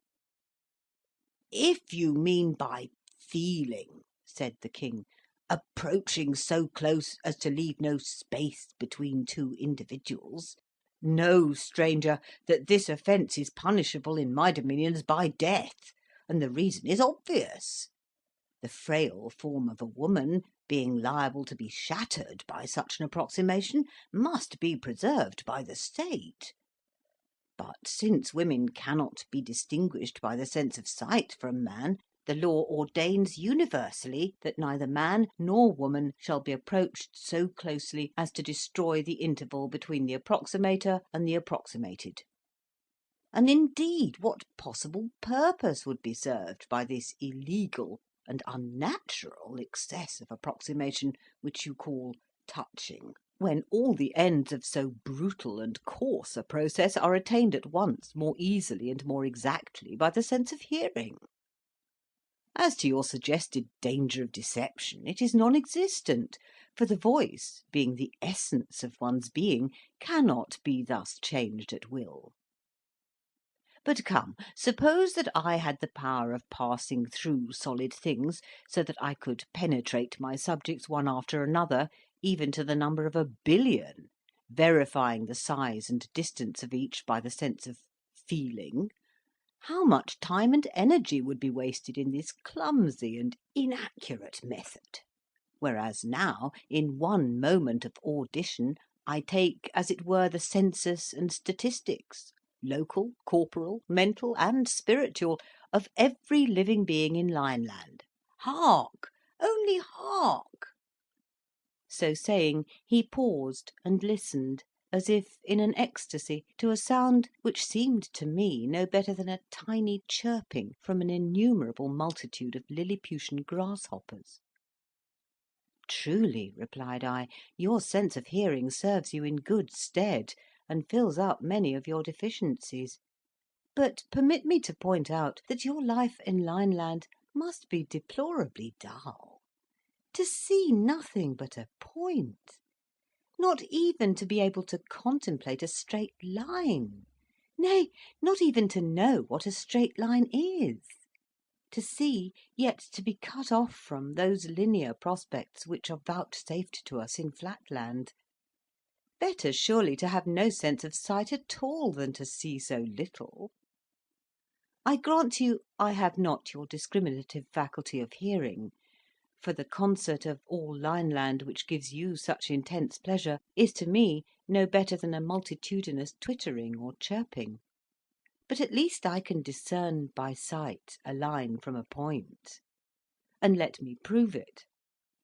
"If you mean by feeling," said the King, "approaching so close as to leave no space between 2 individuals, know, stranger, that this offence is punishable in my dominions by death, and the reason is obvious. The frail form of a woman, being liable to be shattered by such an approximation, must be preserved by the state. But since women cannot be distinguished by the sense of sight from man, the law ordains universally that neither man nor woman shall be approached so closely as to destroy the interval between the approximator and the approximated. And indeed, what possible purpose would be served by this illegal and unnatural excess of approximation which you call touching, when all the ends of so brutal and coarse a process are attained at once more easily and more exactly by the sense of hearing? As to your suggested danger of deception, it is non-existent, for the voice, being the essence of one's being, cannot be thus changed at will. But come, suppose that I had the power of passing through solid things, so that I could penetrate my subjects one after another, even to the number of 1,000,000,000, verifying the size and distance of each by the sense of feeling. How much time and energy would be wasted in this clumsy and inaccurate method! Whereas now, in one moment of audition, I take, as it were, the census and statistics, local, corporal, mental, and spiritual, of every living being in Lineland. Hark! Only hark!" So saying, he paused and listened, as if in an ecstasy, to a sound which seemed to me no better than a tiny chirping from an innumerable multitude of Lilliputian grasshoppers. "Truly," replied I, "your sense of hearing serves you in good stead, and fills up many of your deficiencies. But permit me to point out that your life in Lineland must be deplorably dull. To see nothing but a point! Not even to be able to contemplate a straight line! Nay, not even to know what a straight line is! To see, yet to be cut off from those linear prospects which are vouchsafed to us in Flatland! Better surely to have no sense of sight at all than to see so little. I grant you I have not your discriminative faculty of hearing, for the concert of all Lineland which gives you such intense pleasure is to me no better than a multitudinous twittering or chirping. But at least I can discern by sight a line from a point. And let me prove it.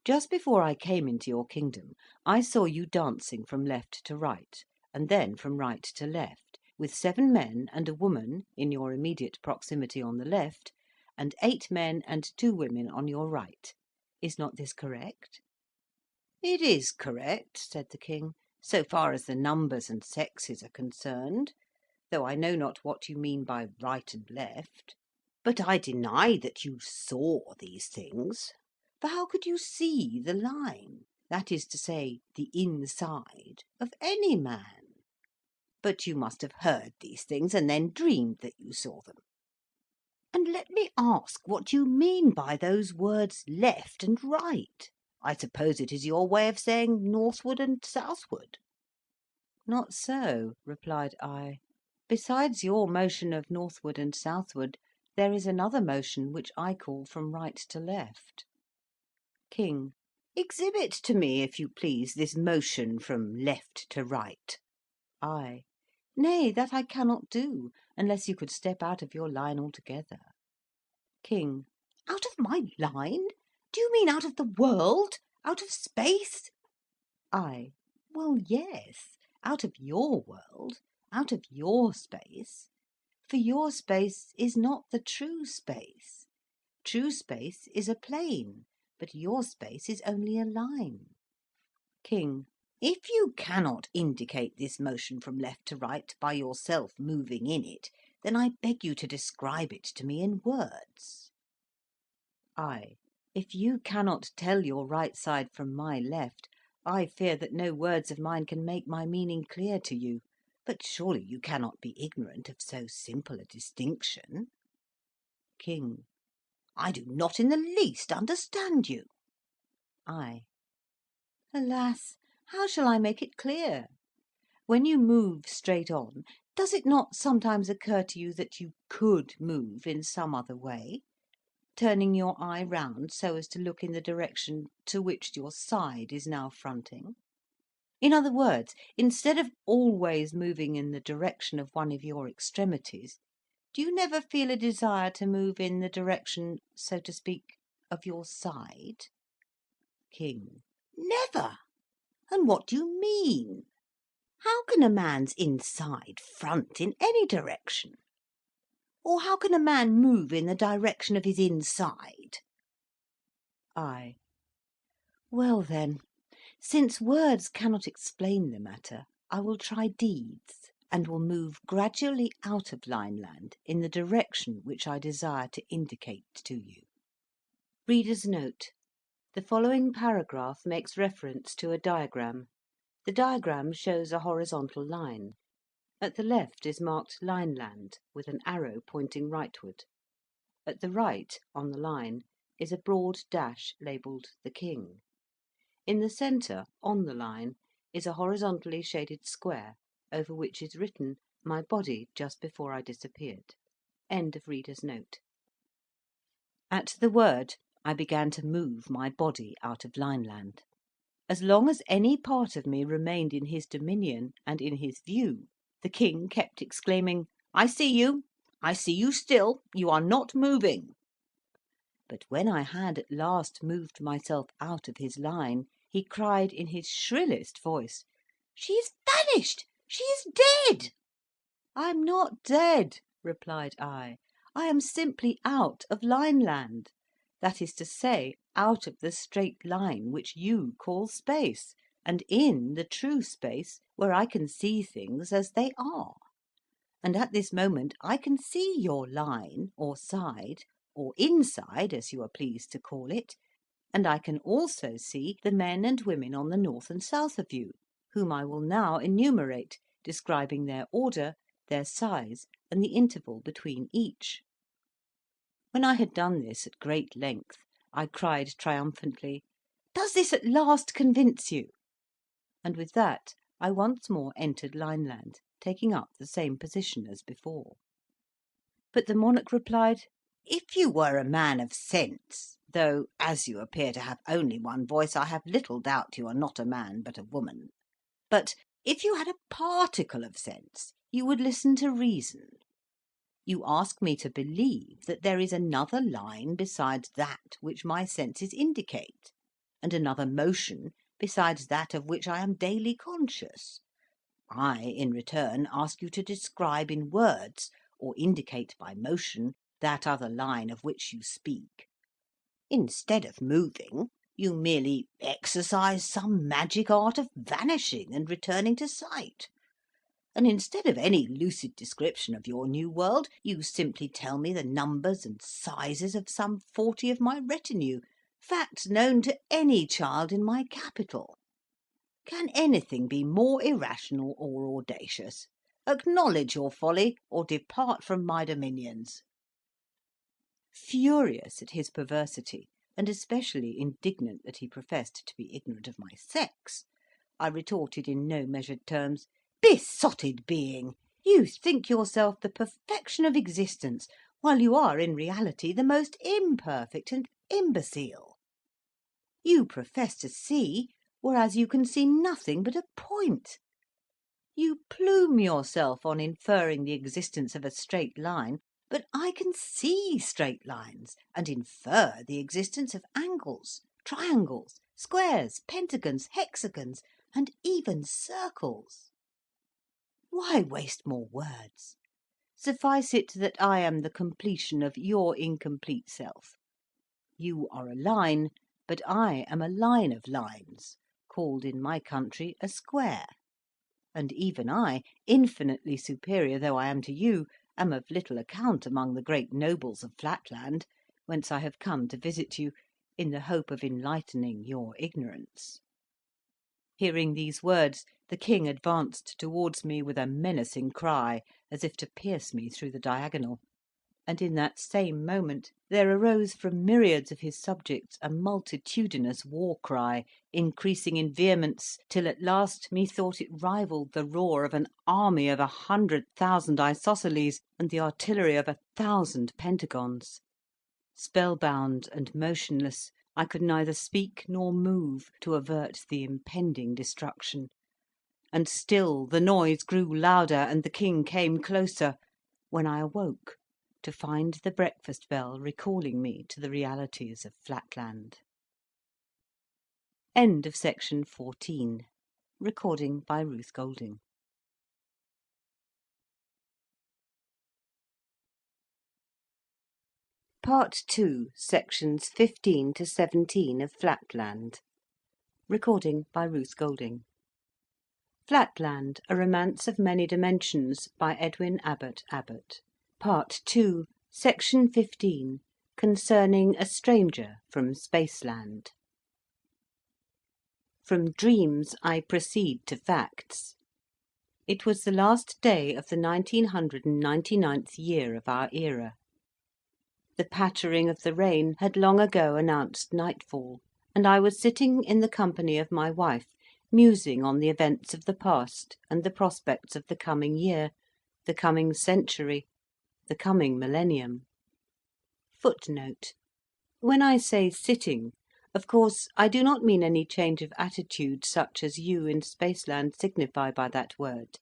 Just before I came into your kingdom, I saw you dancing from left to right, and then from right to left, with 7 men and a woman in your immediate proximity on the left, and 8 men and 2 women on your right. Is not this correct?" "It is correct," said the King, "so far as the numbers and sexes are concerned, though I know not what you mean by right and left. But I deny that you saw these things. For how could you see the line, that is to say, the inside, of any man? But you must have heard these things, and then dreamed that you saw them. And let me ask what you mean by those words left and right. I suppose it is your way of saying northward and southward." "Not so," replied I. "Besides your motion of northward and southward, there is another motion which I call from right to left." King: "Exhibit to me, if you please, this motion from left to right." I: "Nay, that I cannot do, unless you could step out of your line altogether." King: "Out of my line? Do you mean out of the world? Out of space?" I: "Well, yes, out of your world, out of your space. For your space is not the true space. True space is a plane, but your space is only a line." King: "If you cannot indicate this motion from left to right by yourself moving in it, then I beg you to describe it to me in words." I: "If you cannot tell your right side from my left, I fear that no words of mine can make my meaning clear to you. But surely you cannot be ignorant of so simple a distinction?" King: "I do not in the least understand you." I: "Alas! how shall I make it clear? When you move straight on, does it not sometimes occur to you that you could move in some other way, turning your eye round so as to look in the direction to which your side is now fronting? In other words, instead of always moving in the direction of one of your extremities, do you never feel a desire to move in the direction, so to speak, of your side?" King: "Never! And what do you mean? How can a man's inside front in any direction? Or how can a man move in the direction of his inside?" I: "Well, then, since words cannot explain the matter, I will try deeds, and will move gradually out of Lineland in the direction which I desire to indicate to you." Reader's note: the following paragraph makes reference to a diagram. The diagram shows a horizontal line. At the left is marked Lineland, with an arrow pointing rightward. At the right, on the line, is a broad dash labelled "The King." In the centre, on the line, is a horizontally shaded square, over which is written "My body just before I disappeared." End of reader's note. At the word, I began to move my body out of Lineland. As long as any part of me remained in his dominion and in his view, the king kept exclaiming, "I see you! I see you still! You are not moving!" But when I had at last moved myself out of his line, he cried in his shrillest voice, "She is vanished! She is dead!" "I am not dead," replied I am simply out of Lineland, that is to say, out of the straight line which you call space, and in the true space, where I can see things as they are. And at this moment I can see your line, or side, or inside, as you are pleased to call it, and I can also see the men and women on the north and south of you, whom I will now enumerate, describing their order, their size, and the interval between each. When I had done this at great length, I cried triumphantly, "Does this at last convince you?" And with that I once more entered Lineland, taking up the same position as before. But the monarch replied, "If you were a man of sense, though as you appear to have only one voice, I have little doubt you are not a man but a woman, but if you had a particle of sense, you would listen to reason. You ask me to believe that there is another line besides that which my senses indicate, and another motion besides that of which I am daily conscious. I, in return, ask you to describe in words, or indicate by motion, that other line of which you speak. Instead of moving, you merely exercise some magic art of vanishing and returning to sight. And instead of any lucid description of your new world, you simply tell me the numbers and sizes of some 40 of my retinue, facts known to any child in my capital. Can anything be more irrational or audacious? Acknowledge your folly, or depart from my dominions." Furious at his perversity, and especially indignant that he professed to be ignorant of my sex, I retorted in no measured terms, "Besotted being! You think yourself the perfection of existence, while you are in reality the most imperfect and imbecile. You profess to see, whereas you can see nothing but a point. You plume yourself on inferring the existence of a straight line, but I can see straight lines, and infer the existence of angles, triangles, squares, pentagons, hexagons, and even circles. Why waste more words? Suffice it that I am the completion of your incomplete self. You are a line, but I am a line of lines, called in my country a square; and even I, infinitely superior though I am to you, am of little account among the great nobles of Flatland, whence I have come to visit you, in the hope of enlightening your ignorance." Hearing these words, the king advanced towards me with a menacing cry, as if to pierce me through the diagonal; and in that same moment there arose from myriads of his subjects a multitudinous war cry, increasing in vehemence, till at last methought it rivalled the roar of an army of 100,000 isosceles, and the artillery of 1,000 pentagons. Spellbound and motionless, I could neither speak nor move to avert the impending destruction; and still the noise grew louder, and the king came closer, when I awoke to find the breakfast bell recalling me to the realities of Flatland. End of section 14. Recording by Ruth Golding. Part 2, sections 15 to 17 of Flatland. Recording by Ruth Golding. Flatland, a romance of many dimensions, by Edwin Abbott Abbott. Part 2, section 15, concerning a stranger from Spaceland. From dreams I proceed to facts. It was the last day of the 1999th year of our era. The pattering of the rain had long ago announced nightfall, and I was sitting in the company of my wife, musing on the events of the past and the prospects of the coming year, the coming century, the coming millennium. Footnote: when I say sitting, of course I do not mean any change of attitude such as you in Spaceland signify by that word,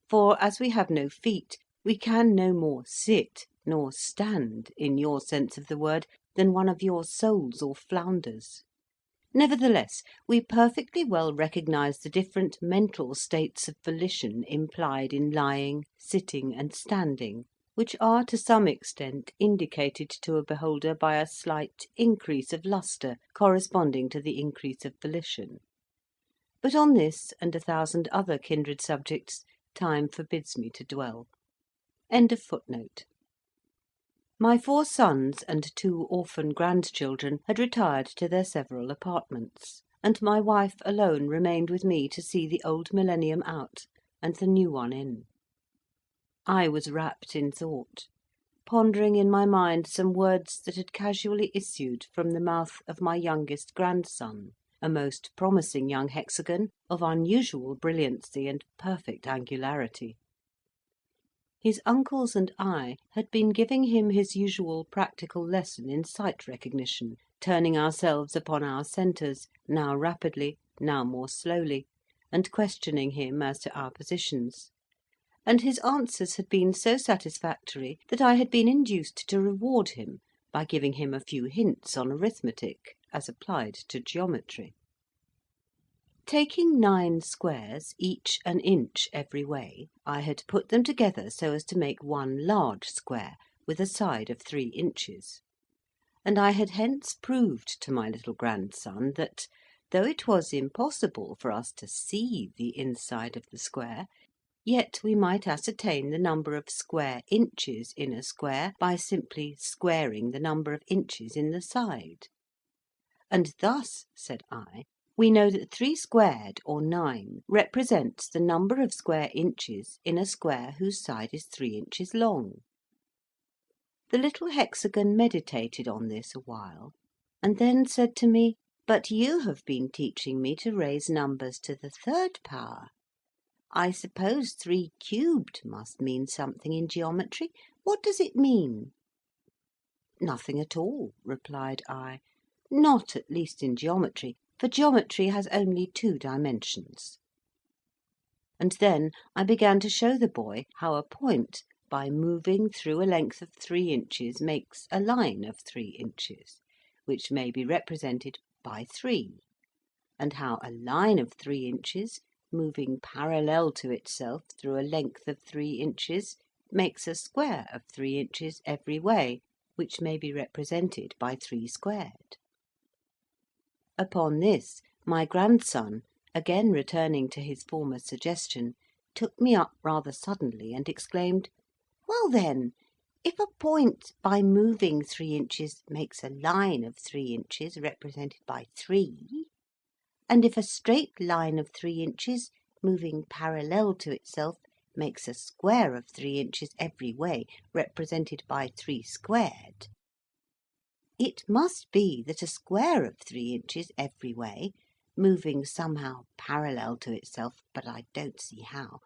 for as we have no feet, we can no more sit nor stand, in your sense of the word, than one of your soles or flounders. Nevertheless, we perfectly well recognise the different mental states of volition implied in lying, sitting, and standing, which are to some extent indicated to a beholder by a slight increase of lustre corresponding to the increase of volition. But on this, and 1,000 other kindred subjects, time forbids me to dwell. End of footnote. My 4 sons and 2 orphan grandchildren had retired to their several apartments, and my wife alone remained with me to see the old millennium out, and the new one in. I was wrapped in thought, pondering in my mind some words that had casually issued from the mouth of my youngest grandson, a most promising young hexagon of unusual brilliancy and perfect angularity. His uncles and I had been giving him his usual practical lesson in sight recognition, turning ourselves upon our centres, now rapidly, now more slowly, and questioning him as to our positions; and his answers had been so satisfactory that I had been induced to reward him by giving him a few hints on arithmetic as applied to geometry. Taking 9 squares, each an inch every way, I had put them together so as to make one large square, with a side of 3 inches; and I had hence proved to my little grandson that, though it was impossible for us to see the inside of the square, yet we might ascertain the number of square inches in a square by simply squaring the number of inches in the side. And thus, said I, we know that 3 squared, or 9, represents the number of square inches in a square whose side is 3 inches long. The little hexagon meditated on this a while, and then said to me, "But you have been teaching me to raise numbers to the 3rd power. I suppose 3 cubed must mean something in geometry. What does it mean?" "Nothing at all," replied I, "not at least in geometry, for geometry has only 2 dimensions." And then I began to show the boy how a point, by moving through a length of 3 inches, makes a line of 3 inches, which may be represented by 3; and how a line of 3 inches, moving parallel to itself through a length of 3 inches, makes a square of 3 inches every way, which may be represented by 3 squared. Upon this, my grandson, again returning to his former suggestion, took me up rather suddenly, and exclaimed, "Well, then, if a point, by moving 3 inches, makes a line of 3 inches represented by 3, and if a straight line of 3 inches, moving parallel to itself, makes a square of 3 inches every way, represented by 3 squared, it must be that a square of 3 inches every way, moving somehow parallel to itself, but I don't see how,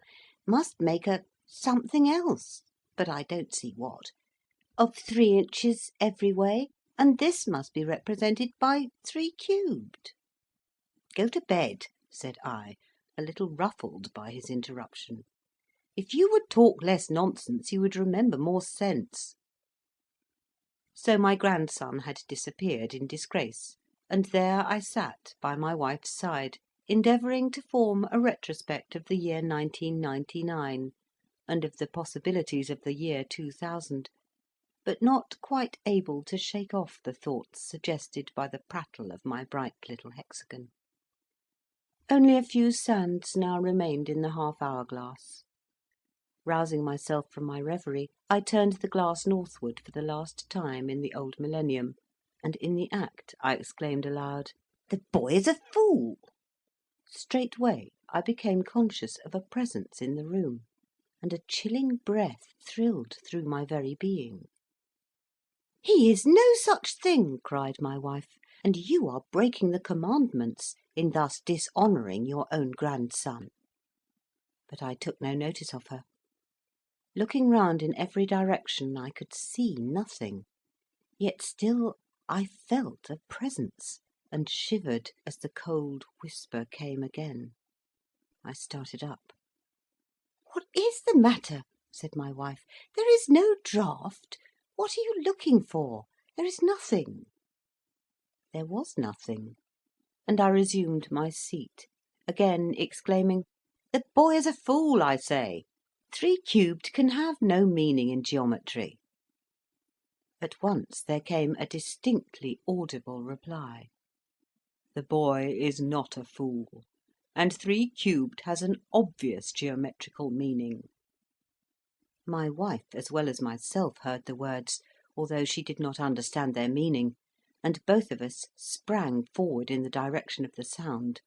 must make a something else, but I don't see what, of 3 inches every way, and this must be represented by 3 cubed." "Go to bed," said I, a little ruffled by his interruption. "If you would talk less nonsense, you would remember more sense." So my grandson had disappeared in disgrace, and there I sat by my wife's side, endeavouring to form a retrospect of the year 1999, and of the possibilities of the year 2000, but not quite able to shake off the thoughts suggested by the prattle of my bright little hexagon. Only a few sands now remained in the half-hour glass. Rousing myself from my reverie, I turned the glass northward for the last time in the old millennium, and in the act I exclaimed aloud, "The boy is a fool!" Straightway I became conscious of a presence in the room, and a chilling breath thrilled through my very being. "He is no such thing!" cried my wife, "and you are breaking the commandments in thus dishonouring your own grandson." But I took no notice of her. Looking round in every direction, I could see nothing, yet still I felt a presence, and shivered as the cold whisper came again. I started up. "What is the matter?" said my wife. "There is no draught. What are you looking for? There is nothing." There was nothing, and I resumed my seat, again exclaiming, "The boy is a fool, I say. 3 cubed can have no meaning in geometry." At once there came a distinctly audible reply. "The boy is not a fool, and 3 cubed has an obvious geometrical meaning." My wife, as well as myself, heard the words, although she did not understand their meaning, and both of us sprang forward in the direction of the sound.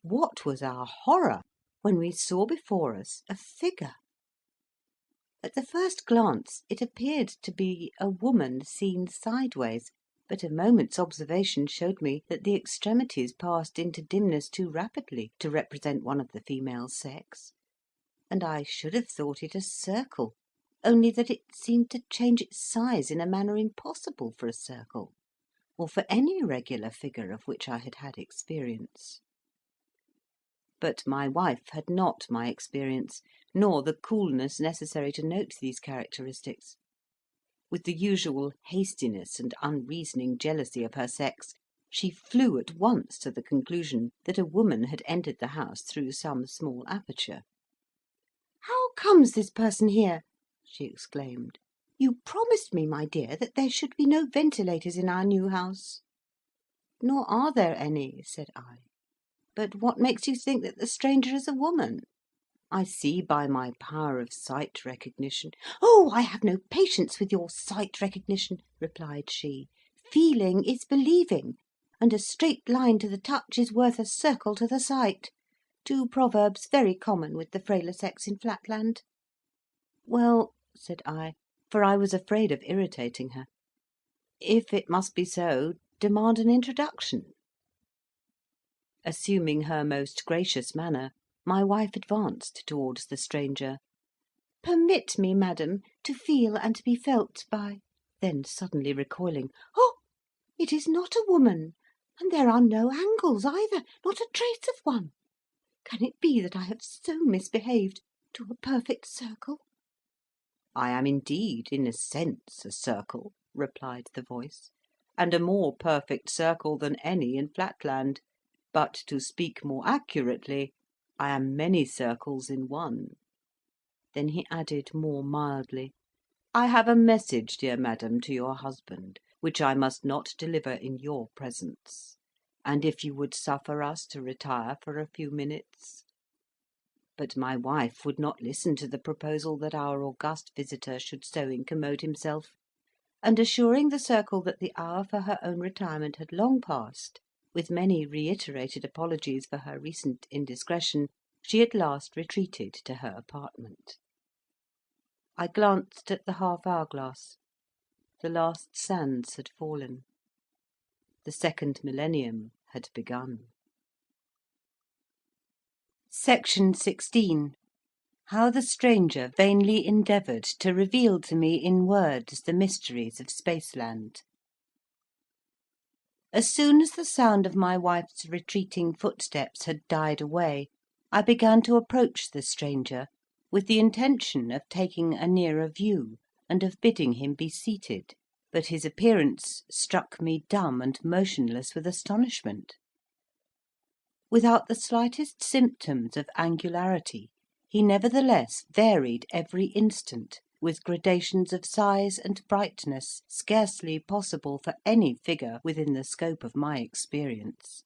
What was our horror when we saw before us a figure! At the first glance it appeared to be a woman seen sideways, but a moment's observation showed me that the extremities passed into dimness too rapidly to represent one of the female sex, and I should have thought it a circle, only that it seemed to change its size in a manner impossible for a circle, or for any irregular figure of which I had had experience. But my wife had not my experience, nor the coolness necessary to note these characteristics. With the usual hastiness and unreasoning jealousy of her sex, she flew at once to the conclusion that a woman had entered the house through some small aperture. "How comes this person here?" she exclaimed. "You promised me, my dear, that there should be no ventilators in our new house." "Nor are there any," said I. "But what makes you think that the stranger is a woman? I see by my power of sight recognition—" "Oh, I have no patience with your sight recognition," replied she. "Feeling is believing, and a straight line to the touch is worth a circle to the sight. 2 proverbs very common with the frailer sex in Flatland." "Well," said I, for I was afraid of irritating her, "if it must be so, demand an introduction." Assuming her most gracious manner, my wife advanced towards the stranger. "Permit me, madam, to feel and be felt by—" then suddenly recoiling, "Oh! it is not a woman, and there are no angles either, not a trace of one. Can it be that I have so misbehaved to a perfect circle?" "I am indeed, in a sense, a circle," replied the voice, "and a more perfect circle than any in Flatland. But, to speak more accurately, I am many circles in one." Then he added more mildly, "I have a message, dear madam, to your husband, which I must not deliver in your presence; and if you would suffer us to retire for a few minutes—" But my wife would not listen to the proposal that our august visitor should so incommode himself, and assuring the circle that the hour for her own retirement had long passed, with many reiterated apologies for her recent indiscretion, she at last retreated to her apartment. I glanced at the half-hour glass. The last sands had fallen. The second millennium had begun. Section 16. How the stranger vainly endeavoured to reveal to me in words the mysteries of Spaceland. As soon as the sound of my wife's retreating footsteps had died away, I began to approach the stranger, with the intention of taking a nearer view, and of bidding him be seated; but his appearance struck me dumb and motionless with astonishment. Without the slightest symptoms of angularity, he nevertheless varied every instant, with gradations of size and brightness scarcely possible for any figure within the scope of my experience.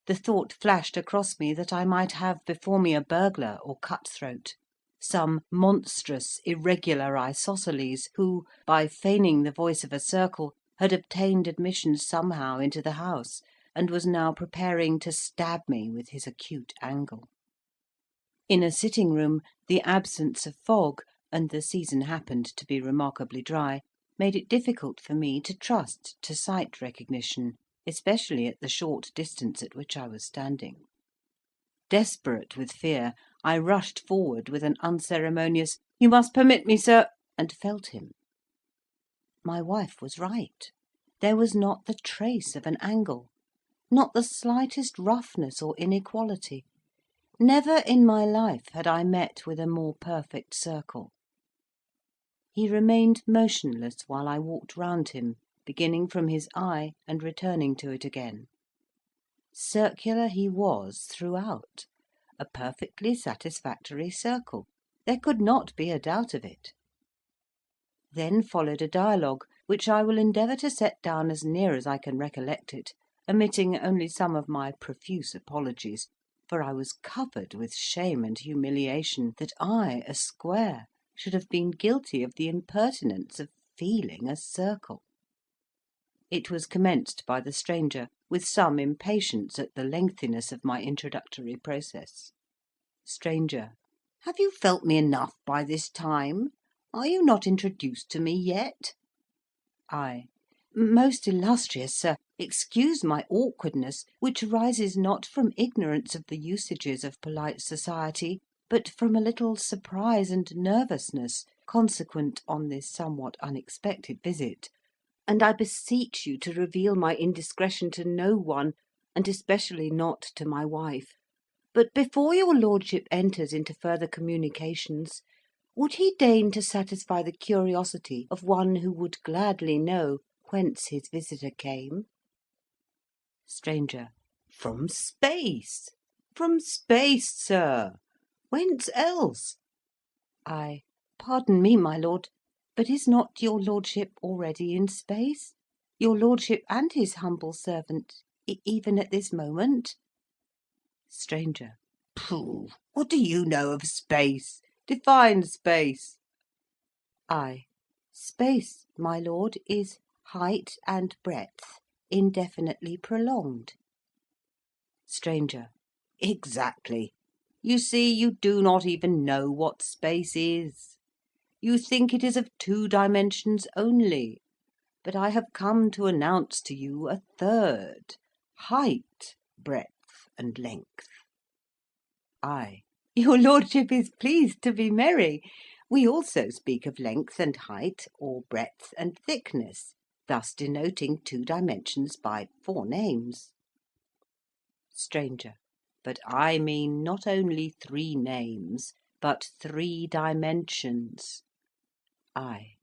The thought flashed across me that I might have before me a burglar or cut-throat, some monstrous irregular isosceles, who, by feigning the voice of a circle, had obtained admission somehow into the house, and was now preparing to stab me with his acute angle. In a sitting room, the absence of fog, and the season happened to be remarkably dry, made it difficult for me to trust to sight recognition, especially at the short distance at which I was standing. Desperate with fear, I rushed forward with an unceremonious "You must permit me, sir," and felt him. My wife was right. There was not the trace of an angle, not the slightest roughness or inequality. Never in my life had I met with a more perfect circle. He remained motionless while I walked round him, beginning from his eye and returning to it again. Circular he was throughout, a perfectly satisfactory circle. There could not be a doubt of it. Then followed a dialogue, which I will endeavour to set down as near as I can recollect it, omitting only some of my profuse apologies, for I was covered with shame and humiliation that I, a square, should have been guilty of the impertinence of feeling a circle. It was commenced by the stranger, with some impatience at the lengthiness of my introductory process. Stranger: Have you felt me enough by this time? Are you not introduced to me yet? I: Most illustrious sir, excuse my awkwardness, which arises not from ignorance of the usages of polite society, but from a little surprise and nervousness consequent on this somewhat unexpected visit, and I beseech you to reveal my indiscretion to no one, and especially not to my wife. But before your lordship enters into further communications, would he deign to satisfy the curiosity of one who would gladly know whence his visitor came? Stranger: From space. From space, sir. Whence else? I: Pardon me, my lord, but is not your lordship already in space? Your lordship and his humble servant, even at this moment? Stranger: Pooh! What do you know of space? Define space. I: Space, my lord, is height and breadth indefinitely prolonged. Stranger: Exactly. You see, you do not even know what space is. You think it is of 2 dimensions only, but I have come to announce to you a third: height, breadth, and length. I: Your lordship is pleased to be merry. We also speak of length and height, or breadth and thickness, thus denoting 2 dimensions by 4 names. Stranger: But I mean not only 3 names, but 3 dimensions. I: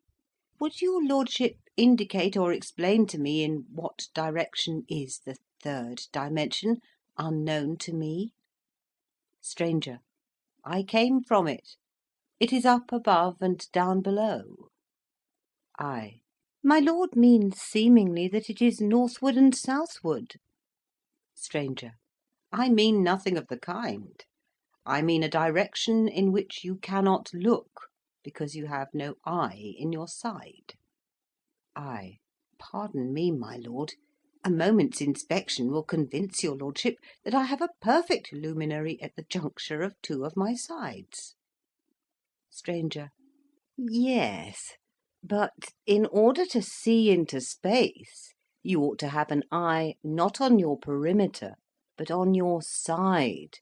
Would your lordship indicate or explain to me in what direction is the 3rd dimension, unknown to me? Stranger: I came from it. It is up above and down below. I: My lord means seemingly that it is northward and southward. Stranger: I mean nothing of the kind. I mean a direction in which you cannot look, because you have no eye in your side. I: Pardon me, my lord. A moment's inspection will convince your lordship that I have a perfect luminary at the juncture of 2 of my sides. Stranger: Yes, but in order to see into space, you ought to have an eye not on your perimeter, but on your side.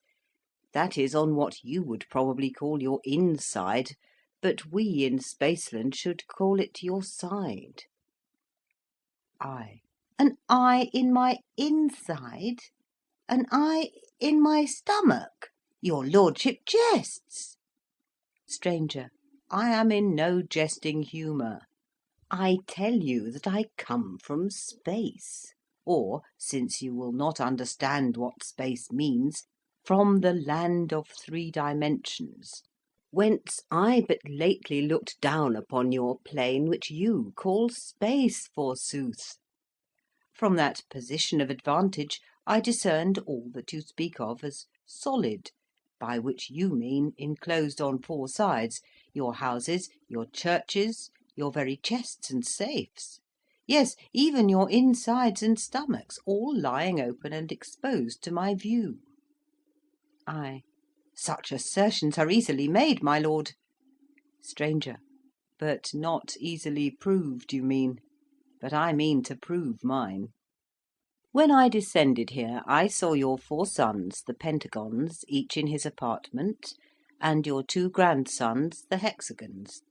That is, on what you would probably call your inside, but we in Spaceland should call it your side. I: An eye in my inside? An eye in my stomach? Your lordship jests. Stranger: I am in no jesting humour. I tell you that I come from space, or, since you will not understand what space means, from the land of 3 dimensions, whence I but lately looked down upon your plane, which you call space, forsooth. From that position of advantage I discerned all that you speak of as solid, by which you mean enclosed on 4 sides, your houses, your churches, your very chests and safes; yes, even your insides and stomachs, all lying open and exposed to my view. I: Such assertions are easily made, my lord. Stranger: But not easily proved, you mean. But I mean to prove mine. When I descended here, I saw your 4 sons, the Pentagons, each in his apartment, and your 2 grandsons the hexagons.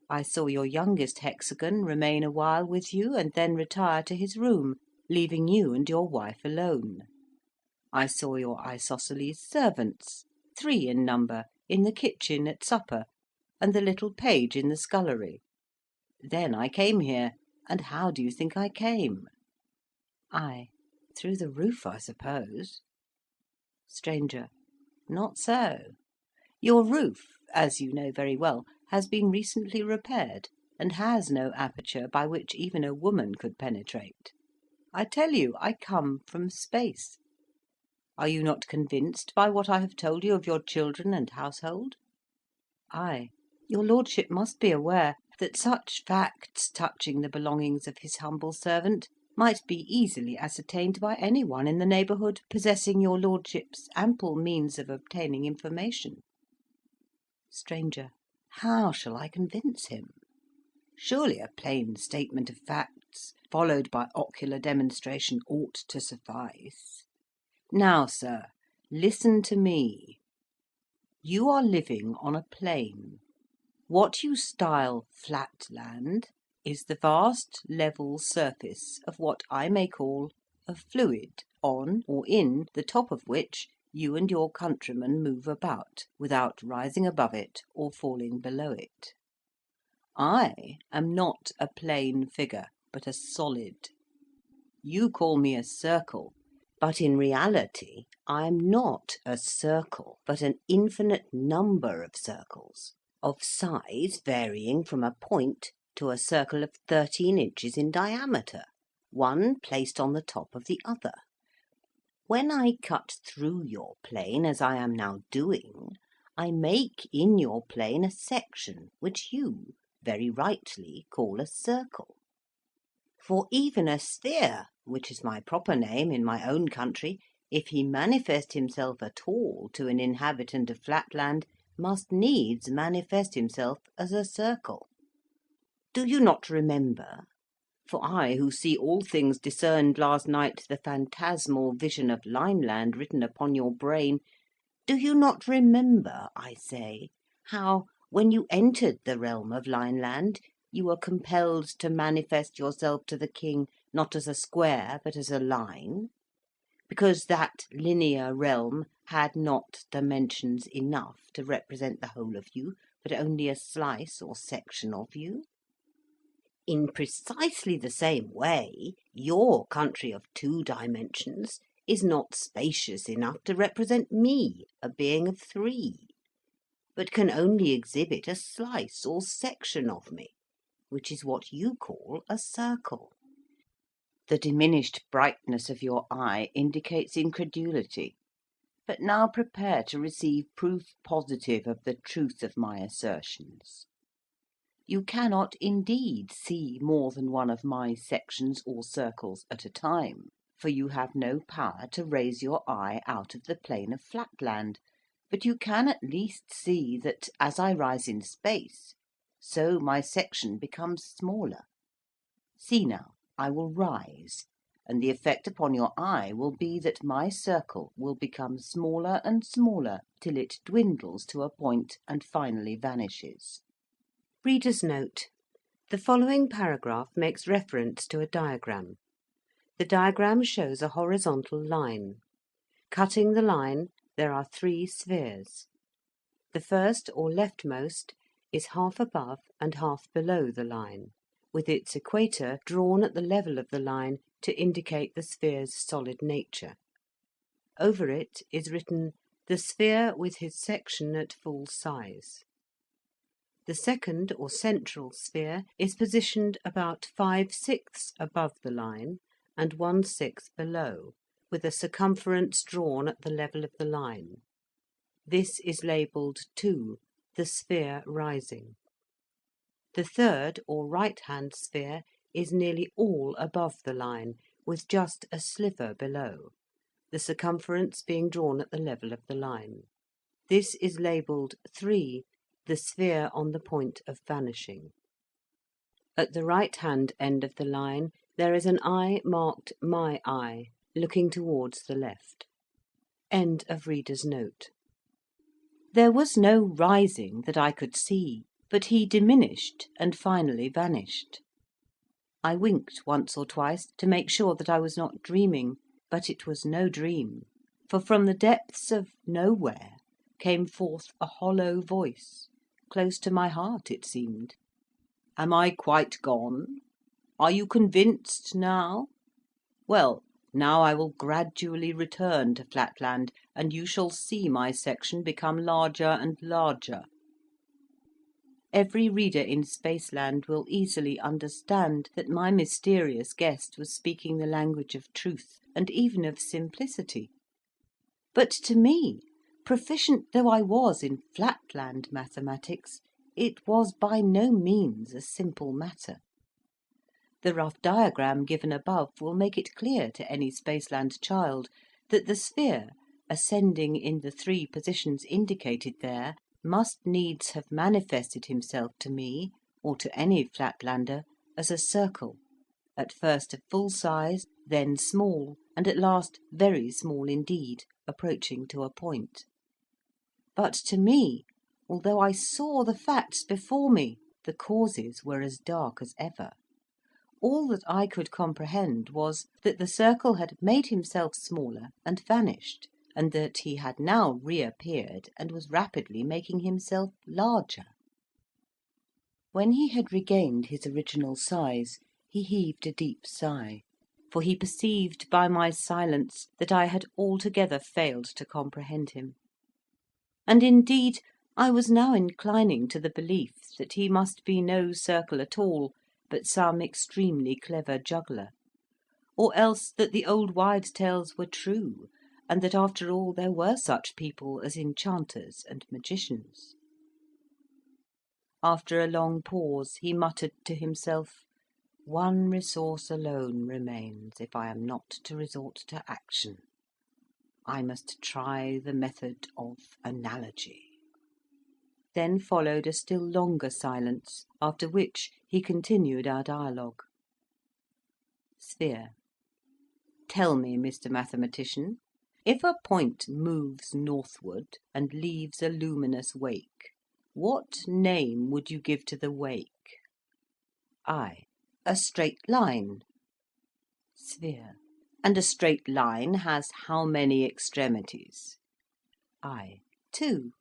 I saw your youngest hexagon remain a while with you, and then retire to his room, leaving you and your wife alone. I saw your isosceles servants, 3 in number, in the kitchen at supper, and the little page in the scullery. Then I came here, and how do you think I came? I. Through the roof, I suppose. Stranger. Not so. Your roof, as you know very well, has been recently repaired, and has no aperture by which even a woman could penetrate. I tell you, I come from space. Are you not convinced by what I have told you of your children and household? I. Your lordship must be aware that such facts touching the belongings of his humble servant might be easily ascertained by any one in the neighbourhood possessing your lordship's ample means of obtaining information. Stranger. How shall I convince him? Surely a plain statement of facts, followed by ocular demonstration, ought to suffice. Now, sir, listen to me. You are living on a plain. What you style Flatland is the vast level surface of what I may call a fluid, on or in the top of which you and your countrymen move about, without rising above it or falling below it. I am not a plane figure, but a solid. You call me a circle, but in reality I am not a circle, but an infinite number of circles, of size varying from a point to a circle of 13 inches in diameter, one placed on the top of the other. When I cut through your plane, as I am now doing, I make in your plane a section which you, very rightly, call a circle. For even a sphere, which is my proper name in my own country, if he manifest himself at all to an inhabitant of Flatland, must needs manifest himself as a circle. Do you not remember? For I, who see all things, discerned last night the phantasmal vision of Lineland written upon your brain. Do you not remember, I say, how, when you entered the realm of Lineland, you were compelled to manifest yourself to the king not as a square but as a line, because that linear realm had not dimensions enough to represent the whole of you, but only a slice or section of you? In precisely the same way, your country of 2 dimensions is not spacious enough to represent me, a being of 3, but can only exhibit a slice or section of me, which is what you call a circle. The diminished brightness of your eye indicates incredulity, but now prepare to receive proof positive of the truth of my assertions. You cannot indeed see more than one of my sections or circles at a time, for you have no power to raise your eye out of the plane of Flatland, but you can at least see that, as I rise in space, so my section becomes smaller. See now, I will rise, and the effect upon your eye will be that my circle will become smaller and smaller till it dwindles to a point and finally vanishes. Reader's note: the following paragraph makes reference to a diagram. The diagram shows a horizontal line. Cutting the line, there are 3 spheres. The first, or leftmost, is half above and half below the line, with its equator drawn at the level of the line to indicate the sphere's solid nature. Over it is written, "The sphere with his section at full size." The second, or central sphere, is positioned about 5/6 above the line and 1/6 below, with a circumference drawn at the level of the line. This is labelled 2, the sphere rising. The third, or right-hand sphere, is nearly all above the line, with just a sliver below, the circumference being drawn at the level of the line. This is labelled 3, the sphere on the point of vanishing. At the right-hand end of the line there is an eye marked "My Eye," looking towards the left. End of reader's note. There was no rising that I could see, but he diminished and finally vanished. I winked once or twice to make sure that I was not dreaming, but it was no dream, for from the depths of nowhere came forth a hollow voice, close to my heart it seemed. "Am I quite gone? Are you convinced now? Well, now I will gradually return to Flatland, and you shall see my section become larger and larger." Every reader in Spaceland will easily understand that my mysterious guest was speaking the language of truth, and even of simplicity. But to me, proficient though I was in Flatland mathematics, it was by no means a simple matter. The rough diagram given above will make it clear to any Spaceland child that the sphere, ascending in the 3 positions indicated there, must needs have manifested himself to me, or to any Flatlander, as a circle, at first of full size, then small, and at last very small indeed, approaching to a point. But to me, although I saw the facts before me, the causes were as dark as ever. All that I could comprehend was, that the circle had made himself smaller and vanished, and that he had now reappeared and was rapidly making himself larger. When he had regained his original size, he heaved a deep sigh, for he perceived by my silence that I had altogether failed to comprehend him. And indeed I was now inclining to the belief that he must be no circle at all, but some extremely clever juggler; or else that the old wives' tales were true, and that after all there were such people as enchanters and magicians. After a long pause he muttered to himself, "One resource alone remains if I am not to resort to action. I must try the method of analogy." Then followed a still longer silence, after which he continued our dialogue. Sphere. Tell me, Mr. Mathematician, if a point moves northward and leaves a luminous wake, what name would you give to the wake? I. A straight line. Sphere. And a straight line has how many extremities? I. 2.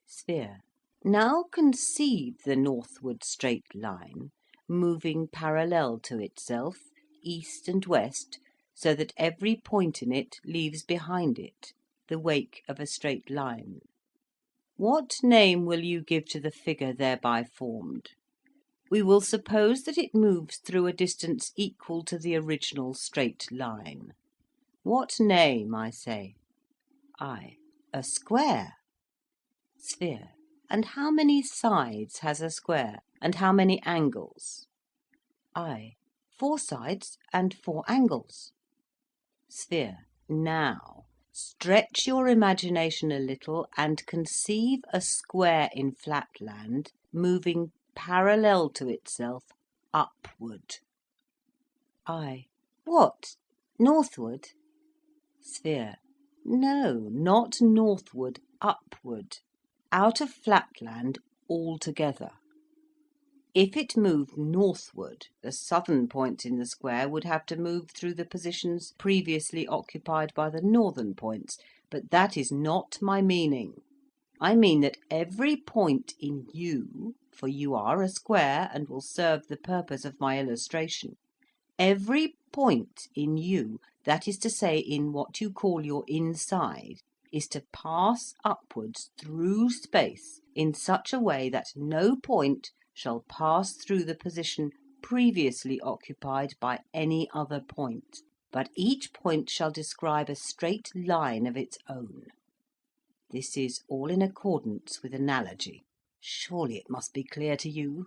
Sphere. Now conceive the northward straight line moving parallel to itself, east and west, so that every point in it leaves behind it the wake of a straight line. What name will you give to the figure thereby formed? We will suppose that it moves through a distance equal to the original straight line. What name, I say? I. A square. Sphere. And how many sides has a square, and how many angles? I. 4 sides and 4 angles. Sphere. Now stretch your imagination a little, and conceive a square in Flatland moving parallel to itself upward. I. What? Northward? Sphere. No, not northward, upward. Out of Flatland altogether. If it moved northward, the southern points in the square would have to move through the positions previously occupied by the northern points, but that is not my meaning. I mean that every point in you, for you are a square and will serve the purpose of my illustration, every point in you, that is to say in what you call your inside, is to pass upwards through space in such a way that no point shall pass through the position previously occupied by any other point, but each point shall describe a straight line of its own. This is all in accordance with analogy. Surely it must be clear to you?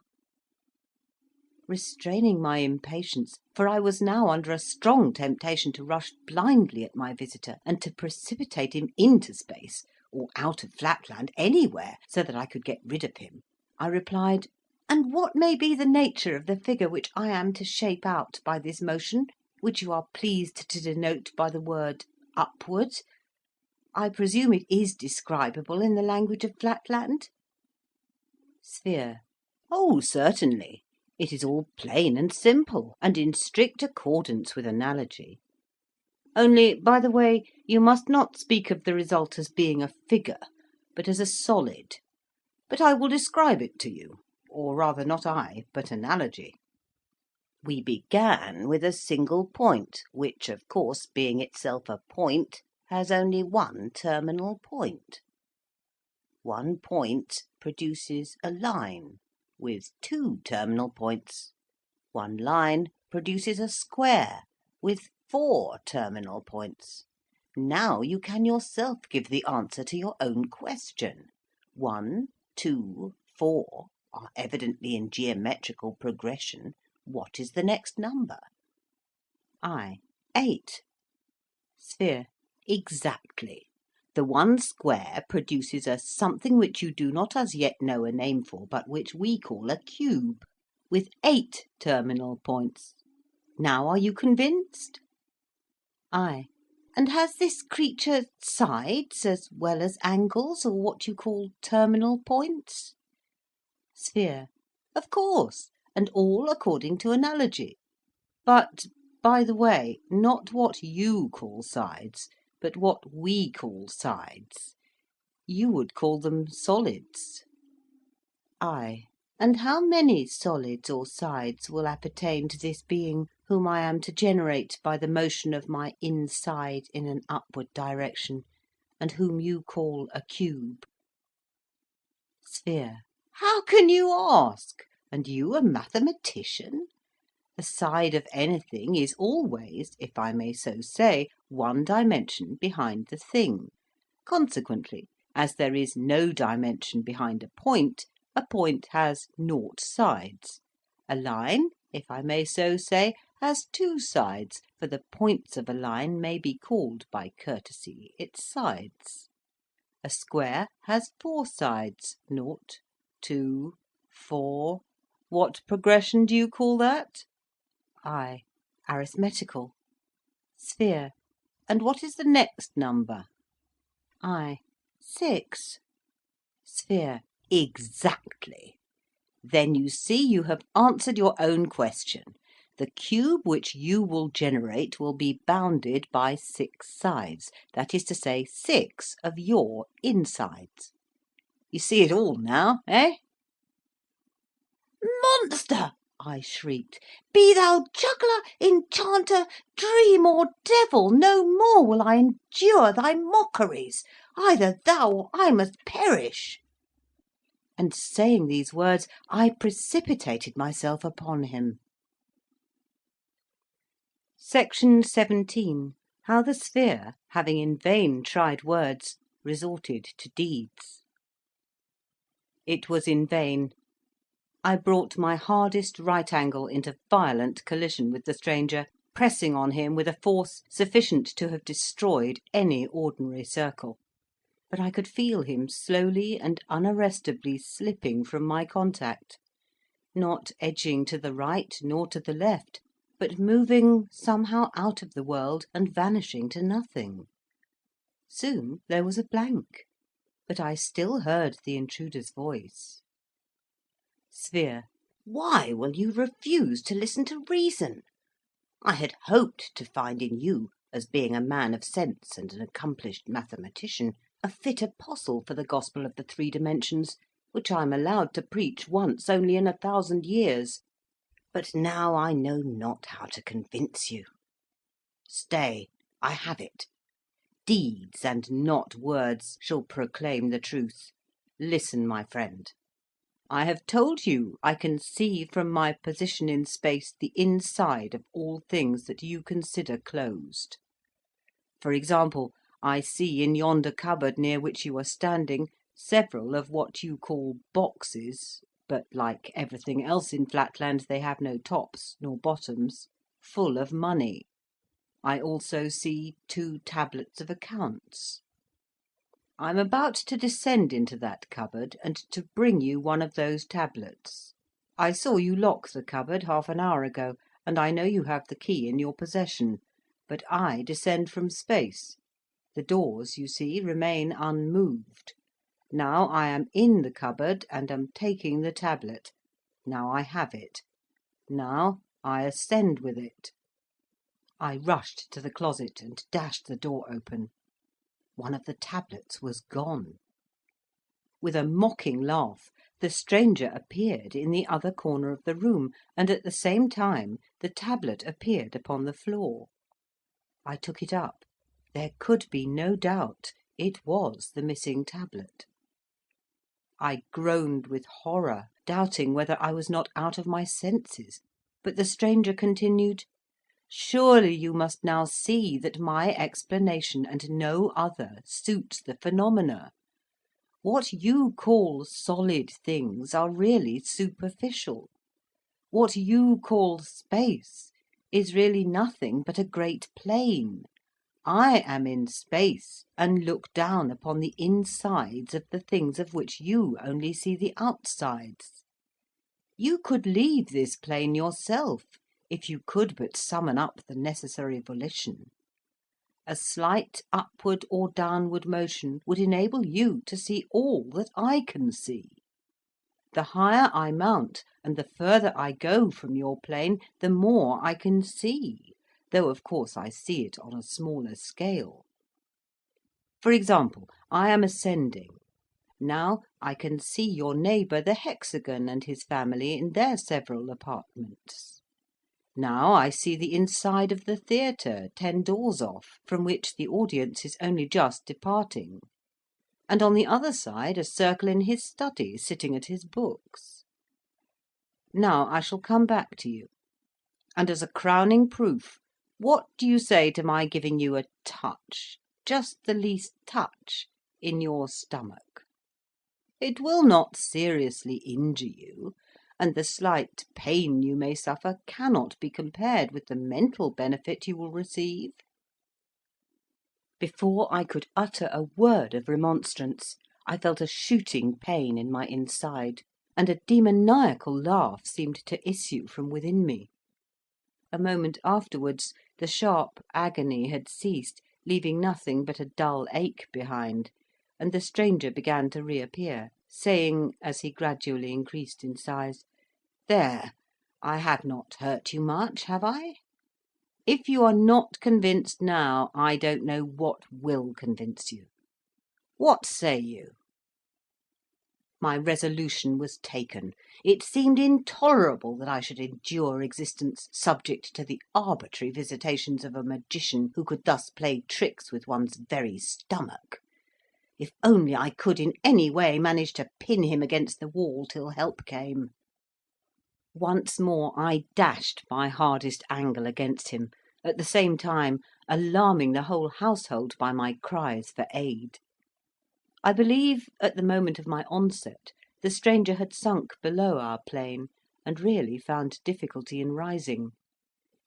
Restraining my impatience, for I was now under a strong temptation to rush blindly at my visitor, and to precipitate him into space, or out of Flatland, anywhere, so that I could get rid of him, I replied, "And what may be the nature of the figure which I am to shape out by this motion, which you are pleased to denote by the word upward?" I presume it is describable in the language of Flatland? Sphere. Oh, certainly. It is all plain and simple, and in strict accordance with analogy. Only, by the way, you must not speak of the result as being a figure, but as a solid. But I will describe it to you, or rather not I, but analogy. We began with a single point, which, of course, being itself a point, has only one terminal point. One point produces a line with two terminal points. One line produces a square with 4 terminal points. Now you can yourself give the answer to your own question. 1, 2, 4 are evidently in geometrical progression. What is the next number? I. 8. Sphere. Exactly. The one square produces a something which you do not as yet know a name for, but which we call a cube, with 8 terminal points. Now are you convinced? I. And has this creature sides as well as angles, or what you call terminal points? Sphere. Of course, and all according to analogy. But, by the way, not what you call sides, but what we call sides. You would call them solids. I. And how many solids or sides will appertain to this being whom I am to generate by the motion of my inside in an upward direction, and whom you call a cube? Sphere. How can you ask? And you a mathematician? The side of anything is always, if I may so say, one dimension behind the thing. Consequently, as there is no dimension behind a point has 0 sides. A line, if I may so say, has 2 sides, for the points of a line may be called, by courtesy, its sides. A square has 4 sides, 0, 2, 4. What progression do you call that? I. Arithmetical. Sphere. And what is the next number? I. 6. Sphere. Exactly. Then you see you have answered your own question. The cube which you will generate will be bounded by 6 sides, that is to say, 6 of your insides. You see it all now, eh? Monster! I shrieked. Be thou juggler, enchanter, dream, or devil, no more will I endure thy mockeries. Either thou or I must perish. And saying these words, I precipitated myself upon him. Section 17. How the sphere, having in vain tried words, resorted to deeds. It was in vain. I brought my hardest right angle into violent collision with the stranger, pressing on him with a force sufficient to have destroyed any ordinary circle. But I could feel him slowly and unarrestably slipping from my contact, not edging to the right nor to the left, but moving somehow out of the world and vanishing to nothing. Soon there was a blank, but I still heard the intruder's voice. Sphere. Why will you refuse to listen to reason? I had hoped to find in you, as being a man of sense and an accomplished mathematician, a fit apostle for the gospel of the 3 dimensions, which I am allowed to preach once only in 1,000 years. But now I know not how to convince you. Stay, I have it. Deeds and not words shall proclaim the truth. Listen, my friend. I have told you I can see from my position in space the inside of all things that you consider closed. For example, I see in yonder cupboard near which you are standing several of what you call boxes, but like everything else in Flatland they have no tops nor bottoms, full of money. I also see 2 tablets of accounts. I am about to descend into that cupboard and to bring you one of those tablets. I saw you lock the cupboard half an hour ago, and I know you have the key in your possession, but I descend from space. The doors, you see, remain unmoved. Now I am in the cupboard, and am taking the tablet. Now I have it. Now I ascend with it. I rushed to the closet and dashed the door open. One of the tablets was gone. With a mocking laugh, the stranger appeared in the other corner of the room, and at the same time the tablet appeared upon the floor. I took it up. There could be no doubt. It was the missing tablet. I groaned with horror, doubting whether I was not out of my senses. But the stranger continued, "Surely you must now see that my explanation, and no other, suits the phenomena. What you call solid things are really superficial. What you call space is really nothing but a great plain. I am in space, and look down upon the insides of the things of which you only see the outsides. You could leave this plane yourself, if you could but summon up the necessary volition. A slight upward or downward motion would enable you to see all that I can see. The higher I mount, and the further I go from your plane, the more I can see, though of course I see it on a smaller scale. For example, I am ascending. Now I can see your neighbour the hexagon and his family in their several apartments. Now I see the inside of the theatre 10 doors off, from which the audience is only just departing, and on the other side a circle in his study, sitting at his books. Now I shall come back to you, and as a crowning proof, what do you say to my giving you a touch, just the least touch, in your stomach? It will not seriously injure you, and the slight pain you may suffer cannot be compared with the mental benefit you will receive." Before I could utter a word of remonstrance, I felt a shooting pain in my inside, and a demoniacal laugh seemed to issue from within me. A moment afterwards, the sharp agony had ceased, leaving nothing but a dull ache behind, and the stranger began to reappear, saying, as he gradually increased in size, "There, I have not hurt you much, have I? If you are not convinced now, I don't know what will convince you. What say you?" My resolution was taken. It seemed intolerable that I should endure existence subject to the arbitrary visitations of a magician who could thus play tricks with one's very stomach. If only I could in any way manage to pin him against the wall till help came. Once more I dashed my hardest angle against him, at the same time alarming the whole household by my cries for aid. I believe, at the moment of my onset, the stranger had sunk below our plane, and really found difficulty in rising.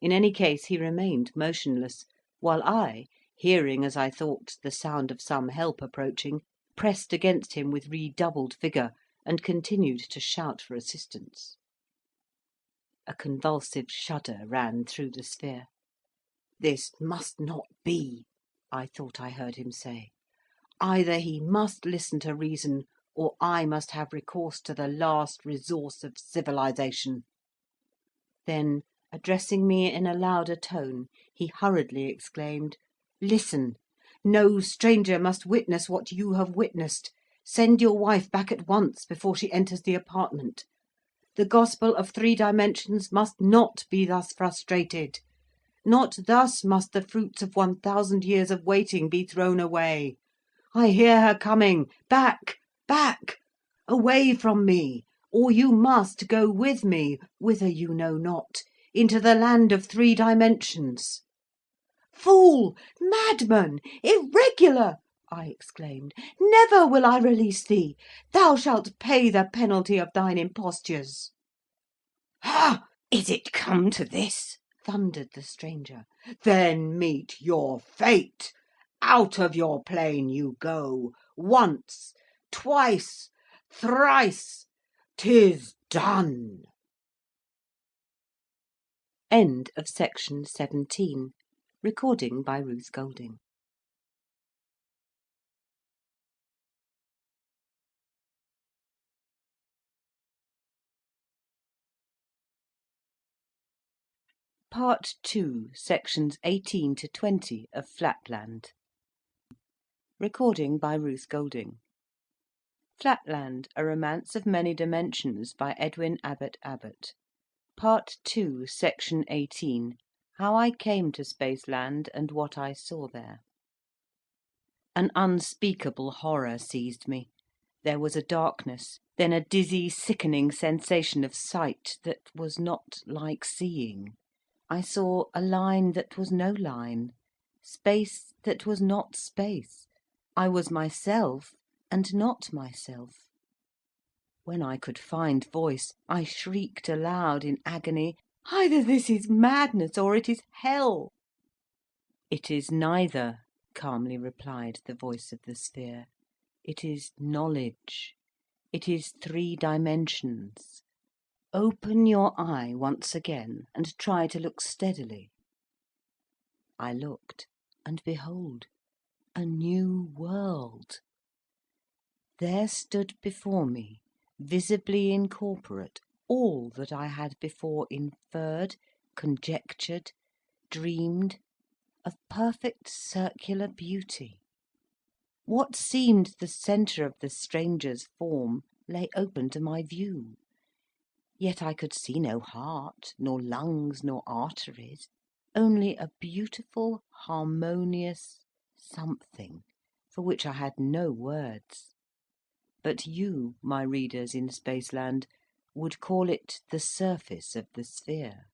In any case he remained motionless, while I, hearing, as I thought, the sound of some help approaching, pressed against him with redoubled vigour, and continued to shout for assistance. A convulsive shudder ran through the sphere. "This must not be," I thought I heard him say. "Either he must listen to reason, or I must have recourse to the last resource of civilization." Then, addressing me in a louder tone, he hurriedly exclaimed, "Listen! No stranger must witness what you have witnessed. Send your wife back at once, before she enters the apartment. The gospel of 3 dimensions must not be thus frustrated. Not thus must the fruits of 1,000 years of waiting be thrown away. I hear her coming. Back! Back! Away from me! Or you must go with me, whither you know not, into the land of 3 dimensions." "Fool! Madman! Irregular!" I exclaimed. "Never will I release thee. Thou shalt pay the penalty of thine impostures." "Ha! Is it come to this?" thundered the stranger. "Then meet your fate. Out of your plane you go, once, twice, thrice. 'Tis done." End of Section 17. Recording by Ruth Golding. Part 2, Sections 18 to 20 of Flatland. Recording by Ruth Golding. Flatland, a romance of many dimensions by Edwin Abbott Abbott. Part 2, Section 18, How I Came to Spaceland and What I Saw There. An unspeakable horror seized me. There was a darkness, then a dizzy, sickening sensation of sight that was not like seeing. I saw a line that was no line, space that was not space. I was myself and not myself. When I could find voice, I shrieked aloud in agony, "Either this is madness or it is hell!" "It is neither," calmly replied the voice of the sphere. "It is knowledge. It is 3 dimensions. Open your eye once again, and try to look steadily." I looked, and behold, a new world. There stood before me, visibly incorporate, all that I had before inferred, conjectured, dreamed, of perfect circular beauty. What seemed the centre of the stranger's form lay open to my view. Yet I could see no heart, nor lungs, nor arteries, only a beautiful, harmonious something, for which I had no words. But you, my readers in Spaceland, would call it the surface of the sphere.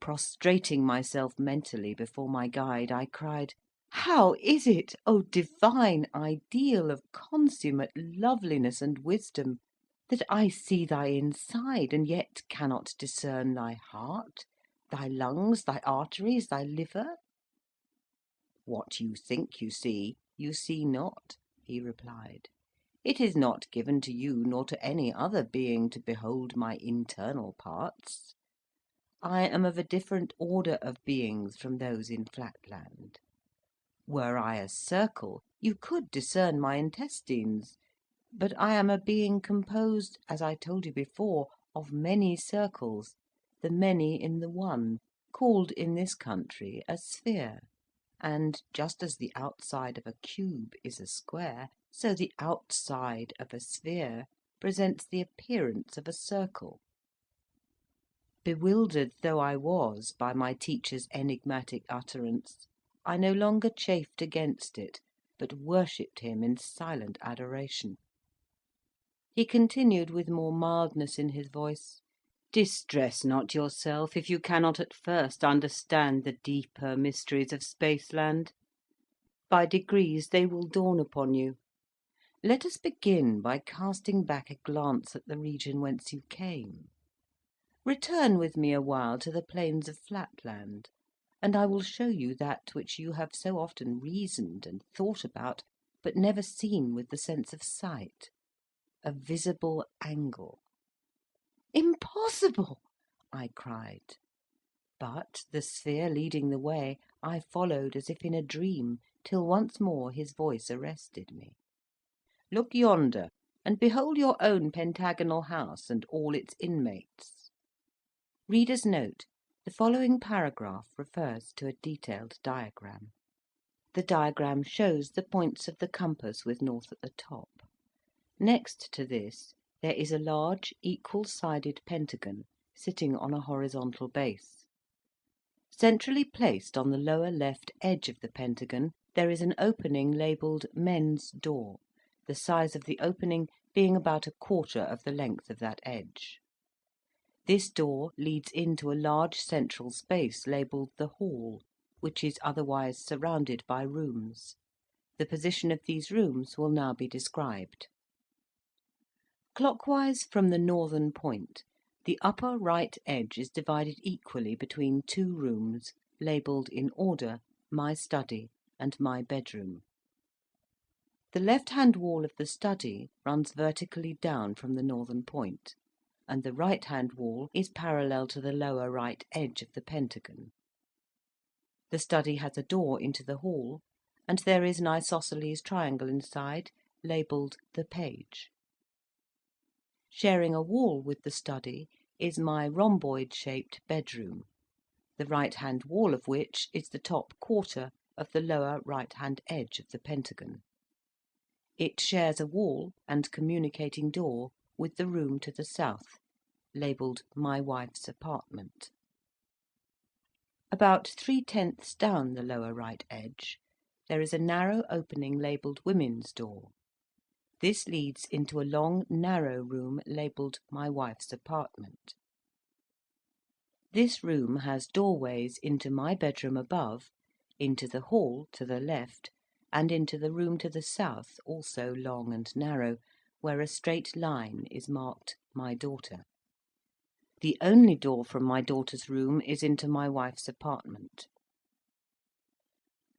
Prostrating myself mentally before my guide, I cried, "How is it, O divine ideal of consummate loveliness and wisdom, that I see thy inside, and yet cannot discern thy heart, thy lungs, thy arteries, thy liver?" "What you think you see not," he replied. "It is not given to you nor to any other being to behold my internal parts. I am of a different order of beings from those in Flatland. Were I a circle, you could discern my intestines. But I am a being composed, as I told you before, of many circles, the many in the one, called in this country a sphere. And just as the outside of a cube is a square, so the outside of a sphere presents the appearance of a circle." Bewildered though I was by my teacher's enigmatic utterance, I no longer chafed against it, but worshipped him in silent adoration. He continued with more mildness in his voice, "Distress not yourself if you cannot at first understand the deeper mysteries of Spaceland. By degrees they will dawn upon you. Let us begin by casting back a glance at the region whence you came. Return with me awhile to the plains of Flatland, and I will show you that which you have so often reasoned and thought about, but never seen with the sense of sight. A visible angle." "Impossible!" I cried. But, the sphere leading the way, I followed as if in a dream, till once more his voice arrested me. "Look yonder, and behold your own pentagonal house and all its inmates." Reader's note: the following paragraph refers to a detailed diagram. The diagram shows the points of the compass with north at the top. Next to this there is a large equal-sided pentagon sitting on a horizontal base. Centrally placed on the lower left edge of the pentagon there is an opening labelled "Men's Door," the size of the opening being about a quarter of the length of that edge. This door leads into a large central space labelled the Hall, which is otherwise surrounded by rooms. The position of these rooms will now be described. Clockwise from the northern point, the upper right edge is divided equally between 2 rooms, labelled in order "My Study" and "My Bedroom." The left-hand wall of the study runs vertically down from the northern point, and the right-hand wall is parallel to the lower right edge of the pentagon. The study has a door into the hall, and there is an isosceles triangle inside, labelled "The Page." Sharing a wall with the study is my rhomboid-shaped bedroom, the right-hand wall of which is the top quarter of the lower right-hand edge of the pentagon. It shares a wall and communicating door with the room to the south, labelled "My wife's apartment." About 3/10 down the lower right edge, there is a narrow opening labelled "Women's door." This leads into a long, narrow room labelled "My wife's apartment." This room has doorways into my bedroom above, into the hall to the left, and into the room to the south, also long and narrow, where a straight line is marked "My daughter." The only door from my daughter's room is into my wife's apartment.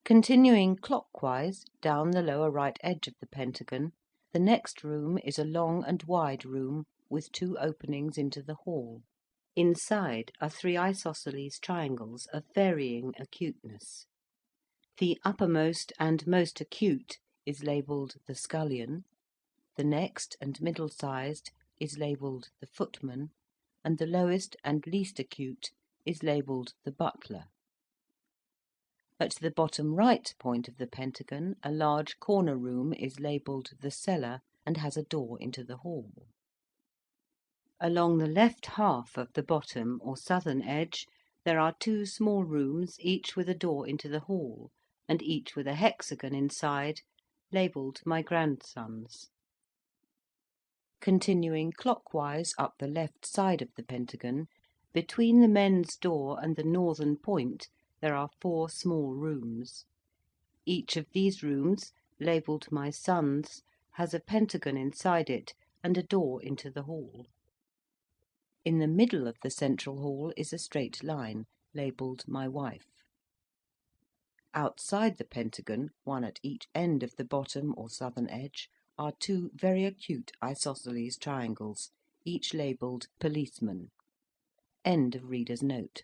Continuing clockwise down the lower right edge of the pentagon, the next room is a long and wide room with 2 openings into the hall. Inside are 3 isosceles triangles of varying acuteness. The uppermost and most acute is labelled the scullion, the next and middle-sized is labelled the footman, and the lowest and least acute is labelled the butler. At the bottom right point of the pentagon, a large corner room is labelled the cellar, and has a door into the hall. Along the left half of the bottom or southern edge, there are 2 small rooms, each with a door into the hall, and each with a hexagon inside, labelled "My grandson's." Continuing clockwise up the left side of the pentagon, between the men's door and the northern point, there are 4 small rooms. Each of these rooms, labelled "My son's," has a pentagon inside it, and a door into the hall. In the middle of the central hall is a straight line, labelled "My wife." Outside the pentagon, one at each end of the bottom or southern edge, are 2 very acute isosceles triangles, each labelled "Policeman." End of reader's note.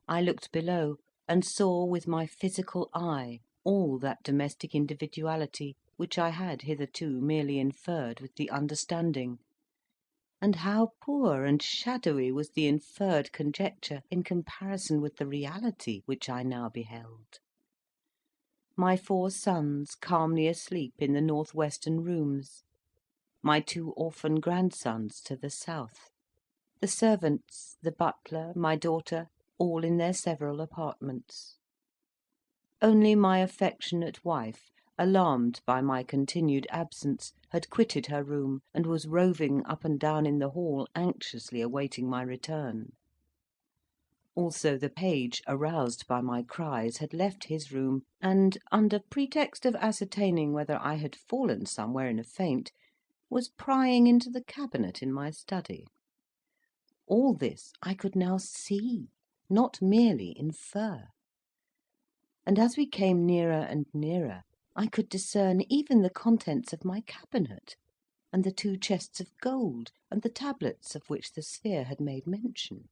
I looked below, and saw with my physical eye all that domestic individuality which I had hitherto merely inferred with the understanding. And how poor and shadowy was the inferred conjecture in comparison with the reality which I now beheld! My 4 sons calmly asleep in the north-western rooms, my 2 orphan grandsons to the south, the servants, the butler, my daughter, all in their several apartments. Only my affectionate wife, alarmed by my continued absence, had quitted her room, and was roving up and down in the hall, anxiously awaiting my return. Also the page, aroused by my cries, had left his room, and, under pretext of ascertaining whether I had fallen somewhere in a faint, was prying into the cabinet in my study. All this I could now see, not merely infer. And as we came nearer and nearer, I could discern even the contents of my cabinet, and the 2 chests of gold, and the tablets of which the sphere had made mention.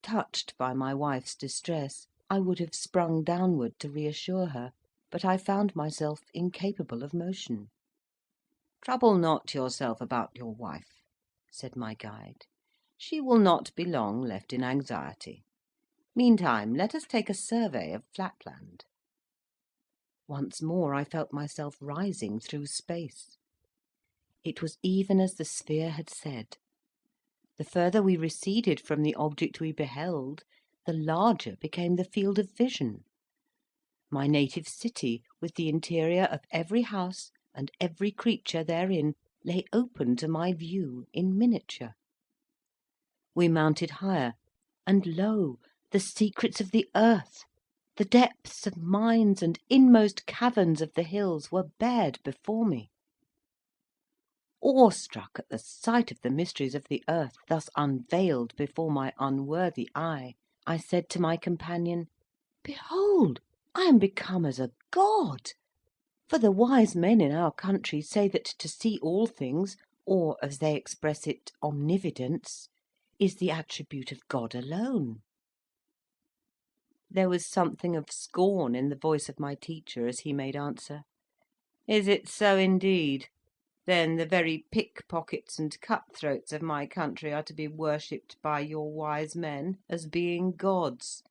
Touched by my wife's distress, I would have sprung downward to reassure her, but I found myself incapable of motion. "Trouble not yourself about your wife," said my guide. "She will not be long left in anxiety. Meantime, let us take a survey of Flatland." Once more I felt myself rising through space. It was even as the sphere had said. The further we receded from the object we beheld, the larger became the field of vision. My native city, with the interior of every house and every creature therein, lay open to my view in miniature. We mounted higher, and lo! the secrets of the earth, the depths of mines and inmost caverns of the hills were bared before me. Awestruck at the sight of the mysteries of the earth thus unveiled before my unworthy eye, I said to my companion, "Behold, I am become as a god! For the wise men in our country say that to see all things, or, as they express it, omnividence, is the attribute of God alone." There was something of scorn in the voice of my teacher as he made answer, "Is it so indeed? Then the very pickpockets and cutthroats of my country are to be worshipped by your wise men as being gods,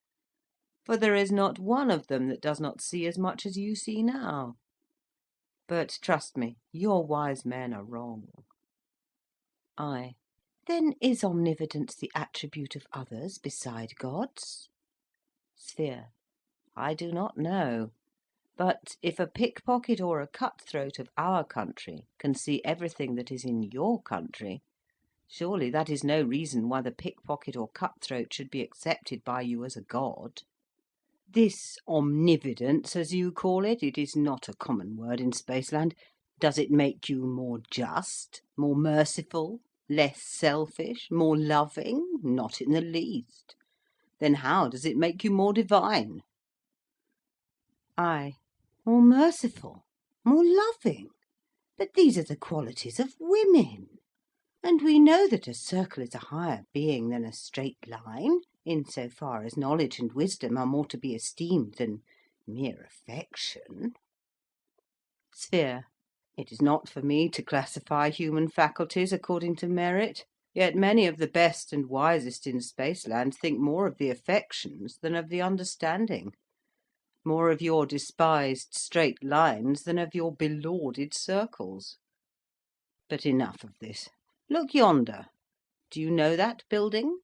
for there is not one of them that does not see as much as you see now. But trust me, your wise men are wrong. I. Then is omnividence the attribute of others beside gods? Sphere. I do not know. But if a pickpocket or a cutthroat of our country can see everything that is in your country, surely that is no reason why the pickpocket or cutthroat should be accepted by you as a god. This omnividence, as you call it, it is not a common word in Spaceland. Does it make you more just, more merciful, less selfish, more loving? Not in the least. Then how does it make you more divine? I. More merciful, more loving? But these are the qualities of women. And we know that a circle is a higher being than a straight line, in so far as knowledge and wisdom are more to be esteemed than mere affection. Sphere. It is not for me to classify human faculties according to merit, yet many of the best and wisest in Spaceland think more of the affections than of the understanding, more of your despised straight lines than of your belauded circles. But enough of this. Look yonder. Do you know that building?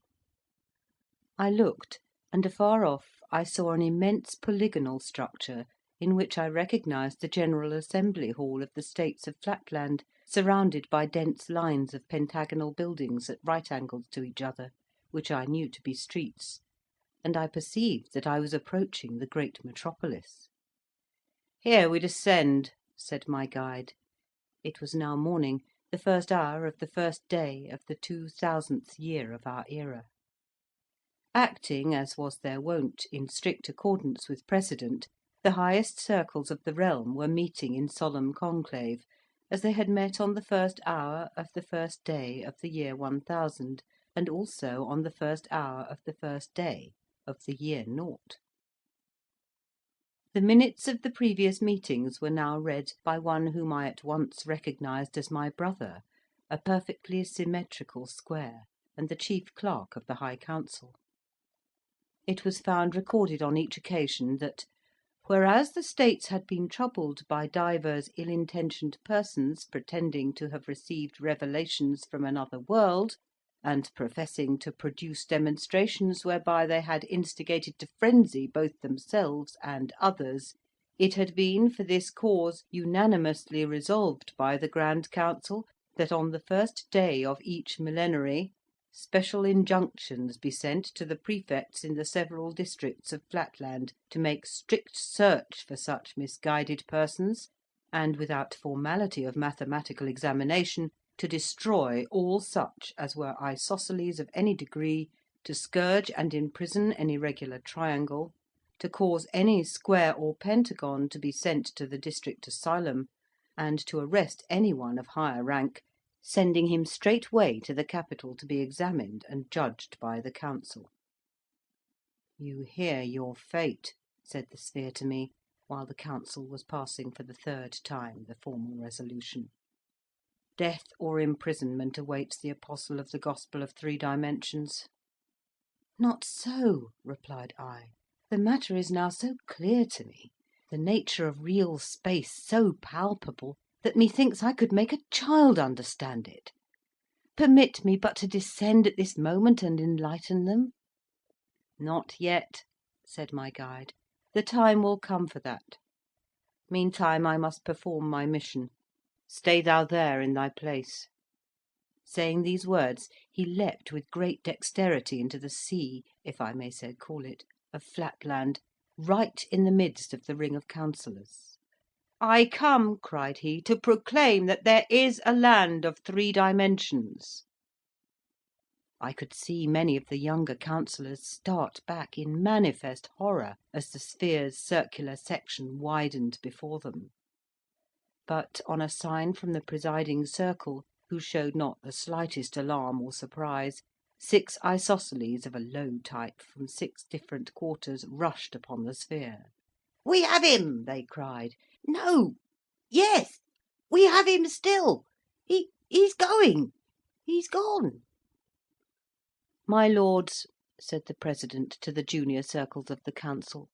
I looked, and afar off I saw an immense polygonal structure, in which I recognised the General Assembly Hall of the States of Flatland, surrounded by dense lines of pentagonal buildings at right angles to each other, which I knew to be streets, and I perceived that I was approaching the great metropolis. "Here we descend," said my guide. It was now morning, the first hour of the first day of the 2000th year of our era. Acting, as was their wont, in strict accordance with precedent, the highest circles of the realm were meeting in solemn conclave, as they had met on the first hour of the first day of the year 1000, and also on the first hour of the first day of the year 0. The minutes of the previous meetings were now read by one whom I at once recognised as my brother, a perfectly symmetrical square, and the chief clerk of the High Council. It was found recorded on each occasion that, whereas the States had been troubled by divers ill-intentioned persons pretending to have received revelations from another world, and professing to produce demonstrations whereby they had instigated to frenzy both themselves and others, it had been for this cause unanimously resolved by the Grand Council that on the first day of each millenary special injunctions be sent to the prefects in the several districts of Flatland to make strict search for such misguided persons, and without formality of mathematical examination to destroy all such as were isosceles of any degree, to scourge and imprison any regular triangle, to cause any square or pentagon to be sent to the district asylum, and to arrest any one of higher rank, sending him straightway to the capital to be examined and judged by the council. "You hear your fate," said the sphere to me, while the council was passing for the third time the formal resolution. "Death or imprisonment awaits the apostle of the gospel of 3 dimensions." "Not so," replied I. "The matter is now so clear to me, the nature of real space so palpable, that methinks I could make a child understand it. Permit me but to descend at this moment and enlighten them." "Not yet," said my guide. "The time will come for that. Meantime I must perform my mission. Stay thou there in thy place." Saying these words, he leapt with great dexterity into the sea, if I may so call it, of Flatland, right in the midst of the ring of councillors. "I come," cried he, "to proclaim that there is a land of 3 dimensions." I could see many of the younger councillors start back in manifest horror as the sphere's circular section widened before them. But on a sign from the presiding circle, who showed not the slightest alarm or surprise, 6 isosceles of a low type from 6 different quarters rushed upon the sphere. "We have him!" they cried. "No! Yes! We have him still! He's going! He's gone!" "My lords," said the President to the junior circles of the Council,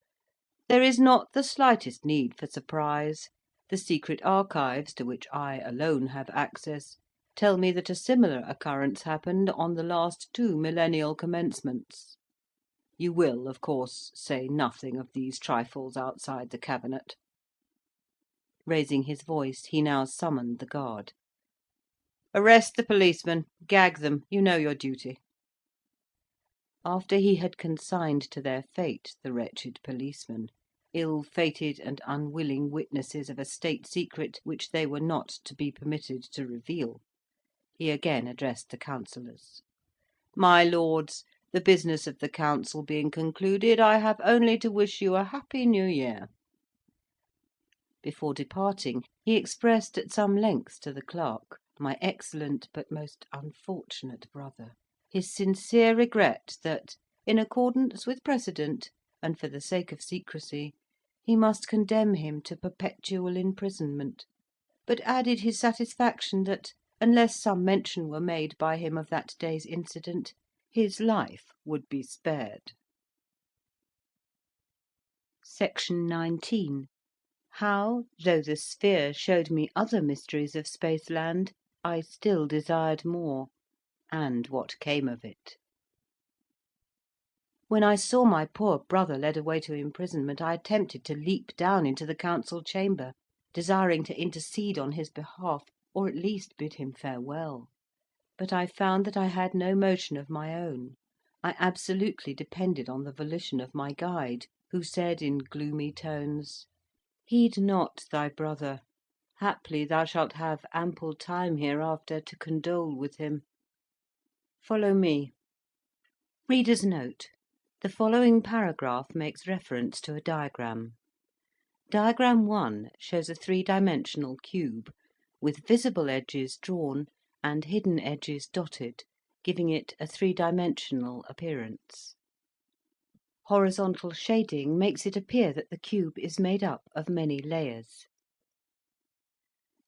"there is not the slightest need for surprise. The secret archives, to which I alone have access, tell me that a similar occurrence happened on the last 2 millennial commencements. You will, of course, say nothing of these trifles outside the Cabinet." Raising his voice, he now summoned the guard. "Arrest the policemen. Gag them. You know your duty." After he had consigned to their fate the wretched policemen, ill-fated and unwilling witnesses of a state secret which they were not to be permitted to reveal, he again addressed the councillors. "My lords, the business of the council being concluded, I have only to wish you a happy New Year." Before departing, he expressed at some length to the clerk, my excellent but most unfortunate brother, his sincere regret that, in accordance with precedent, and for the sake of secrecy, he must condemn him to perpetual imprisonment, but added his satisfaction that, unless some mention were made by him of that day's incident, his life would be spared. Section 19. How, though the sphere showed me other mysteries of Spaceland, I still desired more, and what came of it. When I saw my poor brother led away to imprisonment, I attempted to leap down into the council chamber, desiring to intercede on his behalf, or at least bid him farewell. But I found that I had no motion of my own. I absolutely depended on the volition of my guide, who said in gloomy tones, "Heed not thy brother. Haply thou shalt have ample time hereafter to condole with him. Follow me." Reader's note: the following paragraph makes reference to a diagram. Diagram 1 shows a 3-dimensional cube, with visible edges drawn and hidden edges dotted, giving it a 3-dimensional appearance. Horizontal shading makes it appear that the cube is made up of many layers.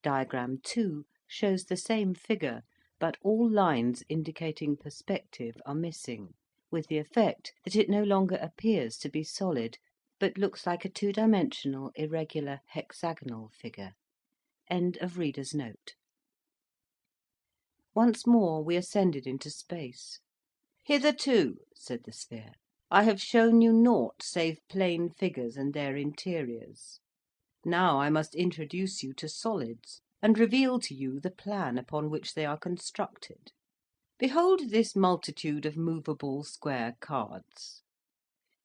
Diagram 2 shows the same figure, but all lines indicating perspective are missing, with the effect that it no longer appears to be solid, but looks like a 2-dimensional irregular hexagonal figure. End of reader's note. Once more we ascended into space. "Hitherto," said the sphere, "I have shown you naught save plain figures and their interiors. Now I must introduce you to solids, and reveal to you the plan upon which they are constructed. Behold this multitude of movable square cards.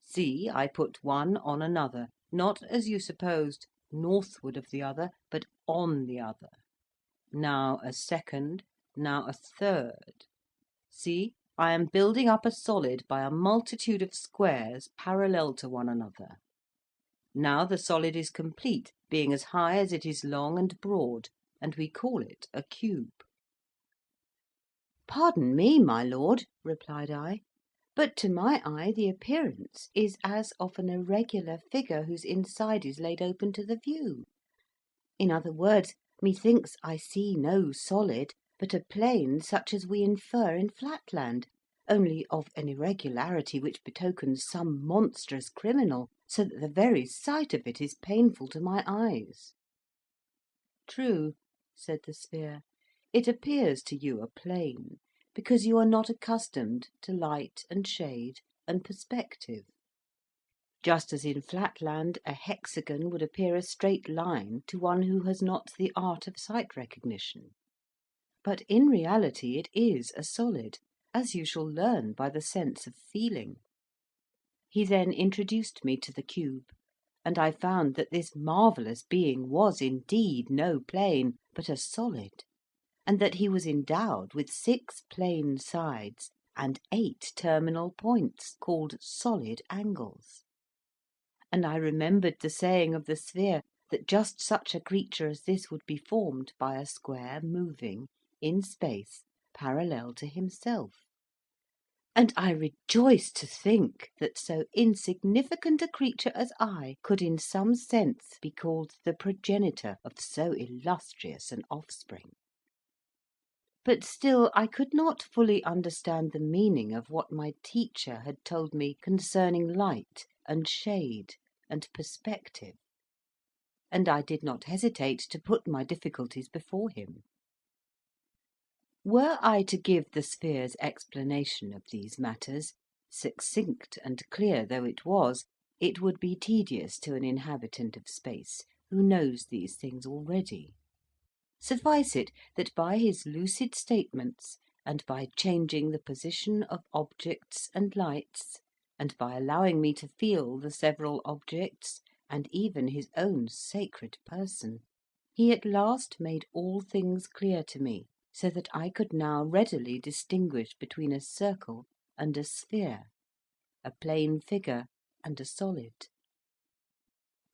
See, I put one on another, not, as you supposed, northward of the other, but on the other. Now a second, now a third. See, I am building up a solid by a multitude of squares parallel to one another. Now the solid is complete, being as high as it is long and broad, and we call it a cube." "Pardon me, my lord," replied I, "but to my eye the appearance is as of an irregular figure whose inside is laid open to the view. In other words, methinks I see no solid, but a plane such as we infer in Flatland, only of an irregularity which betokens some monstrous criminal, so that the very sight of it is painful to my eyes." "True," said the sphere, "it appears to you a plane, because you are not accustomed to light and shade and perspective. Just as in Flatland a hexagon would appear a straight line to one who has not the art of sight recognition. But in reality it is a solid, as you shall learn by the sense of feeling." He then introduced me to the cube, and I found that this marvellous being was indeed no plane, but a solid, and that he was endowed with 6 plane sides and 8 terminal points, called solid angles. And I remembered the saying of the sphere, that just such a creature as this would be formed by a square moving, in space, parallel to himself. And I rejoiced to think that so insignificant a creature as I could in some sense be called the progenitor of so illustrious an offspring. but still I could not fully understand the meaning of what my teacher had told me concerning light and shade and perspective, and I did not hesitate to put my difficulties before him. Were I to give the sphere's explanation of these matters, succinct and clear though it was, it would be tedious to an inhabitant of space, who knows these things already. Suffice it that by his lucid statements, and by changing the position of objects and lights, and by allowing me to feel the several objects, and even his own sacred person, he at last made all things clear to me, so that I could now readily distinguish between a circle and a sphere, a plane figure and a solid.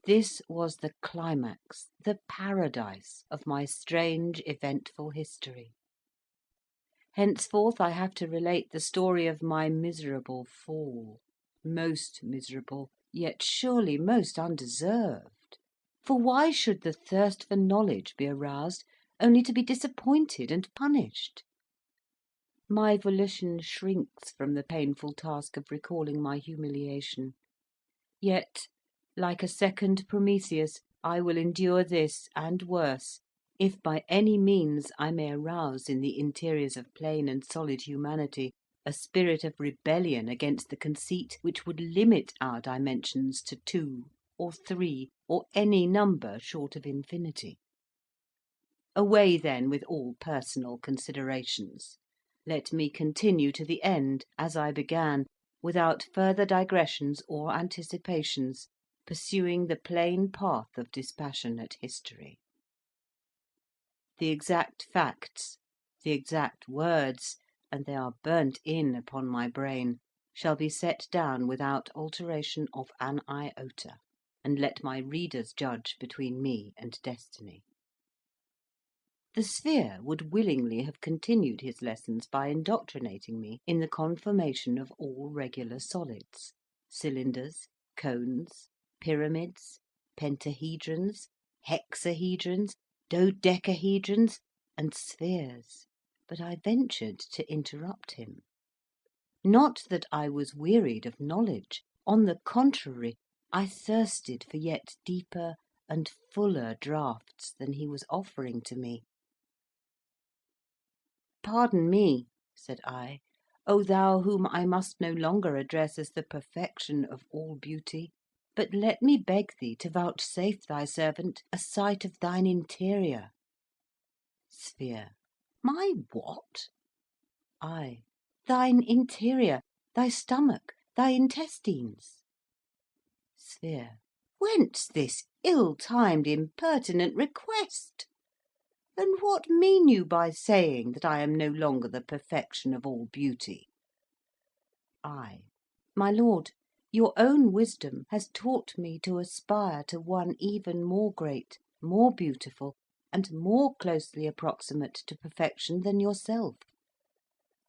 This was the climax, the paradise of my strange eventful history. Henceforth I have to relate the story of my miserable fall, most miserable, yet surely most undeserved. For why should the thirst for knowledge be aroused only to be disappointed and punished? My volition shrinks from the painful task of recalling my humiliation. Yet, like a second Prometheus, I will endure this and worse, if by any means I may arouse in the interiors of plain and solid humanity a spirit of rebellion against the conceit which would limit our dimensions to 2 or 3 or any number short of infinity. Away then with all personal considerations. Let me continue to the end, as I began, without further digressions or anticipations, pursuing the plain path of dispassionate history. The exact facts, the exact words, and they are burnt in upon my brain, shall be set down without alteration of an iota, and let my readers judge between me and destiny. The sphere would willingly have continued his lessons by indoctrinating me in the conformation of all regular solids, cylinders, cones, pyramids, pentahedrons, hexahedrons, dodecahedrons, and spheres, but I ventured to interrupt him. Not that I was wearied of knowledge; on the contrary, I thirsted for yet deeper and fuller draughts than he was offering to me. "Pardon me," said I, "O thou whom I must no longer address as the perfection of all beauty, but let me beg thee to vouchsafe thy servant a sight of thine interior." Sphere. My what? I. Thine interior, thy stomach, thy intestines. Sphere. Whence this ill-timed impertinent request? And what mean you by saying that I am no longer the perfection of all beauty? I. My lord, your own wisdom has taught me to aspire to one even more great, more beautiful, and more closely approximate to perfection than yourself.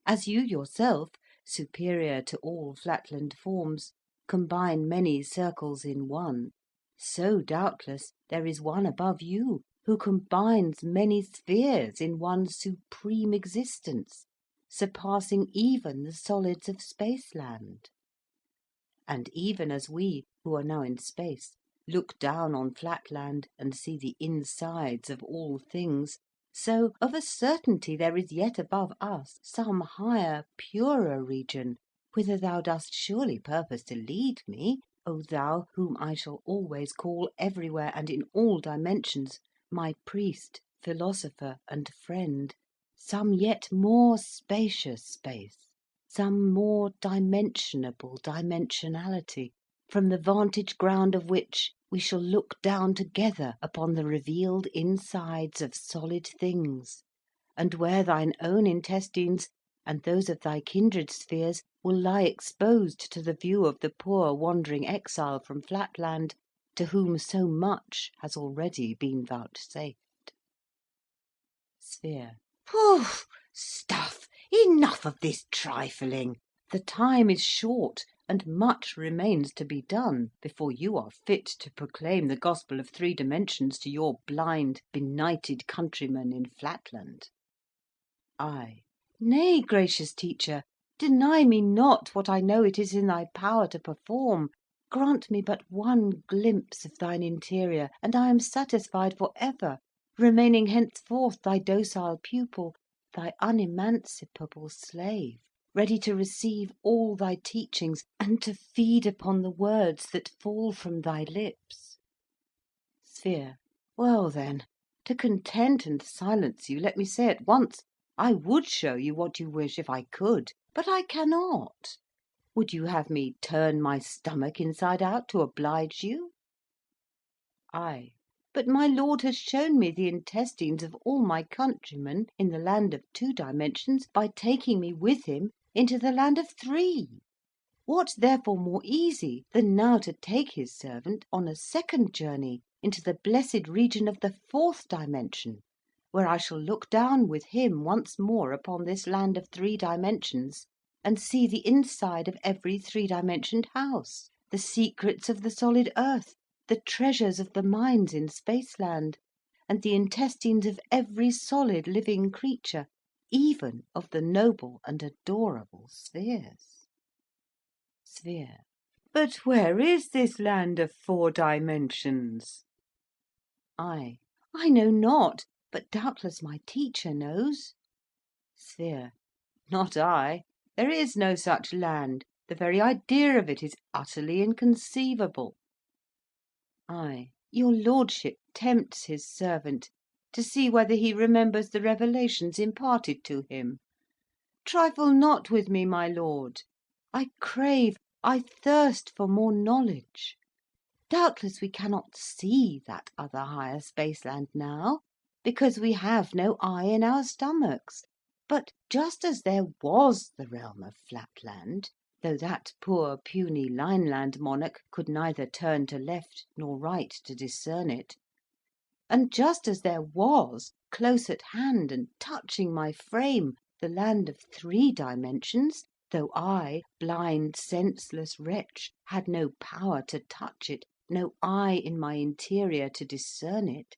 As you yourself, superior to all Flatland forms, combine many circles in one, so doubtless there is one above you who combines many spheres in one supreme existence, surpassing even the solids of Spaceland. And even as we, who are now in space, look down on Flatland and see the insides of all things, so of a certainty there is yet above us some higher, purer region, whither thou dost surely purpose to lead me, O thou whom I shall always call everywhere and in all dimensions my priest, philosopher, and friend, some yet more spacious space, some more dimensionable dimensionality, from the vantage ground of which we shall look down together upon the revealed insides of solid things, and where thine own intestines and those of thy kindred spheres will lie exposed to the view of the poor wandering exile from Flatland, to whom so much has already been vouchsafed. Sphere. Pooh! Stuff! Enough of this trifling. The time is short, and much remains to be done before you are fit to proclaim the gospel of 3 dimensions to your blind, benighted countrymen in Flatland. I. Nay, gracious teacher, deny me not what I know it is in thy power to perform. Grant me but one glimpse of thine interior, and I am satisfied for ever, remaining henceforth thy docile pupil, thy unemancipable slave, ready to receive all thy teachings, and to feed upon the words that fall from thy lips. Sphere. Well then, to content and silence you, let me say at once, I would show you what you wish if I could, but I cannot. Would you have me turn my stomach inside out to oblige you? I. But my lord has shown me the intestines of all my countrymen in the land of 2 dimensions by taking me with him into the land of 3. What therefore more easy than now to take his servant on a second journey into the blessed region of the 4th dimension, where I shall look down with him once more upon this land of 3 dimensions, and see the inside of every 3-dimensioned house, the secrets of the solid earth, the treasures of the mines in Spaceland, and the intestines of every solid living creature, even of the noble and adorable spheres. Sphere. But where is this land of 4 dimensions? I know not, but doubtless my teacher knows. Sphere. Not I. There is no such land. The very idea of it is utterly inconceivable. I. Your lordship tempts his servant to see whether he remembers the revelations imparted to him. Trifle not with me, my lord. I crave, I thirst for more knowledge. Doubtless we cannot see that other higher Spaceland now, because we have no eye in our stomachs. But just as there was the realm of Flatland, though that poor puny Lineland monarch could neither turn to left nor right to discern it, and just as there was, close at hand and touching my frame, the land of 3 dimensions, though I, blind, senseless wretch, had no power to touch it, no eye in my interior to discern it,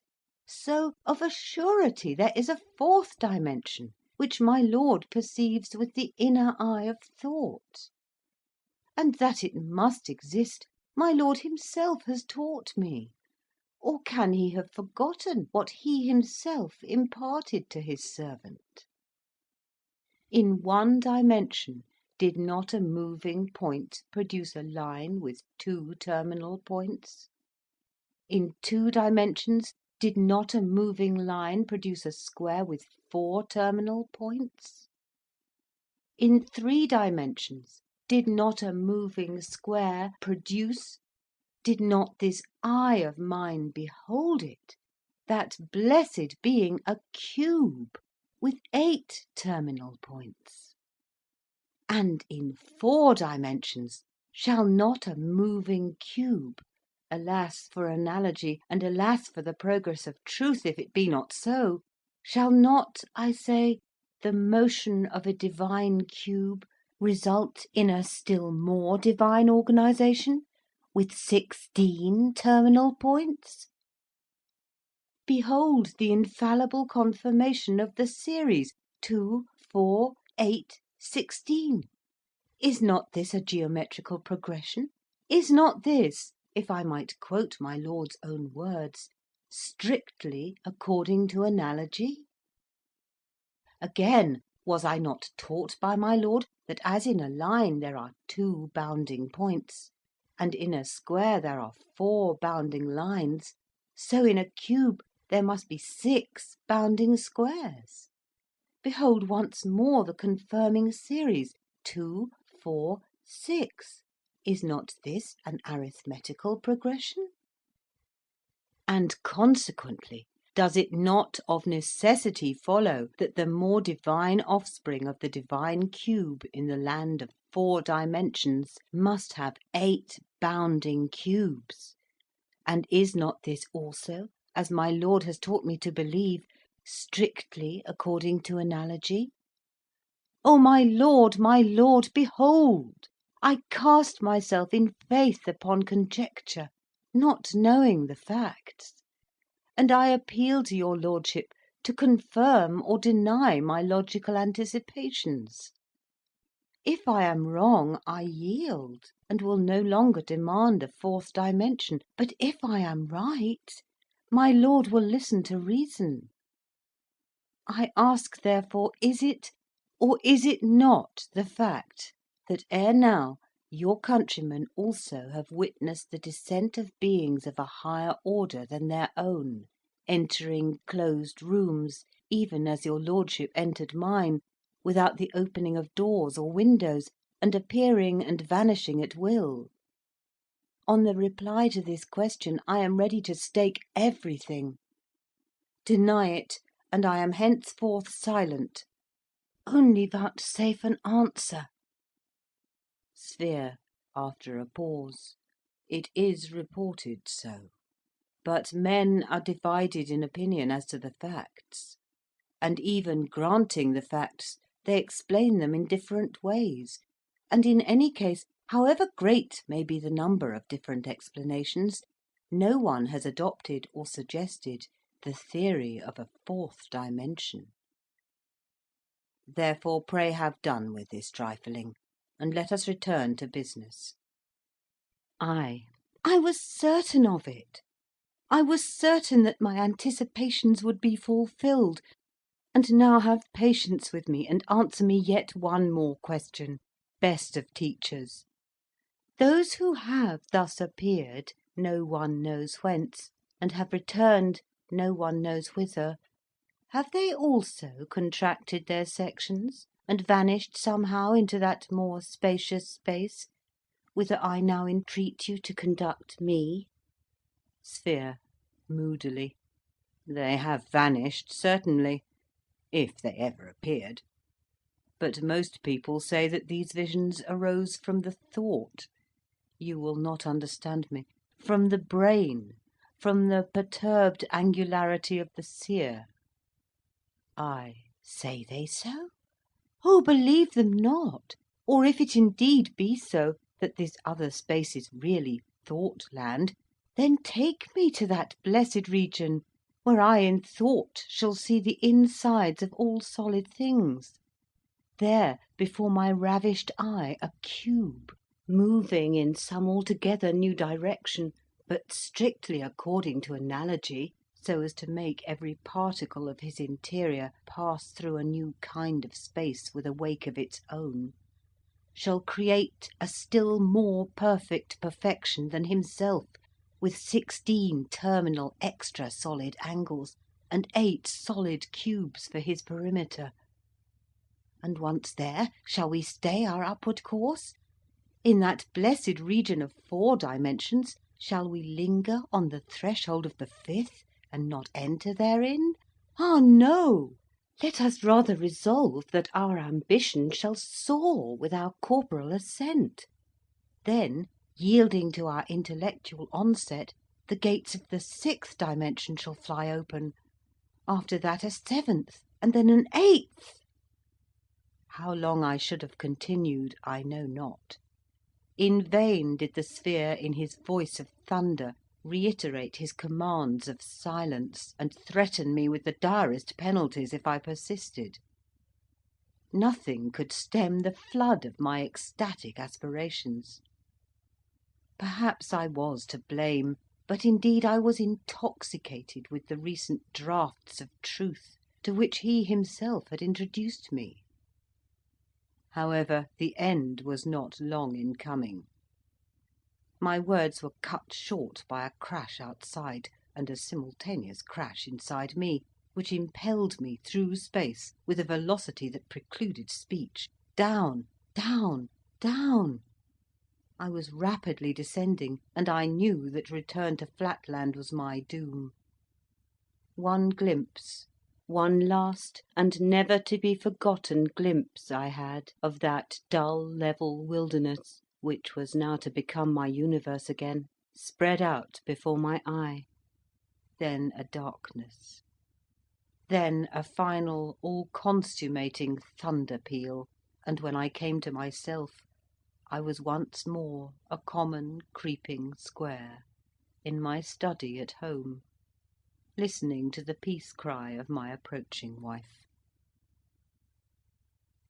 so of a surety there is a 4th dimension, which my lord perceives with the inner eye of thought. And that it must exist, my lord himself has taught me. Or can he have forgotten what he himself imparted to his servant? In 1 dimension, did not a moving point produce a line with 2 terminal points? In 2 dimensions, did not a moving line produce a square with 4 terminal points? In 3 dimensions, did not a moving square produce, did not this eye of mine behold it, that blessed being a cube with 8 terminal points? And in 4 dimensions, shall not a moving cube, alas for analogy, and alas for the progress of truth if it be not so, shall not, I say, the motion of a divine cube result in a still more divine organisation, with 16 terminal points? Behold the infallible confirmation of the series 2, 4, 8, 16. Is not this a geometrical progression? Is not this, if I might quote my lord's own words, strictly according to analogy? Again, was I not taught by my lord that as in a line there are 2 bounding points, and in a square there are 4 bounding lines, so in a cube there must be 6 bounding squares? Behold once more the confirming series 2, 4, 6. Is not this an arithmetical progression? And consequently, does it not of necessity follow that the more divine offspring of the divine cube in the land of 4 dimensions must have 8 bounding cubes? And is not this also, as my lord has taught me to believe, strictly according to analogy? O my lord, behold! I cast myself in faith upon conjecture, not knowing the facts, and I appeal to your lordship to confirm or deny my logical anticipations. If I am wrong, I yield, and will no longer demand a fourth dimension. But if I am right, my lord will listen to reason. I ask, therefore, is it, or is it not, the fact that ere now your countrymen also have witnessed the descent of beings of a higher order than their own, entering closed rooms, even as your lordship entered mine, without the opening of doors or windows, and appearing and vanishing at will? On the reply to this question I am ready to stake everything. Deny it, and I am henceforth silent. Only vouchsafe an answer. Sphere, after a pause. It is reported so. But men are divided in opinion as to the facts, and even granting the facts, they explain them in different ways, and in any case, however great may be the number of different explanations, no one has adopted or suggested the theory of a fourth dimension. Therefore pray have done with this trifling, and let us return to business. I was certain of it. I was certain that my anticipations would be fulfilled. And now have patience with me, and answer me yet one more question, best of teachers. Those who have thus appeared, no one knows whence, and have returned, no one knows whither, have they also contracted their sections, and vanished somehow into that more spacious space, whither I now entreat you to conduct me? Sphere, moodily. They have vanished, certainly, if they ever appeared. But most people say that these visions arose from the thought. You will not understand me. From the brain, from the perturbed angularity of the seer. Say they so? Oh, believe them not. Or if it indeed be so, that this other space is really Thoughtland, then take me to that blessed region, where I in thought shall see the insides of all solid things. There, before my ravished eye, a cube, moving in some altogether new direction, but strictly according to analogy, so as to make every particle of his interior pass through a new kind of space with a wake of its own, shall create a still more perfect perfection than himself, with 16 terminal extra solid angles, and 8 solid cubes for his perimeter. And once there, shall we stay our upward course? In that blessed region of 4 dimensions, shall we linger on the threshold of the 5th, and not enter therein? Ah, no! Let us rather resolve that our ambition shall soar with our corporal ascent. Then, yielding to our intellectual onset, the gates of the 6th dimension shall fly open, after that a 7th, and then an 8th. How long I should have continued I know not. In vain did the sphere in his voice of thunder reiterate his commands of silence, and threaten me with the direst penalties if I persisted. Nothing could stem the flood of my ecstatic aspirations. Perhaps I was to blame, but indeed I was intoxicated with the recent draughts of truth to which he himself had introduced me. However, the end was not long in coming. My words were cut short by a crash outside, and a simultaneous crash inside me, which impelled me through space with a velocity that precluded speech. Down, down, down. I was rapidly descending, and I knew that return to Flatland was my doom. One glimpse, one last and never to be forgotten glimpse I had of that dull level wilderness, which was now to become my universe again, spread out before my eye. Then a darkness. Then a final, all-consummating thunder peal, and when I came to myself, I was once more a common creeping square, in my study at home, listening to the peace cry of my approaching wife.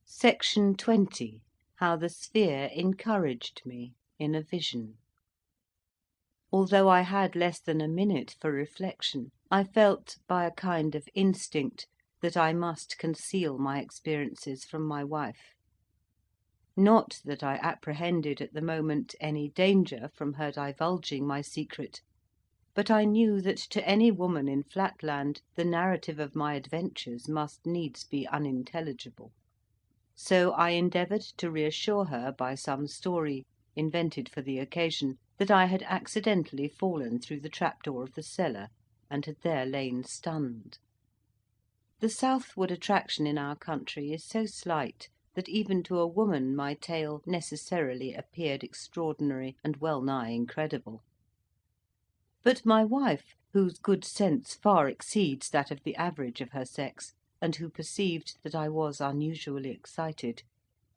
Section 20. How the sphere encouraged me in a vision. Although I had less than a minute for reflection, I felt, by a kind of instinct, that I must conceal my experiences from my wife. Not that I apprehended at the moment any danger from her divulging my secret, but I knew that to any woman in Flatland the narrative of my adventures must needs be unintelligible. So I endeavoured to reassure her by some story, invented for the occasion, that I had accidentally fallen through the trapdoor of the cellar, and had there lain stunned. The southward attraction in our country is so slight that even to a woman my tale necessarily appeared extraordinary and well nigh incredible. But my wife, whose good sense far exceeds that of the average of her sex, and who perceived that I was unusually excited,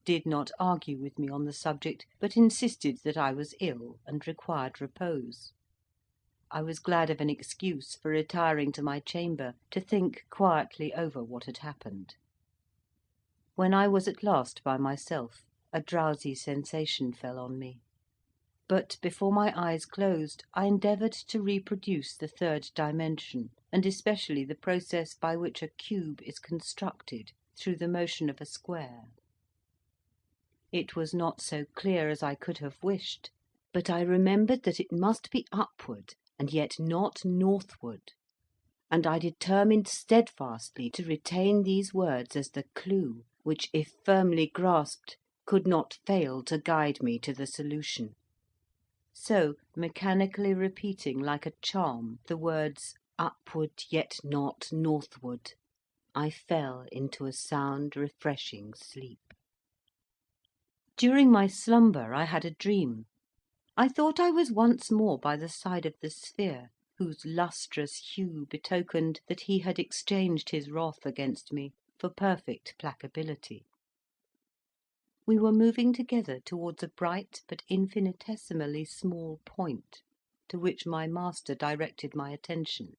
did not argue with me on the subject, but insisted that I was ill and required repose. I was glad of an excuse for retiring to my chamber to think quietly over what had happened. When I was at last by myself, a drowsy sensation fell on me; but before my eyes closed I endeavoured to reproduce the third dimension, and especially the process by which a cube is constructed through the motion of a square. It was not so clear as I could have wished, but I remembered that it must be upward and yet not northward, and I determined steadfastly to retain these words as the clue which, if firmly grasped, could not fail to guide me to the solution. So, mechanically repeating like a charm the words "upward yet not northward," I fell into a sound refreshing sleep. During my slumber I had a dream. I thought I was once more by the side of the sphere, whose lustrous hue betokened that he had exchanged his wrath against me for perfect placability. We were moving together towards a bright but infinitesimally small point, to which my master directed my attention.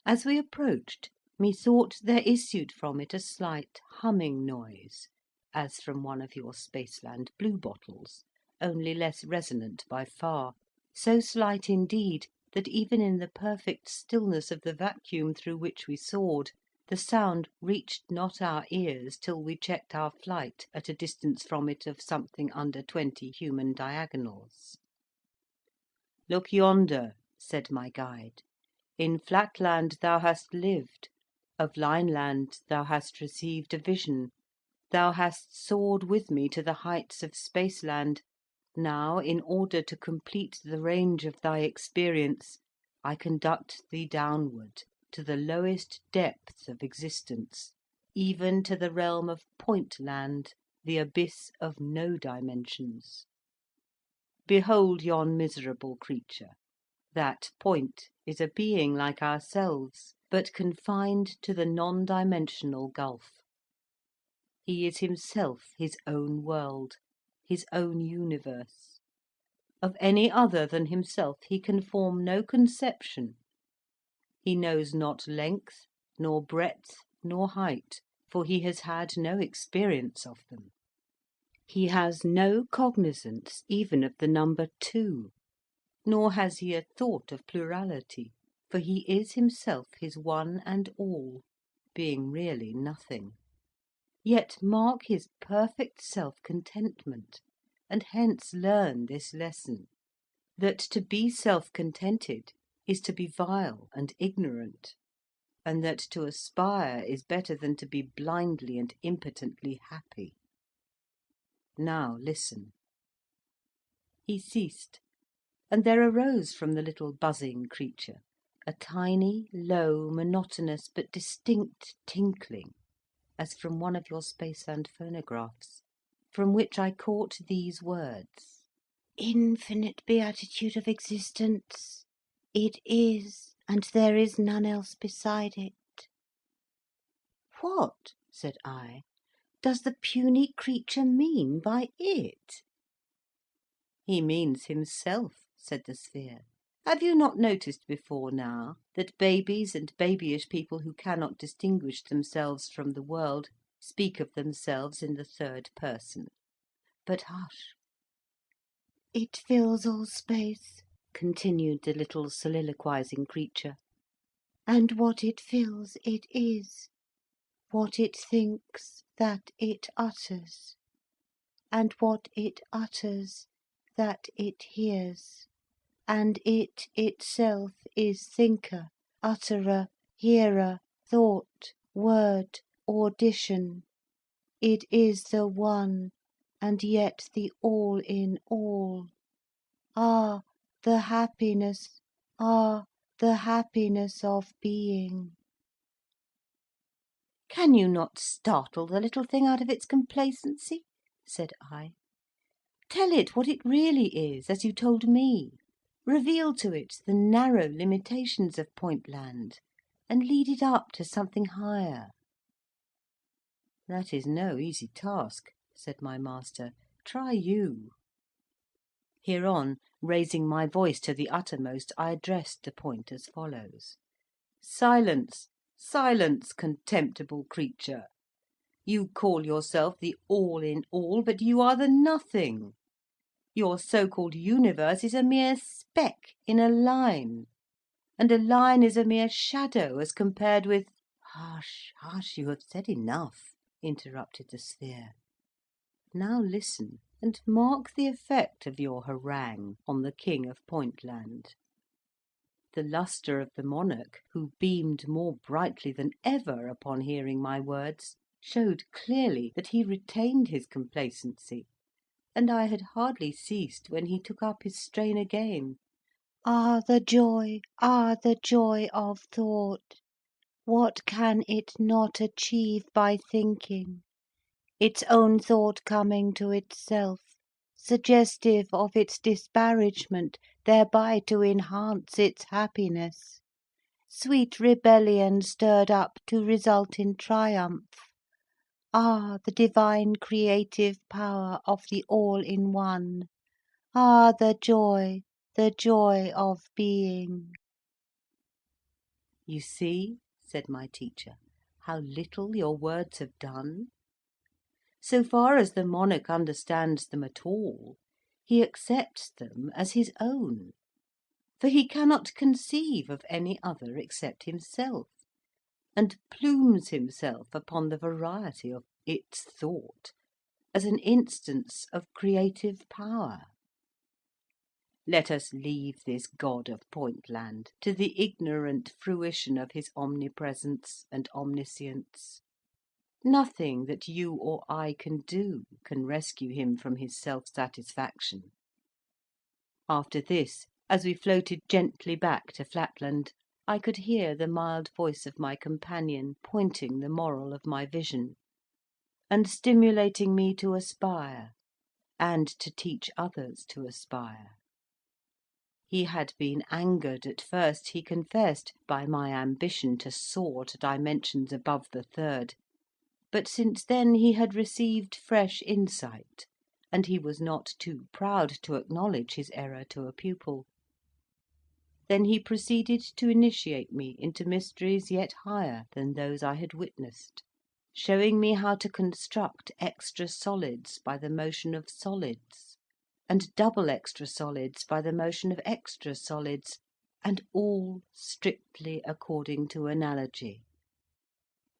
As we approached, methought there issued from it a slight humming noise, as from one of your Spaceland bluebottles, only less resonant by far, so slight indeed that even in the perfect stillness of the vacuum through which we soared, the sound reached not our ears till we checked our flight at a distance from it of something under 20 human diagonals. "Look yonder," said my guide. "In Flatland thou hast lived, of Lineland thou hast received a vision, thou hast soared with me to the heights of Spaceland. Now, in order to complete the range of thy experience, I conduct thee downward to the lowest depths of existence, even to the realm of Pointland, the abyss of no dimensions. Behold yon miserable creature. That point is a being like ourselves, but confined to the non-dimensional gulf. He is himself his own world, his own universe. Of any other than himself he can form no conception. He knows not length, nor breadth, nor height, for he has had no experience of them. He has no cognizance even of the number 2, nor has he a thought of plurality, for he is himself his one and all, being really nothing. Yet mark his perfect self-contentment, and hence learn this lesson, that to be self-contented is to be vile and ignorant, and that to aspire is better than to be blindly and impotently happy. Now listen." He ceased, and there arose from the little buzzing creature a tiny, low, monotonous, but distinct tinkling, as from one of your Spaceland phonographs, from which I caught these words: "Infinite beatitude of existence. It is, and there is none else beside it." "What," said I, "does the puny creature mean by it?" "He means himself," said the sphere. Have you not noticed before now that babies and babyish people who cannot distinguish themselves from the world speak of themselves in the third person? But hush! "It fills all space," continued the little soliloquizing creature, "and what it fills it is. What it thinks, that it utters, and what it utters, that it hears. And it itself is thinker, utterer, hearer, thought, word, audition. It is the one, and yet the all in all. Ah, the happiness, ah, the happiness of being!" "Can you not startle the little thing out of its complacency?" said I. "Tell it what it really is, as you told me. Reveal to it the narrow limitations of Pointland, and lead it up to something higher." "That is no easy task," said my master. "Try you." Hereon, raising my voice to the uttermost, I addressed the point as follows: "Silence, silence, contemptible creature! You call yourself the all in all, but you are the nothing. Your so-called universe is a mere speck in a line, and a line is a mere shadow as compared with—" "Hush, hush, you have said enough," interrupted the Sphere. "Now listen, and mark the effect of your harangue on the King of Pointland." The lustre of the monarch, who beamed more brightly than ever upon hearing my words, showed clearly that he retained his complacency, and I had hardly ceased when he took up his strain again. "Ah, the joy, ah, the joy of thought! What can it not achieve by thinking? Its own thought coming to itself, suggestive of its disparagement, thereby to enhance its happiness. Sweet rebellion stirred up to result in triumph. Ah, the divine creative power of the all-in-one! Ah, the joy of being!" "You see," said my teacher, "how little your words have done. So far as the monarch understands them at all, he accepts them as his own, for he cannot conceive of any other except himself, and plumes himself upon the variety of its thought as an instance of creative power. Let us leave this god of Pointland to the ignorant fruition of his omnipresence and omniscience. Nothing that you or I can do can rescue him from his self-satisfaction." After this, as we floated gently back to Flatland, I could hear the mild voice of my companion pointing the moral of my vision, and stimulating me to aspire, and to teach others to aspire. He had been angered at first, he confessed, by my ambition to soar to dimensions above the third, but since then he had received fresh insight, and he was not too proud to acknowledge his error to a pupil. Then he proceeded to initiate me into mysteries yet higher than those I had witnessed, showing me how to construct extra solids by the motion of solids, and double extra solids by the motion of extra solids, and all strictly according to analogy.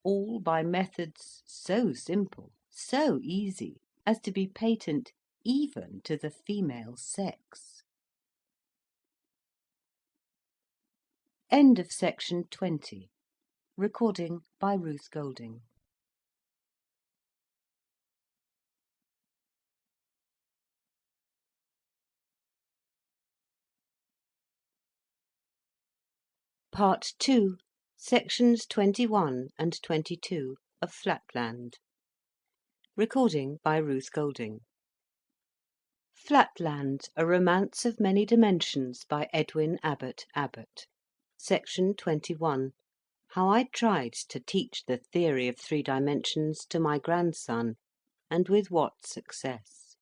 All by methods so simple, so easy, as to be patent even to the female sex. End of section 20. Recording by Ruth Golding. Part 2, sections 21 and 22 of Flatland. Recording by Ruth Golding. Flatland, a Romance of Many Dimensions by Edwin Abbott Abbott. Section 21. How I tried to teach the theory of three dimensions to my grandson, and with what success.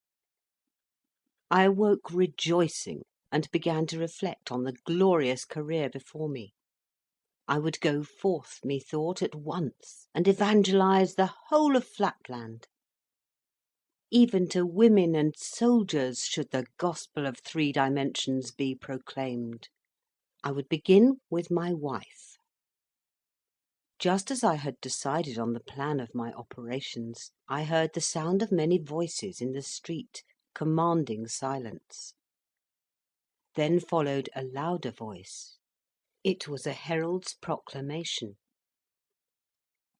I awoke rejoicing and began to reflect on the glorious career before me. I would go forth, methought, at once, and evangelise the whole of Flatland. Even to women and soldiers should the gospel of 3 dimensions be proclaimed. I would begin with my wife. Just as I had decided on the plan of my operations, I heard the sound of many voices in the street, commanding silence. Then followed a louder voice. It was a herald's proclamation.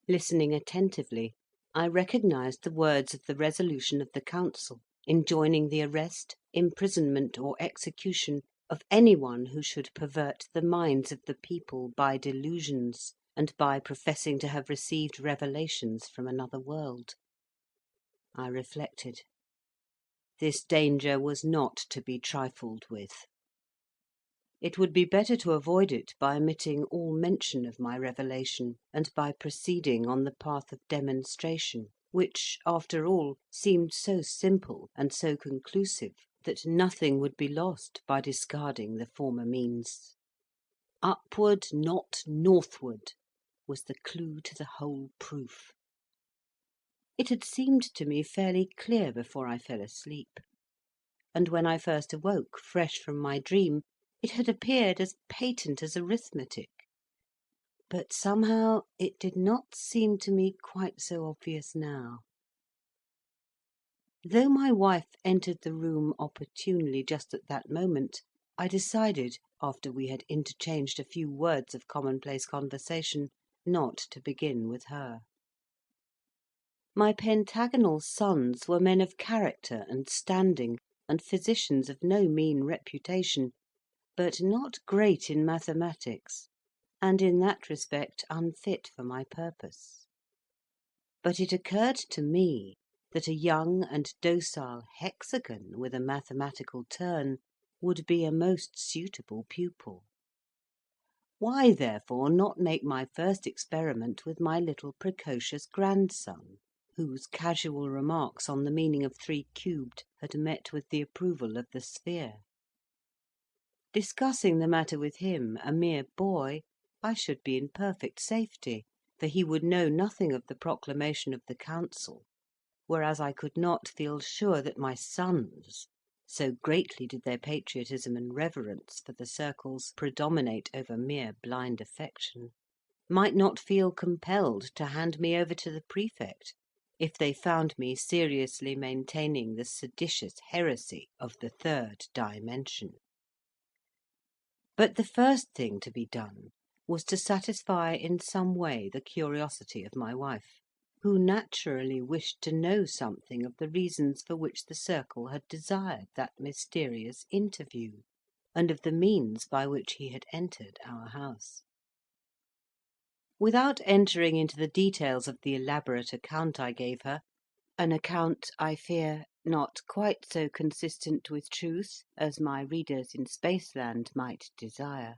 Listening attentively, I recognised the words of the resolution of the council, enjoining the arrest, imprisonment, or execution of any one who should pervert the minds of the people by delusions, and by professing to have received revelations from another world. I reflected. This danger was not to be trifled with. It would be better to avoid it by omitting all mention of my revelation, and by proceeding on the path of demonstration, which, after all, seemed so simple and so conclusive that nothing would be lost by discarding the former means. Upward, not northward, was the clue to the whole proof. It had seemed to me fairly clear before I fell asleep, and when I first awoke, fresh from my dream, it had appeared as patent as arithmetic. But somehow it did not seem to me quite so obvious now. Though my wife entered the room opportunely just at that moment, I decided, after we had interchanged a few words of commonplace conversation, not to begin with her. My pentagonal sons were men of character and standing, and physicians of no mean reputation, but not great in mathematics, and in that respect unfit for my purpose. But it occurred to me that a young and docile hexagon with a mathematical turn would be a most suitable pupil. Why, therefore, not make my first experiment with my little precocious grandson, whose casual remarks on the meaning of 3 cubed had met with the approval of the sphere? Discussing the matter with him, a mere boy, I should be in perfect safety, for he would know nothing of the proclamation of the council, whereas I could not feel sure that my sons, so greatly did their patriotism and reverence for the circles predominate over mere blind affection, might not feel compelled to hand me over to the prefect, if they found me seriously maintaining the seditious heresy of the 3rd dimension. But the first thing to be done was to satisfy in some way the curiosity of my wife, who naturally wished to know something of the reasons for which the circle had desired that mysterious interview, and of the means by which he had entered our house. Without entering into the details of the elaborate account I gave her, an account, I fear, not quite so consistent with truth as my readers in Spaceland might desire,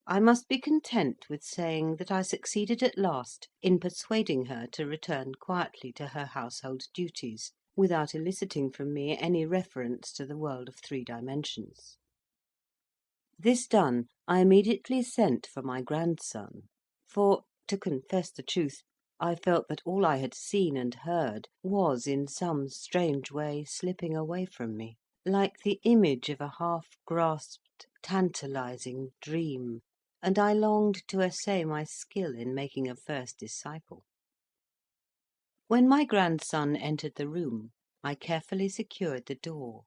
I must be content with saying that I succeeded at last in persuading her to return quietly to her household duties, without eliciting from me any reference to the world of 3 dimensions. This done, I immediately sent for my grandson, for, to confess the truth, I felt that all I had seen and heard was in some strange way slipping away from me, like the image of a half-grasped, tantalizing dream, and I longed to essay my skill in making a first disciple. When my grandson entered the room, I carefully secured the door.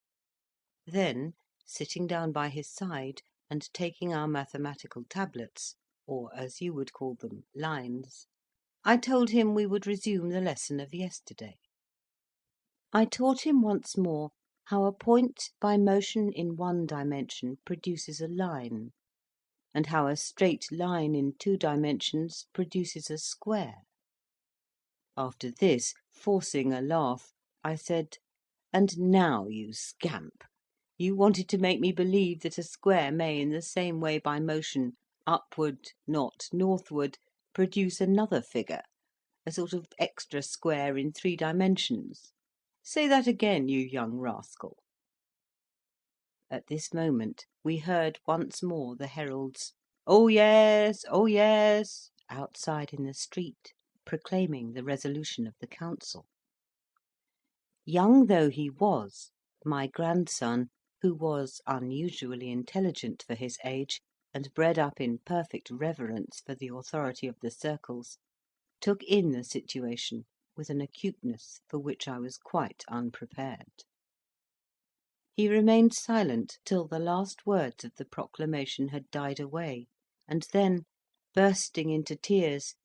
Then, sitting down by his side, and taking our mathematical tablets, or, as you would call them, lines, I told him we would resume the lesson of yesterday. I taught him once more how a point by motion in 1 dimension produces a line, and how a straight line in 2 dimensions produces a square. After this, forcing a laugh, I said, "And now, you scamp, you wanted to make me believe that a square may in the same way by motion, upward, not northward, produce another figure, a sort of extra square in 3 dimensions. Say that again, you young rascal." At this moment we heard once more the heralds' "Oh yes, oh yes," outside in the street, proclaiming the resolution of the council. Young though he was, my grandson, who was unusually intelligent for his age, and bred up in perfect reverence for the authority of the circles, took in the situation with an acuteness for which I was quite unprepared. He remained silent till the last words of the proclamation had died away, and then, bursting into tears,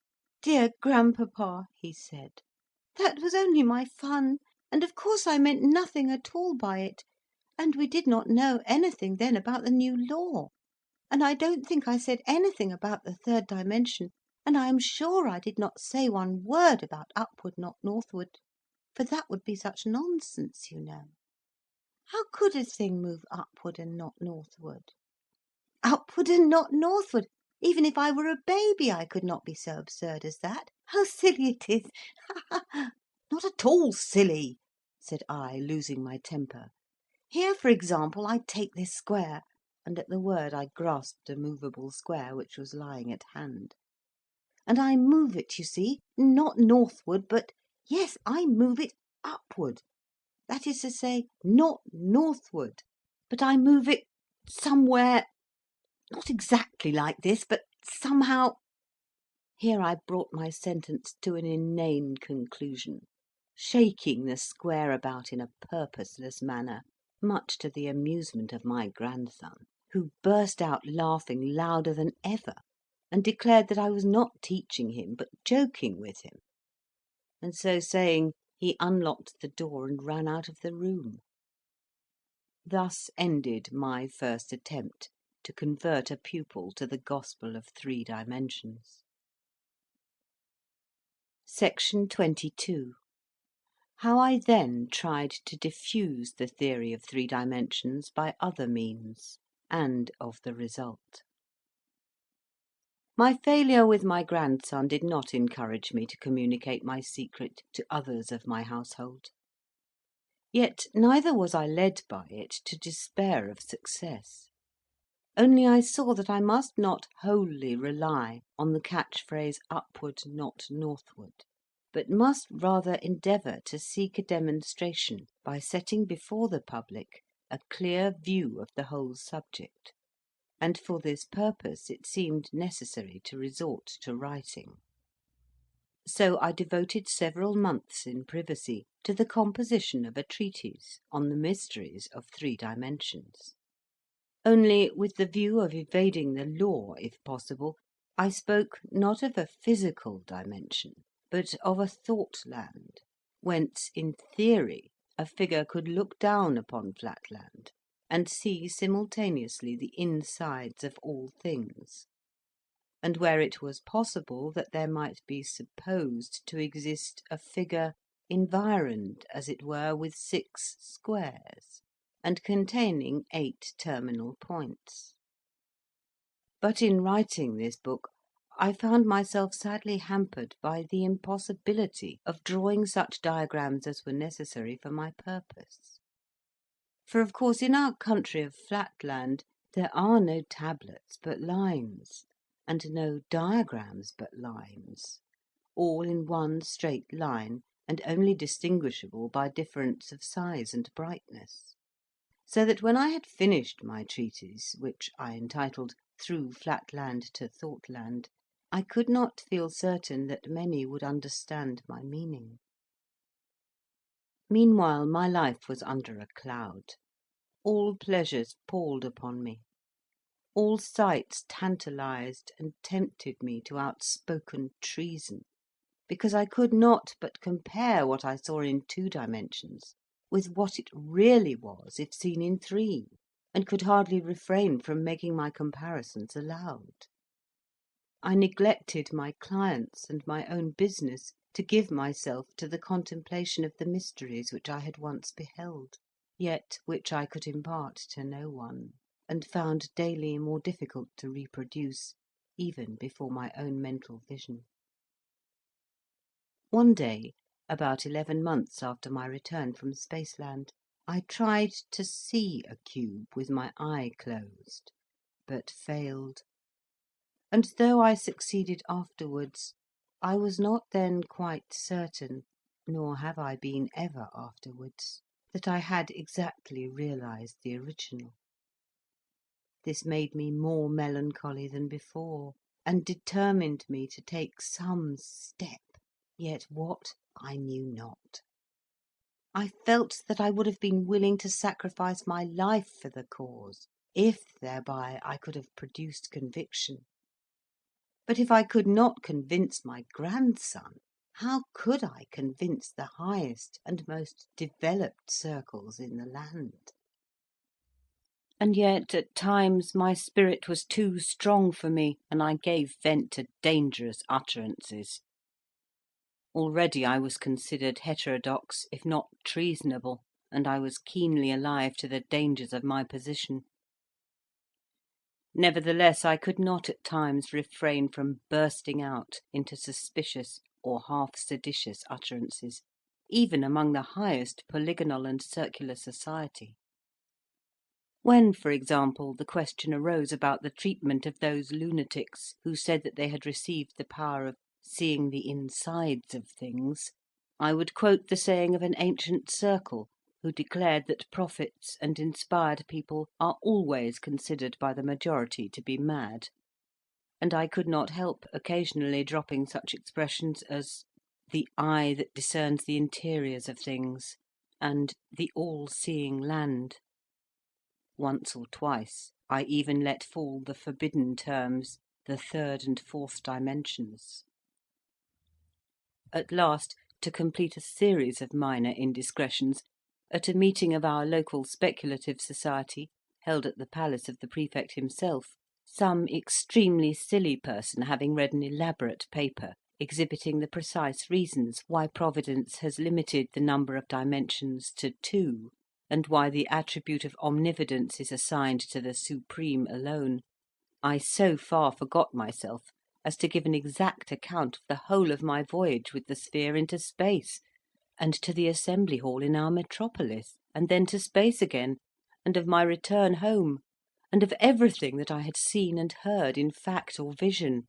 "Dear grandpapa," he said, "that was only my fun, and of course I meant nothing at all by it, and we did not know anything then about the new law, and I don't think I said anything about the third dimension, and I am sure I did not say one word about upward, not northward, for that would be such nonsense, you know. How could a thing move upward and not northward? Upward and not northward! Even if I were a baby, I could not be so absurd as that. How silly it is! Ha, ha, ha!" "Not at all silly," said I, losing my temper. "Here, for example, I take this square," and at the word I grasped a movable square which was lying at hand, "and I move it, you see, not northward, but, yes, I move it upward. That is to say, not northward, but I move it somewhere, not exactly like this, but somehow—" Here I brought my sentence to an inane conclusion, shaking the square about in a purposeless manner, much to the amusement of my grandson, who burst out laughing louder than ever, and declared that I was not teaching him, but joking with him; and so saying, he unlocked the door and ran out of the room. Thus ended my first attempt to convert a pupil to the gospel of three dimensions. Section 22. How I then tried to diffuse the theory of three dimensions by other means, and of the result. My failure with my grandson did not encourage me to communicate my secret to others of my household. Yet neither was I led by it to despair of success. Only I saw that I must not wholly rely on the catch phrase "upward, not northward," but must rather endeavour to seek a demonstration by setting before the public a clear view of the whole subject, and for this purpose it seemed necessary to resort to writing. So I devoted several months in privacy to the composition of a treatise on the mysteries of three dimensions. Only, with the view of evading the law, if possible, I spoke not of a physical dimension, but of a Thoughtland, whence, in theory, a figure could look down upon Flatland, and see simultaneously the insides of all things, and where it was possible that there might be supposed to exist a figure environed, as it were, with 6 squares, and containing 8 terminal points. But in writing this book, I found myself sadly hampered by the impossibility of drawing such diagrams as were necessary for my purpose. For of course in our country of Flatland there are no tablets but lines, and no diagrams but lines, all in one straight line, and only distinguishable by difference of size and brightness; so that when I had finished my treatise, which I entitled "Through Flatland to Thoughtland," I could not feel certain that many would understand my meaning. Meanwhile my life was under a cloud. All pleasures palled upon me. All sights tantalized and tempted me to outspoken treason, because I could not but compare what I saw in 2 dimensions with what it really was if seen in 3, and could hardly refrain from making my comparisons aloud. I neglected my clients and my own business to give myself to the contemplation of the mysteries which I had once beheld, yet which I could impart to no one, and found daily more difficult to reproduce, even before my own mental vision. One day, about 11 months after my return from Spaceland, I tried to see a cube with my eye closed, but failed; and though I succeeded afterwards, I was not then quite certain, nor have I been ever afterwards, that I had exactly realised the original. This made me more melancholy than before, and determined me to take some step, yet what I knew not. I felt that I would have been willing to sacrifice my life for the cause, if thereby I could have produced conviction. But if I could not convince my grandson, how could I convince the highest and most developed circles in the land? And yet, at times, my spirit was too strong for me, and I gave vent to dangerous utterances. Already I was considered heterodox, if not treasonable, and I was keenly alive to the dangers of my position. Nevertheless, I could not at times refrain from bursting out into suspicious or half seditious utterances, even among the highest polygonal and circular society. When, for example, the question arose about the treatment of those lunatics who said that they had received the power of seeing the insides of things, I would quote the saying of an ancient circle, who declared that prophets and inspired people are always considered by the majority to be mad; and I could not help occasionally dropping such expressions as "the eye that discerns the interiors of things," and "the all-seeing land." Once or twice I even let fall the forbidden terms, "the third and fourth dimensions." At last, to complete a series of minor indiscretions, at a meeting of our local speculative society, held at the palace of the prefect himself, some extremely silly person having read an elaborate paper exhibiting the precise reasons why Providence has limited the number of dimensions to 2, and why the attribute of omnividence is assigned to the Supreme alone, I so far forgot myself as to give an exact account of the whole of my voyage with the sphere into space, and to the assembly hall in our metropolis, and then to space again, and of my return home, and of everything that I had seen and heard in fact or vision.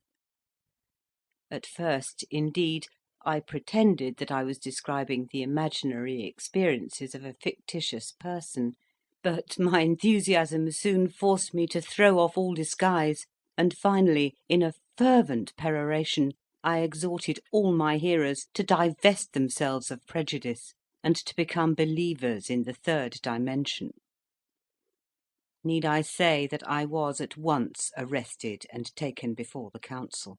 At first, indeed, I pretended that I was describing the imaginary experiences of a fictitious person, but my enthusiasm soon forced me to throw off all disguise, and finally, in a fervent peroration, I exhorted all my hearers to divest themselves of prejudice, and to become believers in the third dimension. Need I say that I was at once arrested and taken before the council?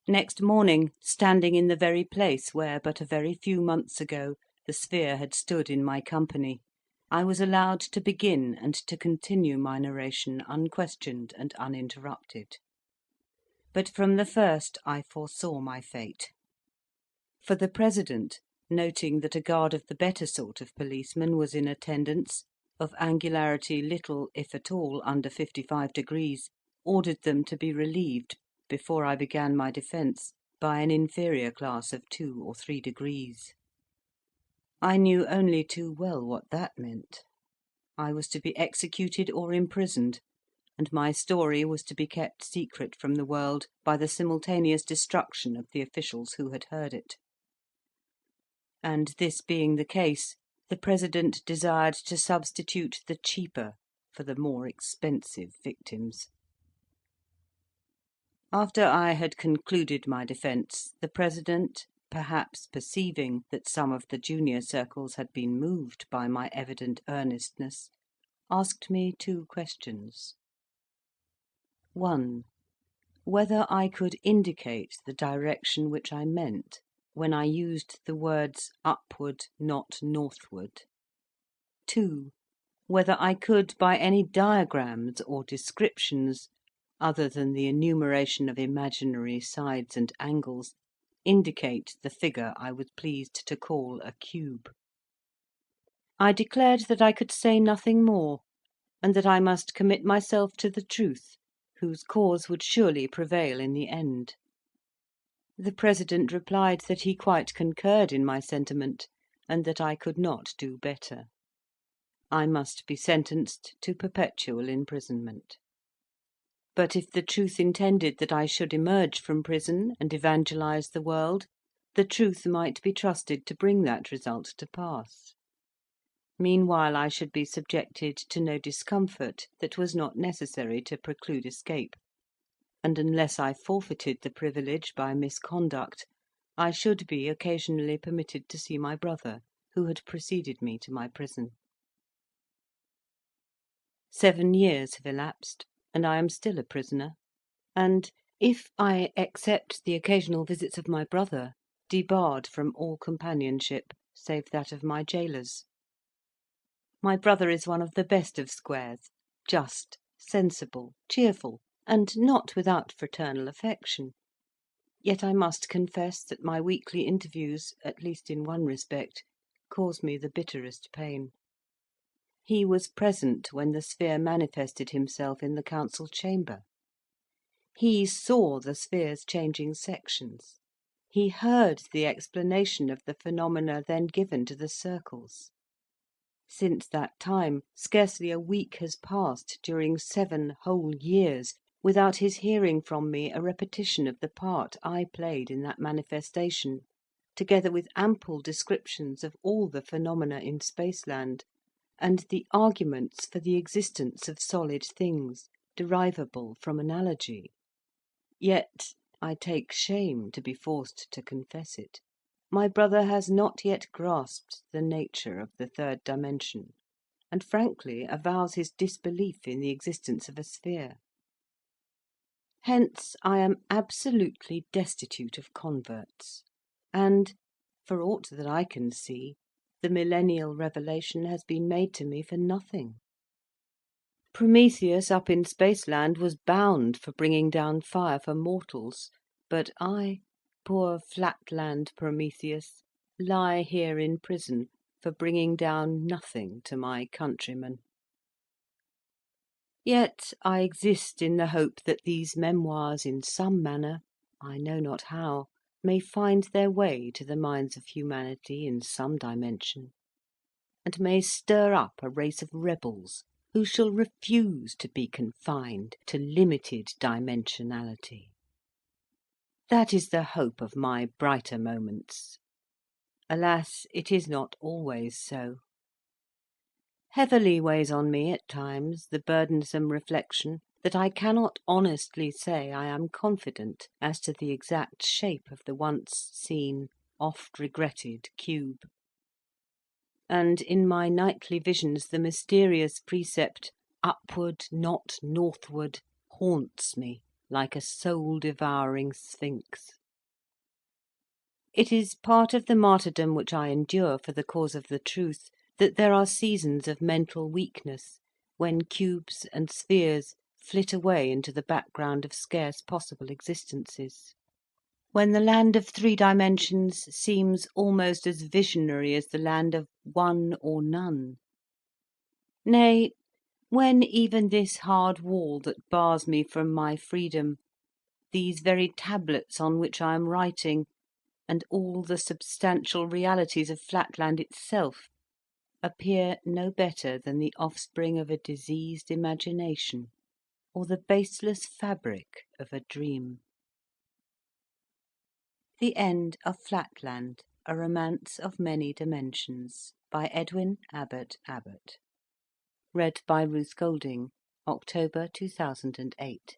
Next morning, standing in the very place where, but a very few months ago, the sphere had stood in my company, I was allowed to begin and to continue my narration unquestioned and uninterrupted. But from the first I foresaw my fate. For the President, noting that a guard of the better sort of policemen was in attendance, of angularity little, if at all, under 55 degrees, ordered them to be relieved, before I began my defence, by an inferior class of 2 or 3 degrees. I knew only too well what that meant. I was to be executed or imprisoned, and my story was to be kept secret from the world by the simultaneous destruction of the officials who had heard it. And this being the case, the President desired to substitute the cheaper for the more expensive victims. After I had concluded my defence, the President, perhaps perceiving that some of the junior circles had been moved by my evident earnestness, asked me 2 questions. 1. Whether I could indicate the direction which I meant when I used the words upward, not northward. 2. Whether I could, by any diagrams or descriptions, other than the enumeration of imaginary sides and angles, indicate the figure I was pleased to call a cube. I declared that I could say nothing more, and that I must commit myself to the truth, whose cause would surely prevail in the end. The President replied that he quite concurred in my sentiment, and that I could not do better. I must be sentenced to perpetual imprisonment. But if the truth intended that I should emerge from prison and evangelise the world, the truth might be trusted to bring that result to pass. Meanwhile I should be subjected to no discomfort that was not necessary to preclude escape, and unless I forfeited the privilege by misconduct, I should be occasionally permitted to see my brother, who had preceded me to my prison. 7 years have elapsed, and I am still a prisoner, and, if I except the occasional visits of my brother, debarred from all companionship save that of my gaolers. My brother is one of the best of squares, just, sensible, cheerful, and not without fraternal affection. Yet I must confess that my weekly interviews, at least in one respect, cause me the bitterest pain. He was present when the sphere manifested himself in the council chamber. He saw the sphere's changing sections. He heard the explanation of the phenomena then given to the circles. Since that time, scarcely a week has passed during 7 whole years without his hearing from me a repetition of the part I played in that manifestation, together with ample descriptions of all the phenomena in Spaceland, and the arguments for the existence of solid things, derivable from analogy. Yet, I take shame to be forced to confess it, my brother has not yet grasped the nature of the third dimension, and frankly avows his disbelief in the existence of a sphere. Hence I am absolutely destitute of converts, and, for aught that I can see, the millennial revelation has been made to me for nothing. Prometheus up in Spaceland was bound for bringing down fire for mortals, but I, poor Flatland Prometheus, lie here in prison for bringing down nothing to my countrymen. Yet I exist in the hope that these memoirs in some manner, I know not how, may find their way to the minds of humanity in some dimension, and may stir up a race of rebels who shall refuse to be confined to limited dimensionality. That is the hope of my brighter moments. Alas, it is not always so. Heavily weighs on me at times the burdensome reflection that I cannot honestly say I am confident as to the exact shape of the once seen, oft regretted cube. And in my nightly visions the mysterious precept, "Upward, not northward," haunts me like a soul-devouring sphinx. It is part of the martyrdom which I endure for the cause of the truth, that there are seasons of mental weakness, when cubes and spheres flit away into the background of scarce possible existences; when the land of 3 dimensions seems almost as visionary as the land of 1 or none; nay, when even this hard wall that bars me from my freedom, these very tablets on which I am writing, and all the substantial realities of Flatland itself, appear no better than the offspring of a diseased imagination, or the baseless fabric of a dream. The End of Flatland, a Romance of Many Dimensions, by Edwin Abbott Abbott. Read by Ruth Golding, October 2008.